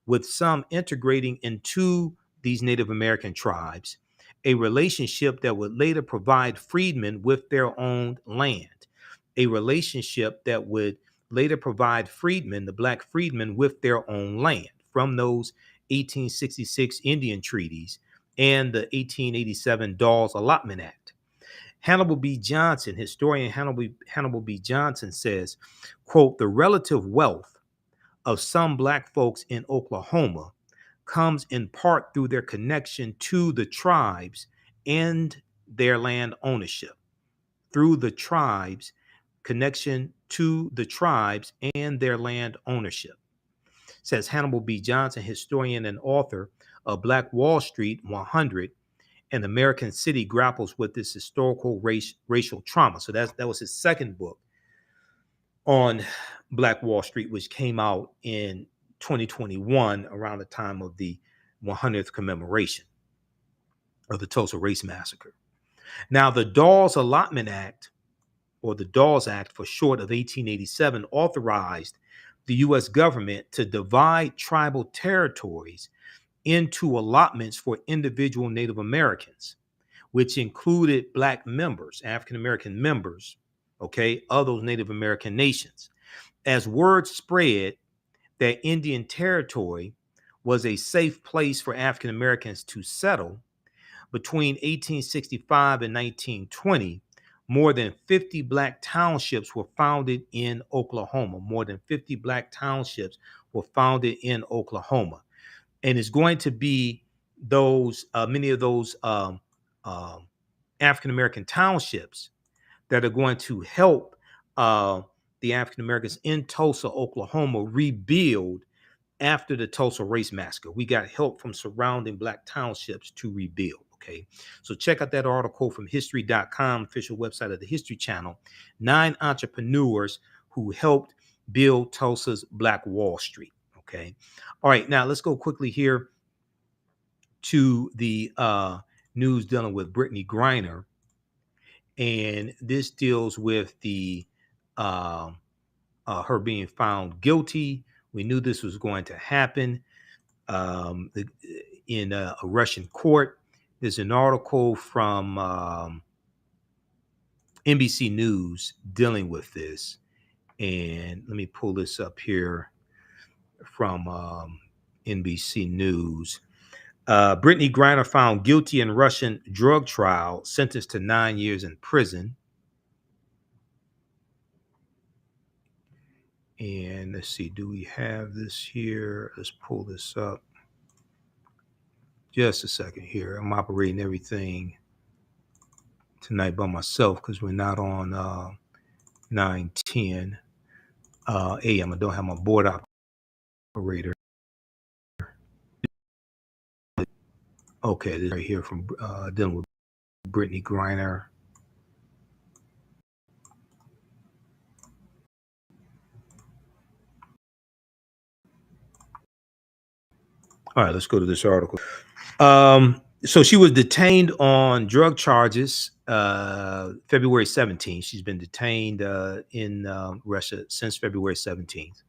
with some integrating into these Native American tribes, a relationship that would later provide freedmen with their own land, a relationship that would later provide freedmen, the Black freedmen, with their own land from those 1866 Indian treaties and the 1887 Dawes Allotment Act. Hannibal B. Johnson, historian Hannibal B. Johnson says, quote, the relative wealth of some Black folks in Oklahoma comes in part through their connection to the tribes and their land ownership. Through the tribes, connection to the tribes and their land ownership, says Hannibal B. Johnson, historian and author of Black Wall Street 100, and American City grapples with this historical racial trauma. So that was his second book on Black Wall Street, which came out in 2021 around the time of the 100th commemoration of the Tulsa Race Massacre. Now, the Dawes Allotment Act, or the Dawes Act for short, of 1887 authorized the U.S. government to divide tribal territories into allotments for individual Native Americans, which included Black members, African-American members, okay, of those Native American nations. As word spread that Indian Territory was a safe place for African-Americans to settle, between 1865 and 1920, more than 50 Black townships were founded in Oklahoma. More than 50 Black townships were founded in Oklahoma. And it's going to be those, many of those African-American townships that are going to help the African-Americans in Tulsa, Oklahoma, rebuild after the Tulsa Race Massacre. We got help from surrounding Black townships to rebuild. Okay, so check out that article from history.com, official website of the History Channel. 9 entrepreneurs who helped build Tulsa's Black Wall Street. Okay, all right, now let's go quickly here to the news dealing with Brittney Griner, and this deals with the her being found guilty. We knew this was going to happen in a Russian court. There's an article from NBC News dealing with this. And let me pull this up here from NBC News. Brittney Griner found guilty in Russian drug trial, sentenced to 9 years in prison. And let's see, do we have this here? Let's pull this up. Just a second here. I'm operating everything tonight by myself because we're not on 9:10 a.m. I don't have my board operator. Okay, this is right here from dealing with Brittney Griner. All right, let's go to this article. So she was detained on drug charges February 17th. She's been detained in Russia since February 17th.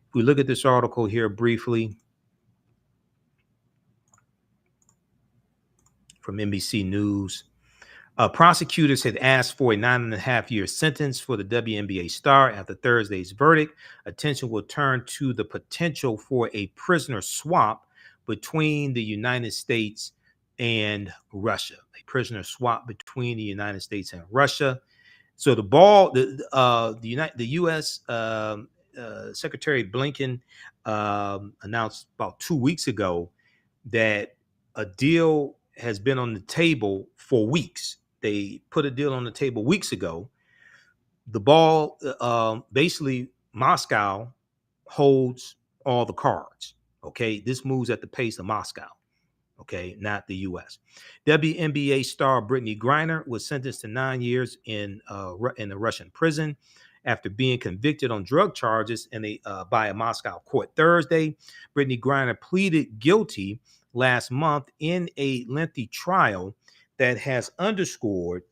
If we look at this article here briefly from NBC News, prosecutors had asked for a 9.5-year sentence for the WNBA star after Thursday's verdict. Attention will turn to the potential for a prisoner swap between the United States and Russia. A prisoner swap between the United States and Russia. So the U.S. Secretary Blinken announced about 2 weeks ago that a deal has been on the table for weeks. They put a deal on the table weeks ago. The ball, basically, Moscow holds all the cards. Okay, this moves at the pace of Moscow. Okay, not the U.S. WNBA star Brittney Griner was sentenced to 9 years in a Russian prison after being convicted on drug charges by a Moscow court Thursday. Brittney Griner pleaded guilty last month in a lengthy trial that has underscored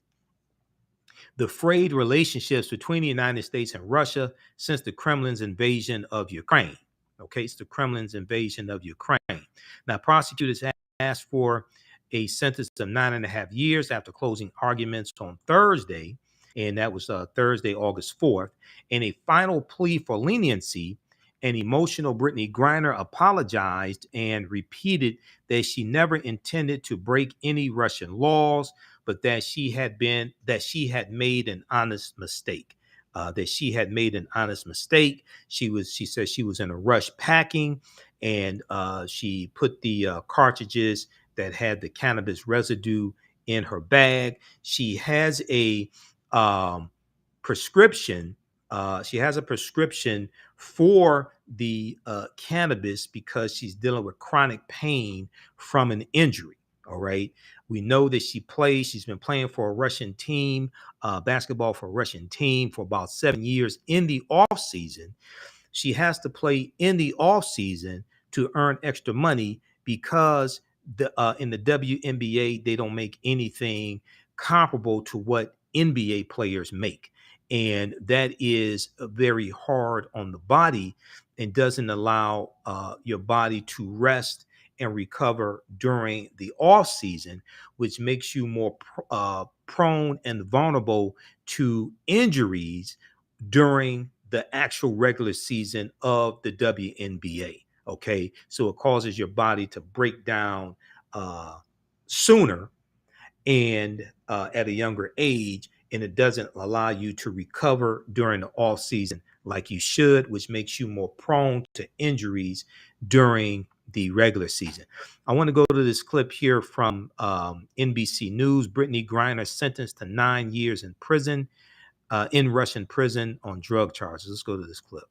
the frayed relationships between the United States and Russia since the Kremlin's invasion of Ukraine. Okay, it's the Kremlin's invasion of Ukraine. Now, prosecutors asked for a sentence of 9.5 years after closing arguments on Thursday, and that was Thursday, August 4th, and a final plea for leniency An emotional Brittney Griner apologized and repeated that she never intended to break any Russian laws, but that she had made an honest mistake. She said she was in a rush packing, and she put the cartridges that had the cannabis residue in her bag. She has a prescription. She has a prescription for the cannabis because she's dealing with chronic pain from an injury. All right. We know that she's been playing for a Russian team, basketball for a Russian team for about 7 years in the off season. She has to play in the off season to earn extra money because in the WNBA, they don't make anything comparable to what NBA players make. And that is very hard on the body and doesn't allow your body to rest and recover during the off season, which makes you more prone and vulnerable to injuries during the actual regular season of the WNBA. Okay, so it causes your body to break down sooner and at a younger age, and it doesn't allow you to recover during the off season like you should, which makes you more prone to injuries during the regular season. I want to go to this clip here from NBC News. Brittney Griner sentenced to 9 years in prison, in Russian prison on drug charges. Let's go to this clip.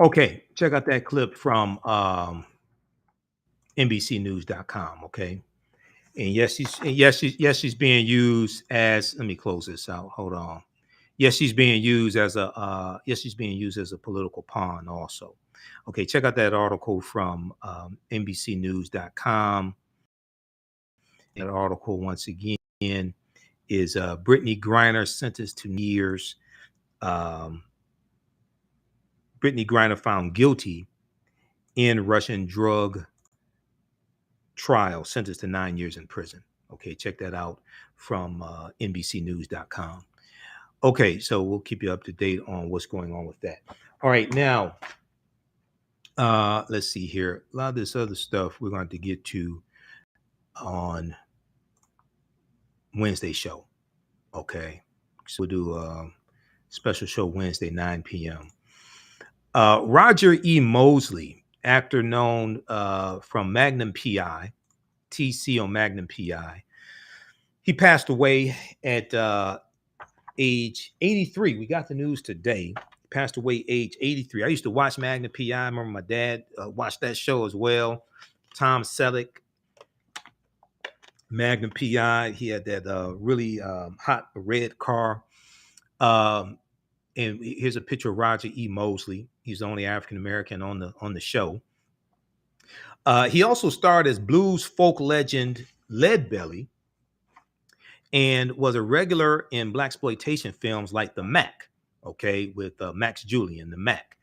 Okay, check out that clip from NBCnews.com. Okay, and yes, she's being used as. Let me close this out. Hold on. Yes, she's being used as a political pawn also. Okay, check out that article from NBCnews.com. That article once again is Brittney Griner sentenced to years Brittney Griner found guilty in Russian drug trial, sentenced to 9 years in prison. Okay, check that out from NBCnews.com. Okay, so we'll keep you up to date on what's going on with that. All right, now, let's see here. A lot of this other stuff we're going to get to on Wednesday show. Okay, so we'll do a special show Wednesday, 9 p.m. Roger E. Mosley, actor known from Magnum P.I, TC on Magnum P.I. He passed away at age 83. We got the news today. He passed away age 83. I used to watch Magnum P.I. I remember my dad watched that show as well. Tom Selleck, Magnum P.I. He had that really hot red car. And here's a picture of Roger E. Mosley. He's the only African-American on the show. He also starred as blues folk legend Leadbelly and was a regular in blaxploitation films like The Mac, okay, with Max Julian, The Mac.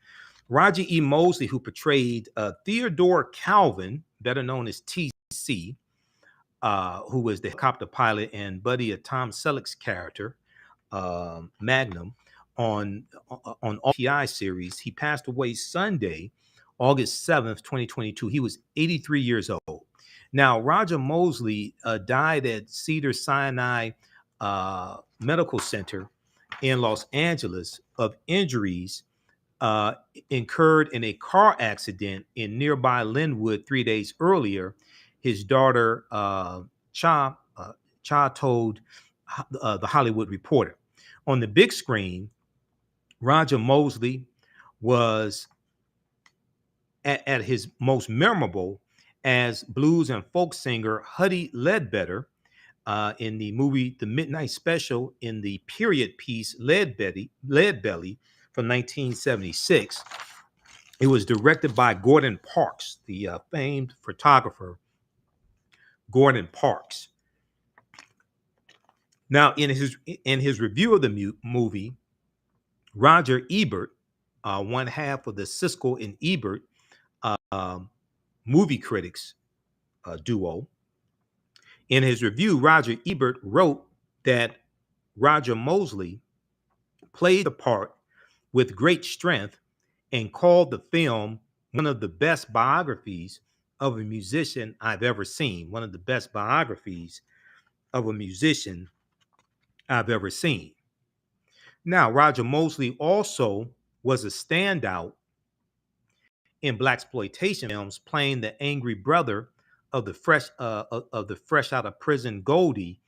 Roger E. Mosley, who portrayed Theodore Calvin, better known as TC, who was the helicopter pilot and buddy of Tom Selleck's character, Magnum, on PI series. He passed away Sunday, August 7th, 2022. He was 83 years old. Now, Roger Mosley died at Cedars-Sinai Medical Center in Los Angeles of injuries incurred in a car accident in nearby Linwood 3 days earlier. His daughter, Cha told the Hollywood Reporter. On the big screen, Roger Mosley was at his most memorable as blues and folk singer Huddie Ledbetter in the movie The Midnight Special in the period piece Leadbelly from 1976. It was directed by Gordon Parks, the famed photographer Gordon Parks. Now, in his review of the movie, Roger Ebert, one half of the Siskel and Ebert movie critics duo, in his review, Roger Ebert wrote that Roger Mosley played the part with great strength and called the film one of the best biographies of a musician I've ever seen. One of the best biographies of a musician I've ever seen. Now, Roger Mosley also was a standout in blaxploitation films, playing the angry brother of the fresh out of prison Goldie,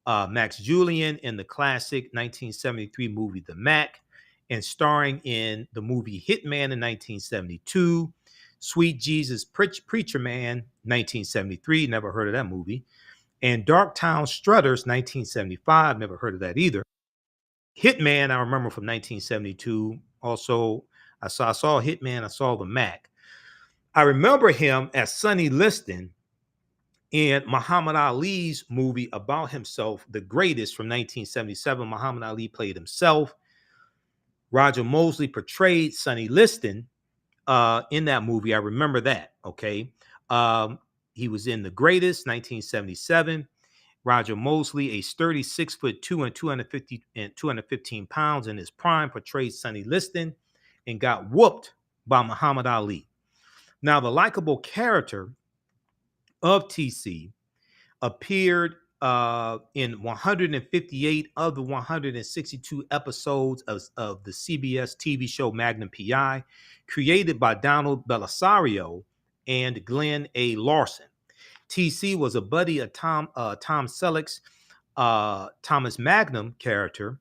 Max Julian, in the classic 1973 movie The Mac, and starring in the movie Hitman in 1972, Sweet Jesus Preacher Man 1973, never heard of that movie, and Darktown Strutters 1975, never heard of that either. Hitman, I remember from 1972. Also, I saw Hitman, I saw The Mac. I remember him as Sonny Liston in Muhammad Ali's movie about himself, The Greatest, from 1977. Muhammad Ali played himself. Roger Mosley portrayed Sonny Liston in that movie. I remember that, okay? He was in The Greatest, 1977. Roger Mosley, a sturdy 6'2" and 215 pounds in his prime, portrayed Sonny Liston and got whooped by Muhammad Ali. Now, the likable character of TC appeared in 158 of the 162 episodes of the CBS TV show Magnum P.I, created by Donald Belisario and Glenn A. Larson. TC was a buddy of Tom Selleck's Thomas Magnum character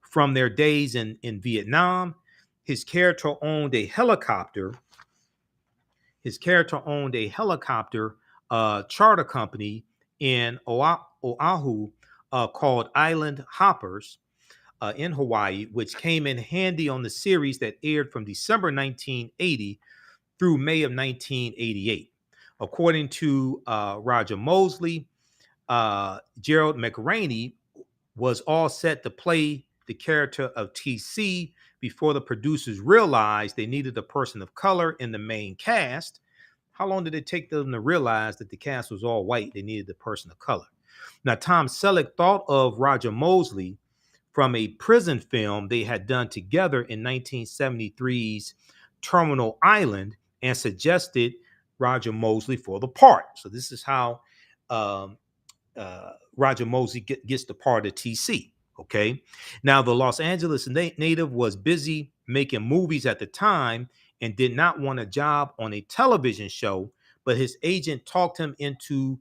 from their days in Vietnam. His character owned a helicopter. Charter company in Oahu called Island Hoppers in Hawaii, which came in handy on the series that aired from December 1980 through May of 1988. According to Roger Mosley, Gerald McRaney was all set to play the character of TC before the producers realized they needed a person of color in the main cast. How long did it take them to realize that the cast was all white? They needed a person of color. Now, Tom Selleck thought of Roger Mosley from a prison film they had done together in 1973's Terminal Island and suggested Roger Mosley for the part. So this is how Roger Mosley gets the part of TC. Okay. Now, the Los Angeles native was busy making movies at the time and did not want a job on a television show, but his agent talked him into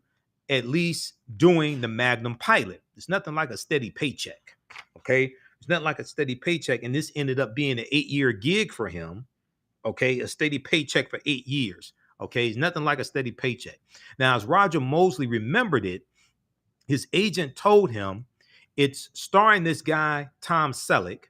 at least doing the Magnum pilot. It's nothing like a steady paycheck. Okay. It's not like a steady paycheck. And this ended up being an 8-year gig for him. Okay. A steady paycheck for 8 years. Okay. It's nothing like a steady paycheck. Now, as Roger Mosley remembered it, his agent told him it's starring this guy, Tom Selleck.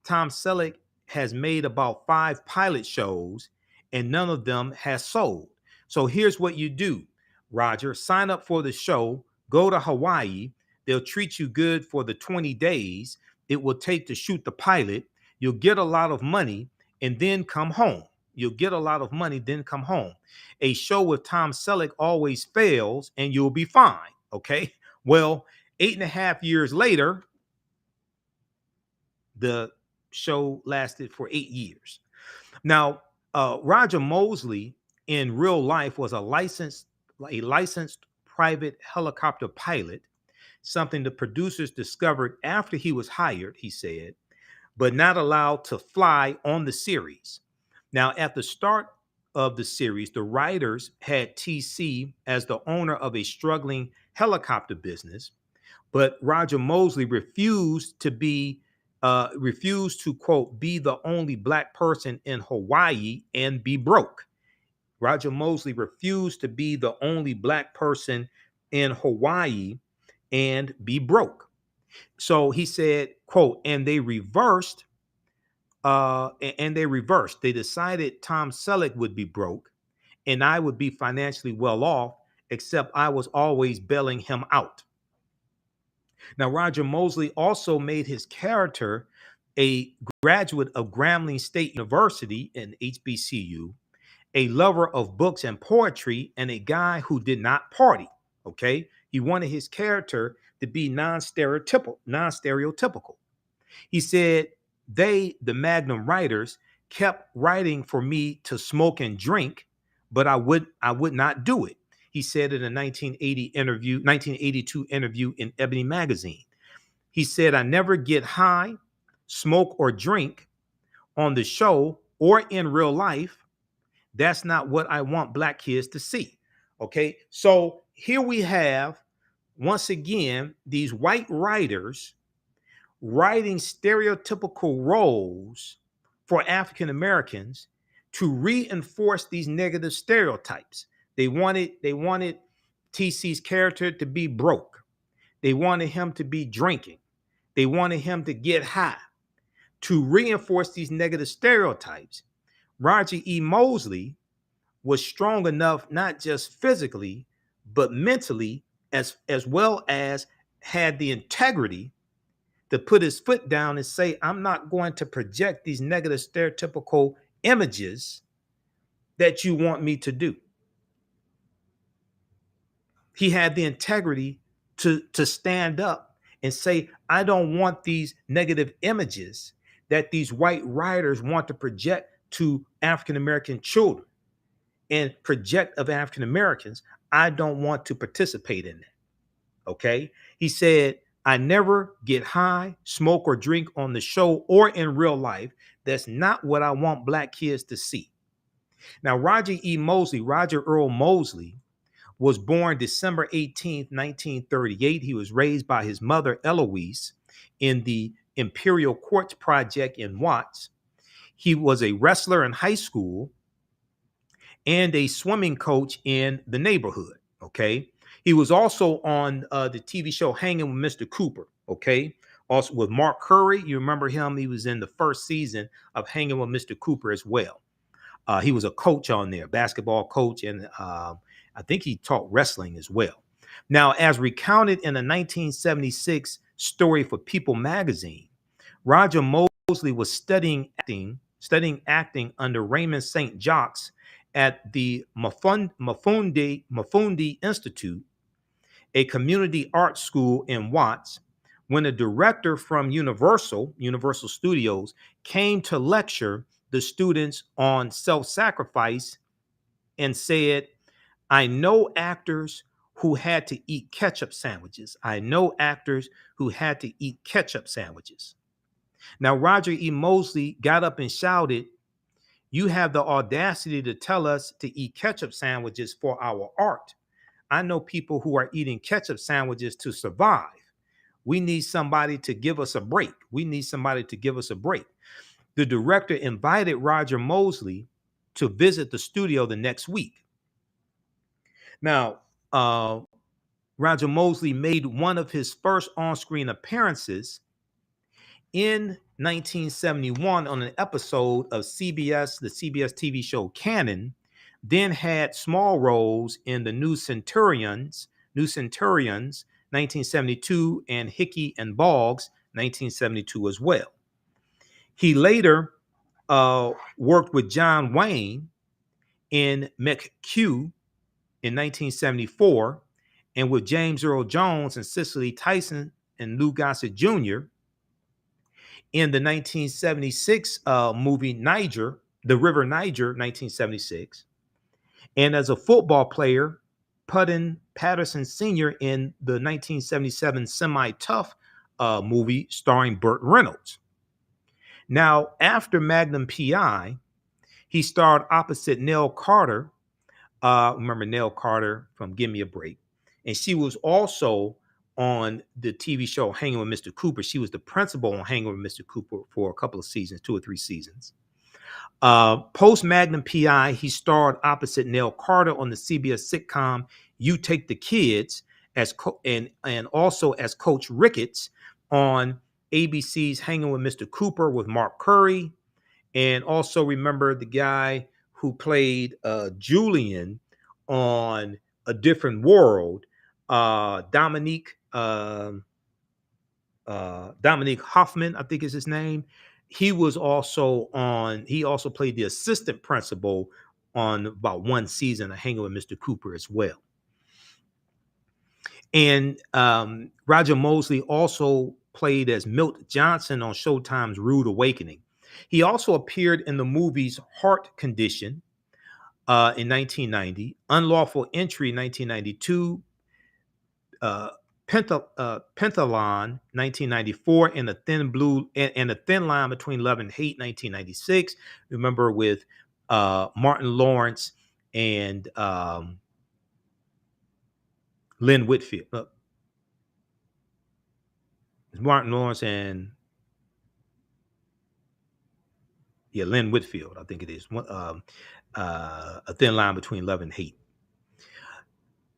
Tom Selleck has made about 5 pilot shows and none of them has sold. So here's what you do, Roger, sign up for the show, go to Hawaii. They'll treat you good for the 20 days it will take to shoot the pilot. You'll get a lot of money and then come home. You'll get a lot of money, then come home. A show with Tom Selleck always fails and you'll be fine. Okay. Well, 8.5 years later, the show lasted for 8 years. Now, Roger Mosley in real life was a licensed private helicopter pilot, something the producers discovered after he was hired, he said, but not allowed to fly on the series. Now, at the start of the series, the writers had TC as the owner of a struggling helicopter business, but Roger Mosley refused to, quote, be the only black person in Hawaii and be broke. Roger Mosley refused to be the only black person in Hawaii and be broke. So he said, quote, and they reversed. They decided Tom Selleck would be broke and I would be financially well off, except I was always bailing him out. Now, Roger Mosley also made his character a graduate of Grambling State University and HBCU, a lover of books and poetry, and a guy who did not party. Okay. He wanted his character to be non-stereotypical. He said the Magnum writers, kept writing for me to smoke and drink, but I would not do it. He said in a 1982 interview in Ebony magazine. He said, I never get high, smoke, or drink on the show or in real life. That's not what I want black kids to see. Okay, so here we have, once again, these white writers writing stereotypical roles for African Americans to reinforce these negative stereotypes. They wanted TC's character to be broke. They wanted him to be drinking. They wanted him to get high. To reinforce these negative stereotypes, Roger E. Mosley was strong enough, not just physically, but mentally, as well as had the integrity to put his foot down and say, I'm not going to project these negative stereotypical images that you want me to do. He had the integrity to stand up and say, I don't want these negative images that these white writers want to project to African-American children and project of African Americans. I don't want to participate in that. Okay. He said, I never get high, smoke, or drink on the show or in real life. That's not what I want black kids to see. Now, Roger Earl Mosley, was born December 18th, 1938. He was raised by his mother, Eloise, in the Imperial Quartz Project in Watts. He was a wrestler in high school and a swimming coach in the neighborhood. Okay. He was also on the TV show Hanging with Mr. Cooper. Okay. Also with Mark Curry. You remember him? He was in the first season of Hanging with Mr. Cooper as well. He was a coach on there, basketball coach, and I think he taught wrestling as well. Now, as recounted in a 1976 story for People magazine, Roger Mosley was studying acting under Raymond St. Jacques at the Mafundi Institute, a community art school in Watts, when a director from Universal Studios, came to lecture the students on self-sacrifice and said, I know actors who had to eat ketchup sandwiches. I know actors who had to eat ketchup sandwiches. Now, Roger E. Mosley got up and shouted, you have the audacity to tell us to eat ketchup sandwiches for our art. I know people who are eating ketchup sandwiches to survive. We need somebody to give us a break. We need somebody to give us a break. The director invited Roger Mosley to visit the studio the next week. Now, Roger Mosley made one of his first on-screen appearances in 1971 on an episode of the CBS TV show Cannon, then had small roles in the New Centurions, 1972, and Hickey and Boggs, 1972 as well. He later worked with John Wayne in McQ in 1974, and with James Earl Jones and Cicely Tyson and Lou Gossett Jr. in the 1976 movie Niger, The River Niger, 1976, and as a football player, Pudden Patterson Sr. in the 1977 Semi-Tough movie starring Burt Reynolds. Now, after Magnum P.I., he starred opposite Nell Carter. Remember Nell Carter from Give Me a Break. And she was also on the TV show Hanging with Mr. Cooper. She was the principal on Hanging with Mr. Cooper for a couple of seasons, 2 or 3 seasons. Post Magnum P.I., he starred opposite Nell Carter on the CBS sitcom You Take the Kids, and also as Coach Ricketts on ABC's Hanging with Mr. Cooper with Mark Curry. And also remember the guy who played Julian on A Different World, Dominique Hoffman, I think is his name. He also played the assistant principal on about one season of Hanging with Mr. Cooper as well. And Roger Mosley also played as Milt Johnson on Showtime's Rude Awakening. He also appeared in the movies Heart Condition in 1990, Unlawful Entry 1992, Penthalon 1994, and a Thin Line Between Love and Hate 1996. Remember with Martin Lawrence and Lynn Whitfield. Martin Lawrence and Lynn Whitfield, I think it is. A Thin Line Between Love and Hate.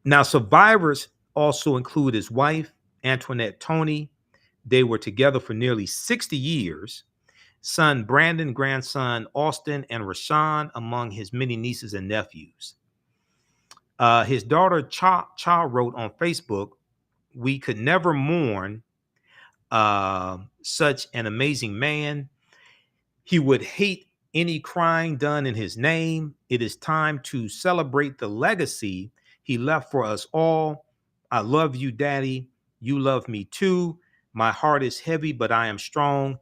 Now, survivors also include his wife, Antoinette Toney. They were together for nearly 60 years. Son Brandon, grandson Austin, and Rashawn among his many nieces and nephews. His daughter Cha wrote on Facebook, "We could never mourn such an amazing man. He would hate any crying done in his name. It is time to celebrate the legacy he left for us all. I love you, Daddy. You love me too. My heart is heavy, but I am strong.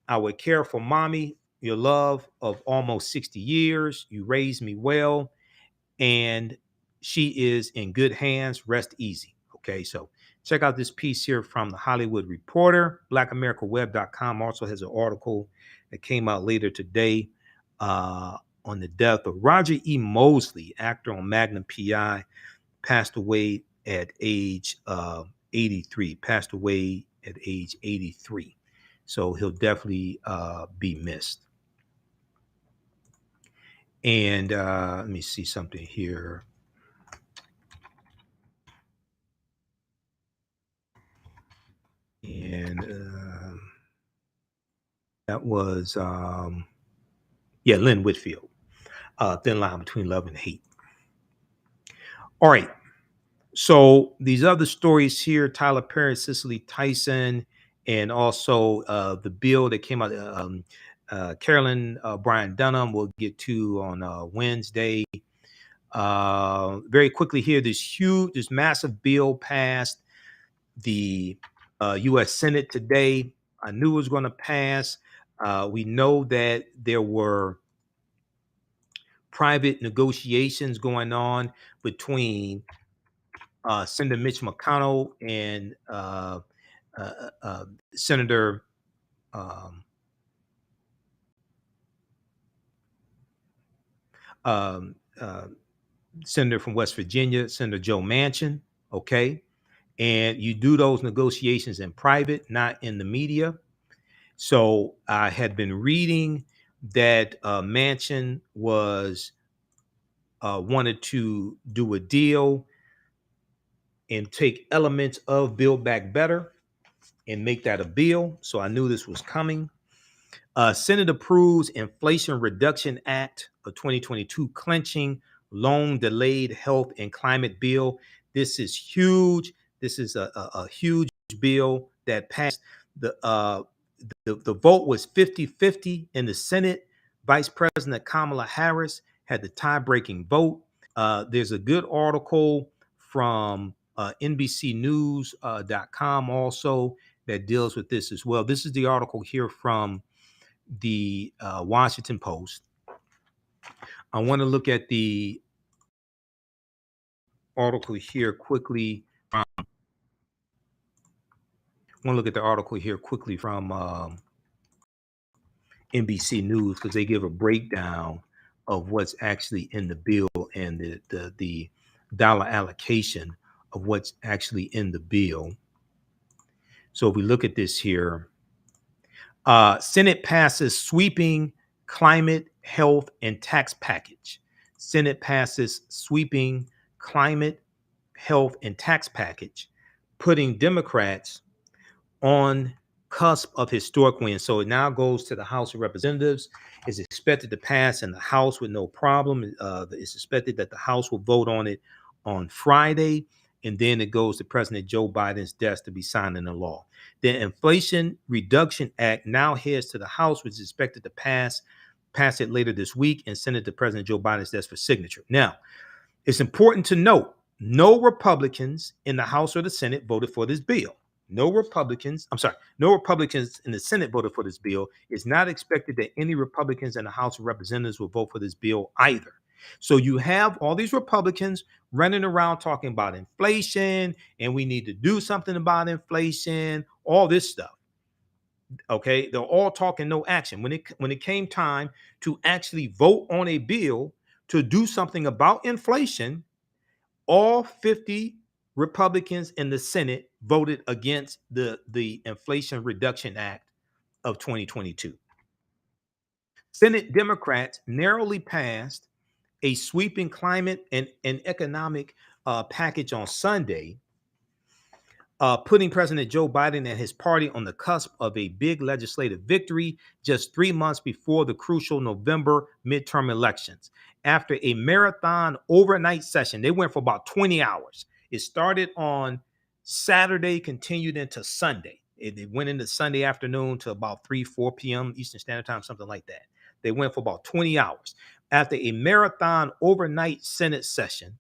I would care for Mommy, your love of almost 60 years. You raised me well, and she is in good hands. Rest easy." Okay, so check out this piece here from the Hollywood Reporter. BlackAmericaWeb.com also has an article that came out later today on the death of Roger E. Mosley, actor on Magnum P.I., passed away at age 83. Passed away at age 83. So he'll definitely be missed. And let me see something here. And that was, Lynn Whitfield, Thin Line Between Love and Hate. All right. So these other stories here, Tyler Perry, Cicely Tyson, and also the bill that came out. Carolyn Bryant Donham we'll get to on Wednesday. Very quickly here, this massive bill passed the U.S. Senate today. I knew it was going to pass. We know that there were private negotiations going on between Senator Mitch McConnell and Senator um, um, uh, Senator from West Virginia, Senator Joe Manchin. Okay, and you do those negotiations in private, not in the media. So I had been reading that Manchin was wanted to do a deal and take elements of Build Back Better and make that a bill. So I knew this was coming. Senate approves Inflation Reduction Act of 2022, clenching long delayed health and climate bill. This is huge. This is a huge bill that passed. The vote was 50-50 in the Senate. Vice President Kamala Harris had the tie-breaking vote. There's a good article from NBCnews.com also that deals with this as well. This is the article here from the Washington Post. I want to look at the article here quickly. From NBC News, because they give a breakdown of what's actually in the bill and the dollar allocation of what's actually in the bill. So if we look at this here, Senate passes sweeping climate, health, and tax package. Senate passes sweeping climate, health, and tax package, putting Democrats on cusp of historic win. So it now goes to the House of Representatives. It's expected to pass in the House with no problem. It's expected that the House will vote on it on Friday, and then it goes to President Joe Biden's desk to be signed into law. The Inflation Reduction Act now heads to the House, which is expected to pass it later this week and send it to President Joe Biden's desk for signature. Now, it's important to note, no Republicans in the House or the Senate voted for this bill. No Republicans in the Senate voted for this bill. It's not expected that any Republicans in the House of Representatives will vote for this bill either. So you have all these Republicans running around talking about inflation and we need to do something about inflation, all this stuff. Okay, they're all talking, no action. When it came time to actually vote on a bill to do something about inflation, all 50 Republicans in the Senate voted against the Inflation Reduction Act of 2022. Senate Democrats narrowly passed a sweeping climate and economic package on Sunday, putting President Joe Biden and his party on the cusp of a big legislative victory just 3 months before the crucial November midterm elections. After a marathon overnight session, they went for about 20 hours. It started on Saturday, continued into Sunday. It went into Sunday afternoon to about 3-4 p.m. Eastern Standard Time, something like that. They went for about 20 hours. After a marathon overnight Senate session,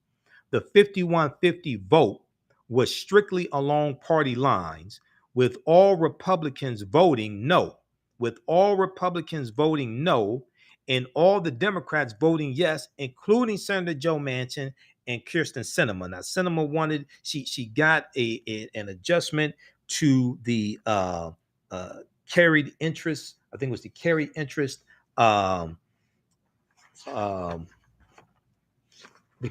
the 51-50 vote was strictly along party lines, with all Republicans voting no, and all the Democrats voting yes, including Senator Joe Manchin and Kyrsten Sinema. Now, Sinema wanted, she got an adjustment to the carried interest. I think it was the carried interest. The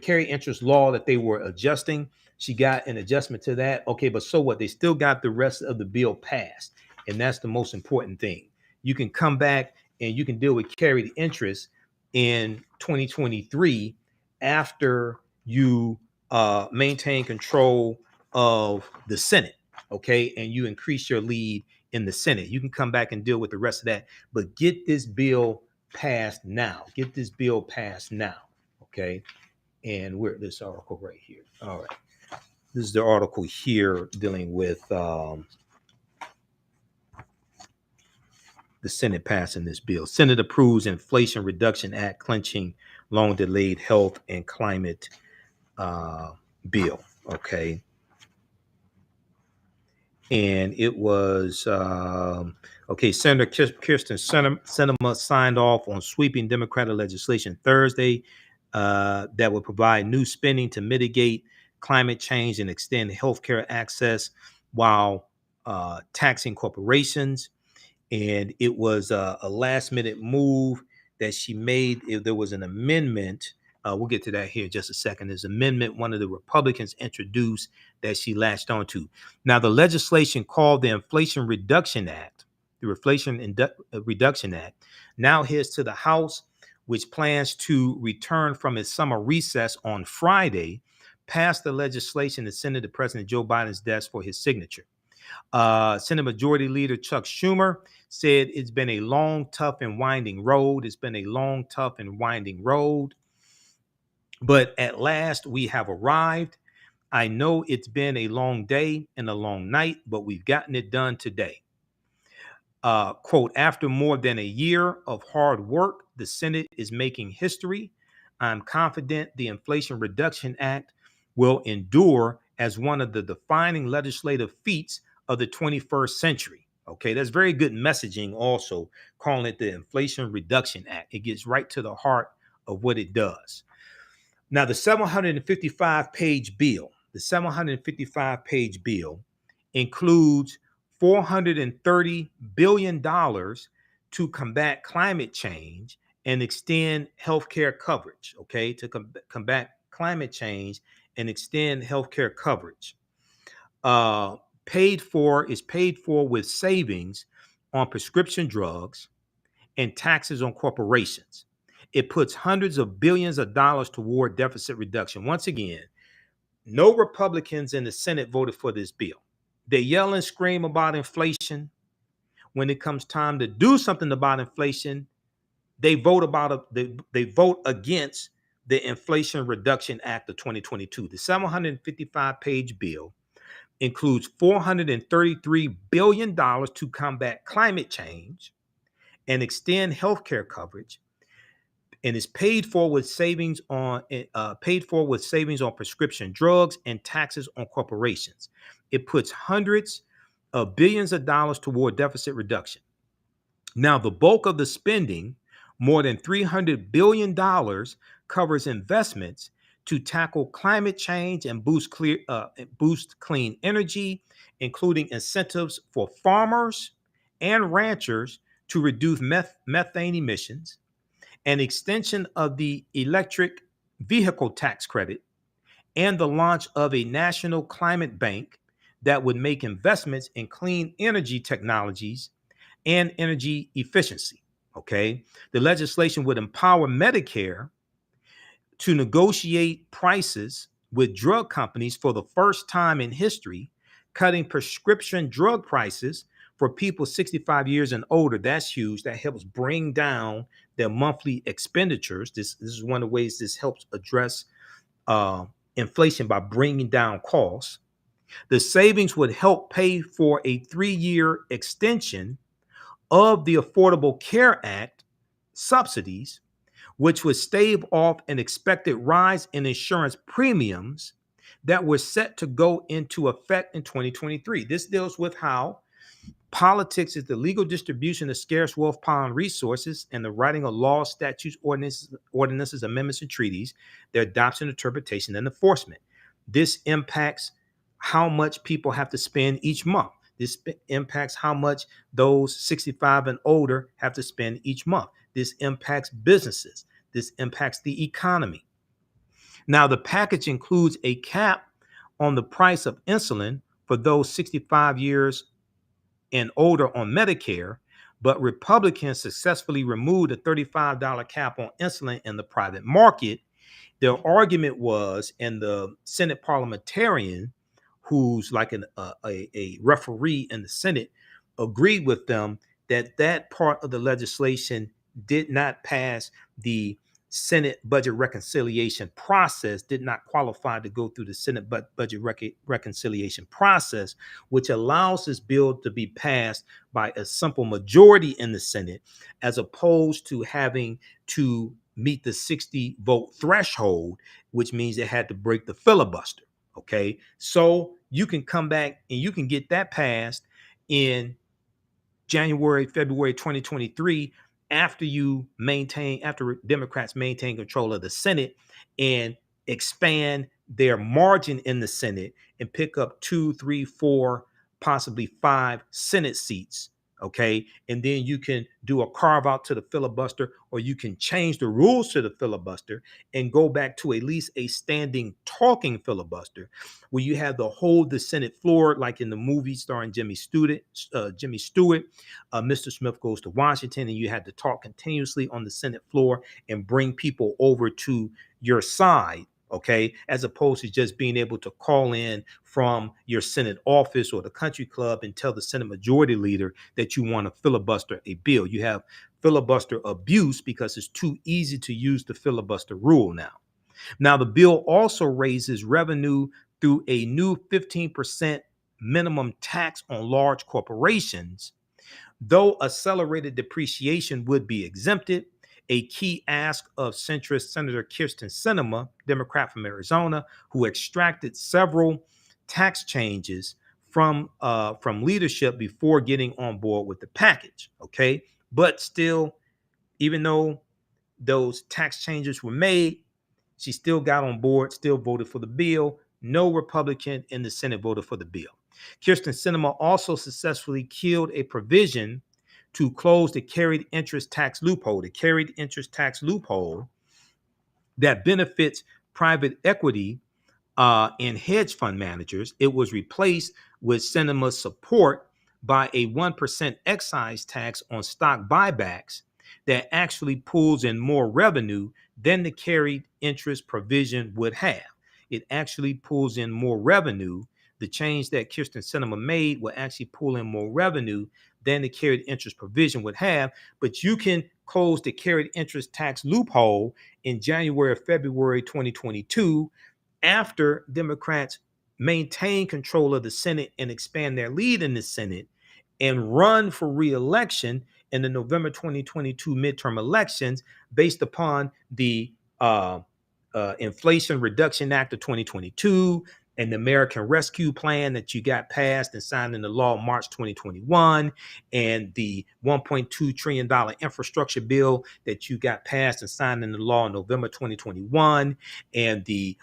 carried interest law that they were adjusting. She got an adjustment to that. Okay, but so what? They still got the rest of the bill passed. And that's the most important thing. You can come back and you can deal with carried interest in 2023 after you maintain control of the Senate. Okay, and you increase your lead in the Senate. You can come back and deal with the rest of that. But get this bill passed now. Okay. And we're this article right here. All right. This is the article here dealing with the Senate passing this bill. Senate approves Inflation Reduction Act, clinching long-delayed health and climate bill. Okay. And it was, Senator Kirsten Sinema signed off on sweeping Democratic legislation Thursday that would provide new spending to mitigate climate change and extend healthcare access while taxing corporations. And it was a last-minute move that she made. There was an amendment. We'll get to that here in just a second. There's an amendment one of the Republicans introduced that she latched onto. Now, the legislation called the Inflation Reduction Act, Reduction Act, now heads to the House, which plans to return from its summer recess on Friday, passed the legislation and sent it to President Joe Biden's desk for his signature. Senate Majority Leader Chuck Schumer said it's been a long, tough, and winding road. It's been a long, tough, and winding road. But at last, we have arrived. I know it's been a long day and a long night, but we've gotten it done today. Quote, after more than a year of hard work, the Senate is making history. I'm confident the Inflation Reduction Act will endure as one of the defining legislative feats of the 21st century. Okay, that's very good messaging also, calling it the Inflation Reduction Act. It gets right to the heart of what it does. Now, the 755-page bill, includes $430 billion to combat climate change and extend healthcare coverage, okay, to combat climate change and extend healthcare coverage. Paid for with savings on prescription drugs and taxes on corporations. It puts hundreds of billions of dollars toward deficit reduction. Once again, no Republicans in the Senate voted for this bill. They yell and scream about inflation. When it comes time to do something about inflation, they vote against the Inflation Reduction Act of 2022. The 755-page bill includes $433 billion to combat climate change and extend healthcare coverage, and is paid for with savings on prescription drugs and taxes on corporations. It puts hundreds of billions of dollars toward deficit reduction. Now, the bulk of the spending, more than $300 billion, covers investments to tackle climate change and boost clean energy, including incentives for farmers and ranchers to reduce methane emissions, an extension of the electric vehicle tax credit, and the launch of a national climate bank that would make investments in clean energy technologies and energy efficiency. Okay, the legislation would empower Medicare to negotiate prices with drug companies for the first time in history, cutting prescription drug prices for people 65 years and older. That's huge. That helps bring down their monthly expenditures. This is one of the ways this helps address inflation, by bringing down costs. The savings would help pay for a 3-year extension of the Affordable Care Act subsidies, which would stave off an expected rise in insurance premiums that were set to go into effect in 2023. This deals with how politics is the legal distribution of scarce wealth, power, and resources, and the writing of laws, statutes, ordinances, amendments, and treaties, their adoption, interpretation, and enforcement. This impacts how much people have to spend each month. This impacts how much those 65 and older have to spend each month. This impacts businesses. This impacts the economy. Now, the package includes a cap on the price of insulin for those 65 years and older on Medicare, but Republicans successfully removed a $35 cap on insulin in the private market. Their argument was, and the Senate parliamentarian, who's like a referee in the Senate, agreed with them that that part of the legislation did not pass the Senate budget reconciliation process, did not qualify to go through the Senate budget reconciliation process, which allows this bill to be passed by a simple majority in the Senate, as opposed to having to meet the 60 vote threshold, which means it had to break the filibuster. Okay, so you can come back and you can get that passed in January, February 2023, after Democrats maintain control of the Senate and expand their margin in the Senate and pick up 2, 3, 4, possibly 5 Senate seats. Okay. And then you can do a carve out to the filibuster, or you can change the rules to the filibuster and go back to at least a standing talking filibuster, where you have to hold the Senate floor, like in the movie starring Jimmy Stewart. Mr. Smith Goes to Washington, and you had to talk continuously on the Senate floor and bring people over to your side. Okay, as opposed to just being able to call in from your Senate office or the country club and tell the Senate majority leader that you want to filibuster a bill. You have filibuster abuse because it's too easy to use the filibuster rule now. Now, the bill also raises revenue through a new 15% minimum tax on large corporations. Though accelerated depreciation would be exempted, a key ask of centrist Senator Kyrsten Sinema, Democrat from Arizona, who extracted several tax changes from leadership before getting on board with the package. Okay, but still, even though those tax changes were made, she still got on board, still voted for the bill. No Republican in the Senate voted for the bill. Kyrsten Sinema also successfully killed a provision to close the carried interest tax loophole. The carried interest tax loophole that benefits private equity and hedge fund managers. It was replaced with Sinema's support by a 1% excise tax on stock buybacks that actually pulls in more revenue than the carried interest provision would have. It actually pulls in more revenue. The change that Kyrsten Sinema made will actually pull in more revenue than the carried interest provision would have. But you can close the carried interest tax loophole in January or February 2022, after Democrats maintain control of the Senate and expand their lead in the Senate and run for re-election in the November 2022 midterm elections based upon the Inflation Reduction Act of 2022 and the American Rescue Plan that you got passed and signed into law in March 2021, and the $1.2 trillion infrastructure bill that you got passed and signed into law in November 2021, and the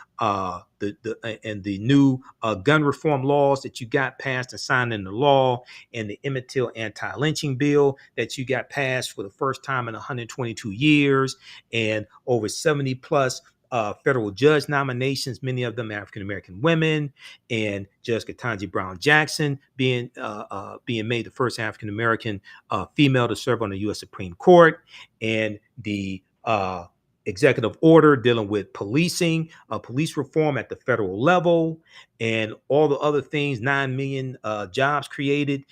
new gun reform laws that you got passed and signed into law, and the Emmett Till anti-lynching bill that you got passed for the first time in 122 years, and over 70 plus federal judge nominations, many of them African-American women, and Judge Ketanji Brown Jackson being made the first African-American female to serve on the U.S. Supreme Court, and the executive order dealing with policing, police reform at the federal level, and all the other things, 9 million jobs created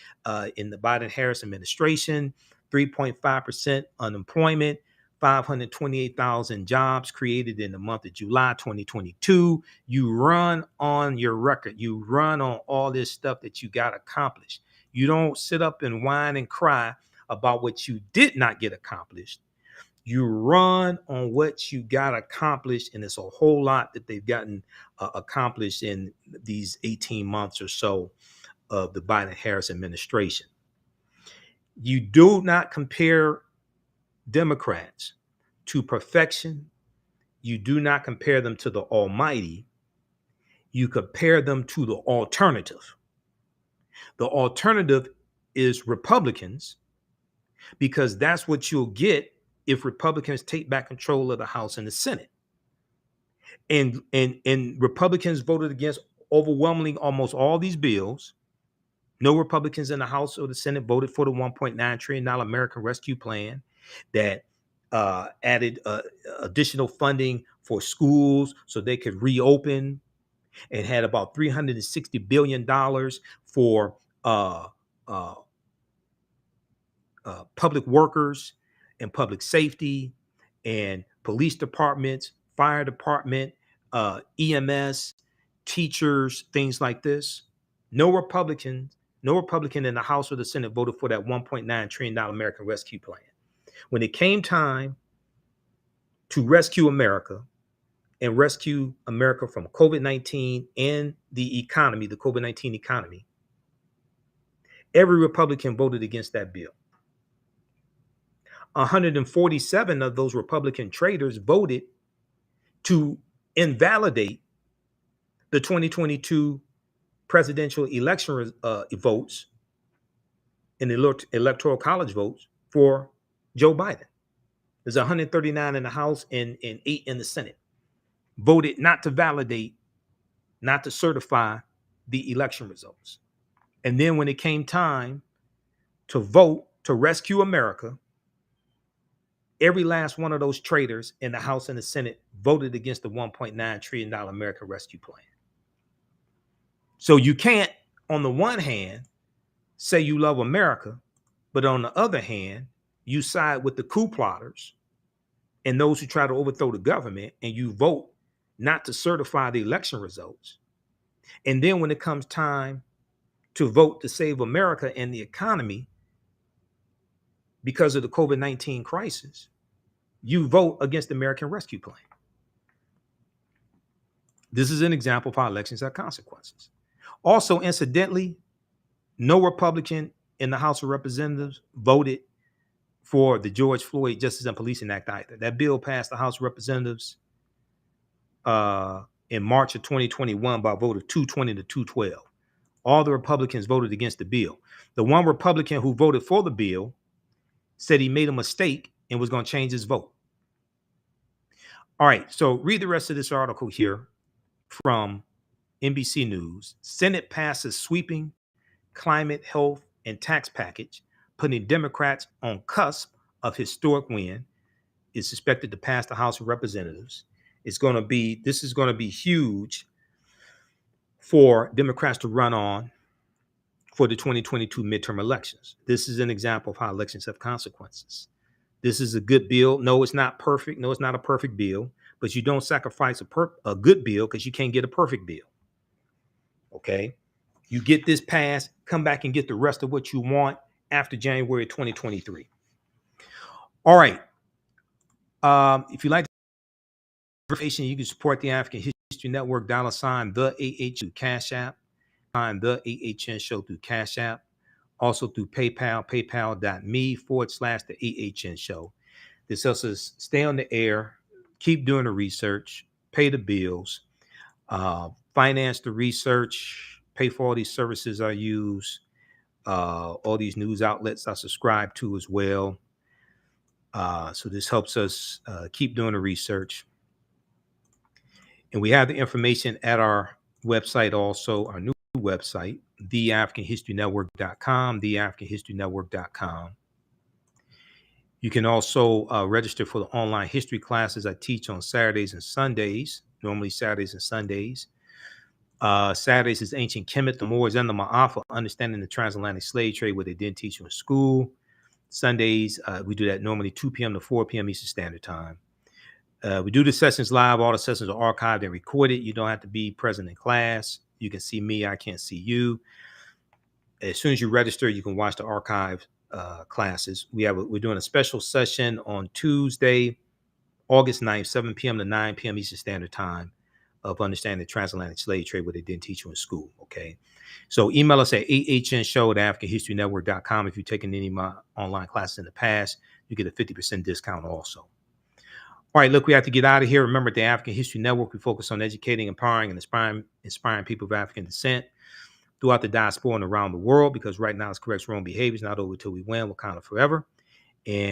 in the Biden-Harris administration, 3.5% unemployment, 528,000 jobs created in the month of July 2022. You run on your record. You run on all this stuff that you got accomplished. You don't sit up and whine and cry about what you did not get accomplished. You run on what you got accomplished, and it's a whole lot that they've gotten accomplished in these 18 months or so of the Biden-Harris administration. You do not compare Democrats to perfection. You do not compare them to the almighty. You compare them to the alternative. The alternative is Republicans, because that's what you'll get if Republicans take back control of the House and the Senate. And Republicans voted against overwhelmingly almost all these bills. No Republicans in the House or the Senate voted for the $1.9 trillion American Rescue Plan that added additional funding for schools so they could reopen, and had about $360 billion for public workers and public safety and police departments, fire department, EMS, teachers, things like this. No Republican in the House or the Senate voted for that $1.9 trillion American Rescue Plan. When it came time to rescue America and rescue America from COVID-19 and the economy, the COVID-19 economy, every Republican voted against that bill. 147 of those Republican traitors voted to invalidate the 2022 presidential election votes and electoral college votes for Joe Biden. There's 139 in the House and 8 in the Senate. Voted not to validate, not to certify the election results. And then when it came time to vote to rescue America, every last one of those traitors in the House and the Senate voted against the $1.9 trillion American Rescue Plan. So you can't, on the one hand, say you love America, but on the other hand, you side with the coup plotters and those who try to overthrow the government, and you vote not to certify the election results. And then when it comes time to vote to save America and the economy because of the COVID-19 crisis, you vote against the American Rescue Plan. This is an example of how elections have consequences. Also, incidentally, no Republican in the House of Representatives voted for the George Floyd Justice and Policing Act either. That bill passed the House of Representatives in March of 2021 by a vote of 220 to 212. All the Republicans voted against the bill. The one Republican who voted for the bill said he made a mistake and was going to change his vote. All right, so read the rest of this article here from NBC News. Senate passes sweeping climate, health, and tax package, putting Democrats on cusp of historic win. Is expected to pass the House of Representatives. This is going to be huge for Democrats to run on for the 2022 midterm elections. This is an example of how elections have consequences. This is a good bill. No, it's not perfect. No, it's not a perfect bill, but you don't sacrifice a good bill because you can't get a perfect bill. Okay? You get this passed, come back and get the rest of what you want after January 2023. All right. If you like information, you can support the African History Network, $ the AHN Cash App, the TheAHNShow through Cash App, also through PayPal, paypal.me/TheAHNShow. This helps us stay on the air, keep doing the research, pay the bills, finance the research, pay for all these services I use, all these news outlets I subscribe to as well. So this helps us keep doing the research. And we have the information at our website also, our new website, TheAfricanHistoryNetwork.com, TheAfricanHistoryNetwork.com. You can also register for the online history classes I teach on Saturdays and Sundays, normally Saturdays and Sundays. Saturdays is Ancient Kemet, the Moors, and the Ma'afa, Understanding the Transatlantic Slave Trade, what they didn't teach you in school. Sundays, we do that normally 2 p.m. to 4 p.m. Eastern Standard Time. We do the sessions live. All the sessions are archived and recorded. You don't have to be present in class. You can see me. I can't see you. As soon as you register, you can watch the archived classes. We're doing a special session on Tuesday, August 9th, 7 p.m. to 9 p.m. Eastern Standard Time of Understanding the Transatlantic Slave Trade, what they didn't teach you in school. Okay. So email us at ahnshow@africanhistorynetwork.com. If you've taken any of my online classes in the past, you get a 50% discount also. All right, look, we have to get out of here. Remember, at the African History Network, we focus on educating, empowering, and inspiring people of African descent throughout the diaspora and around the world, because right now it's corrects wrong behaviors, not over till we win, Wakanda forever. And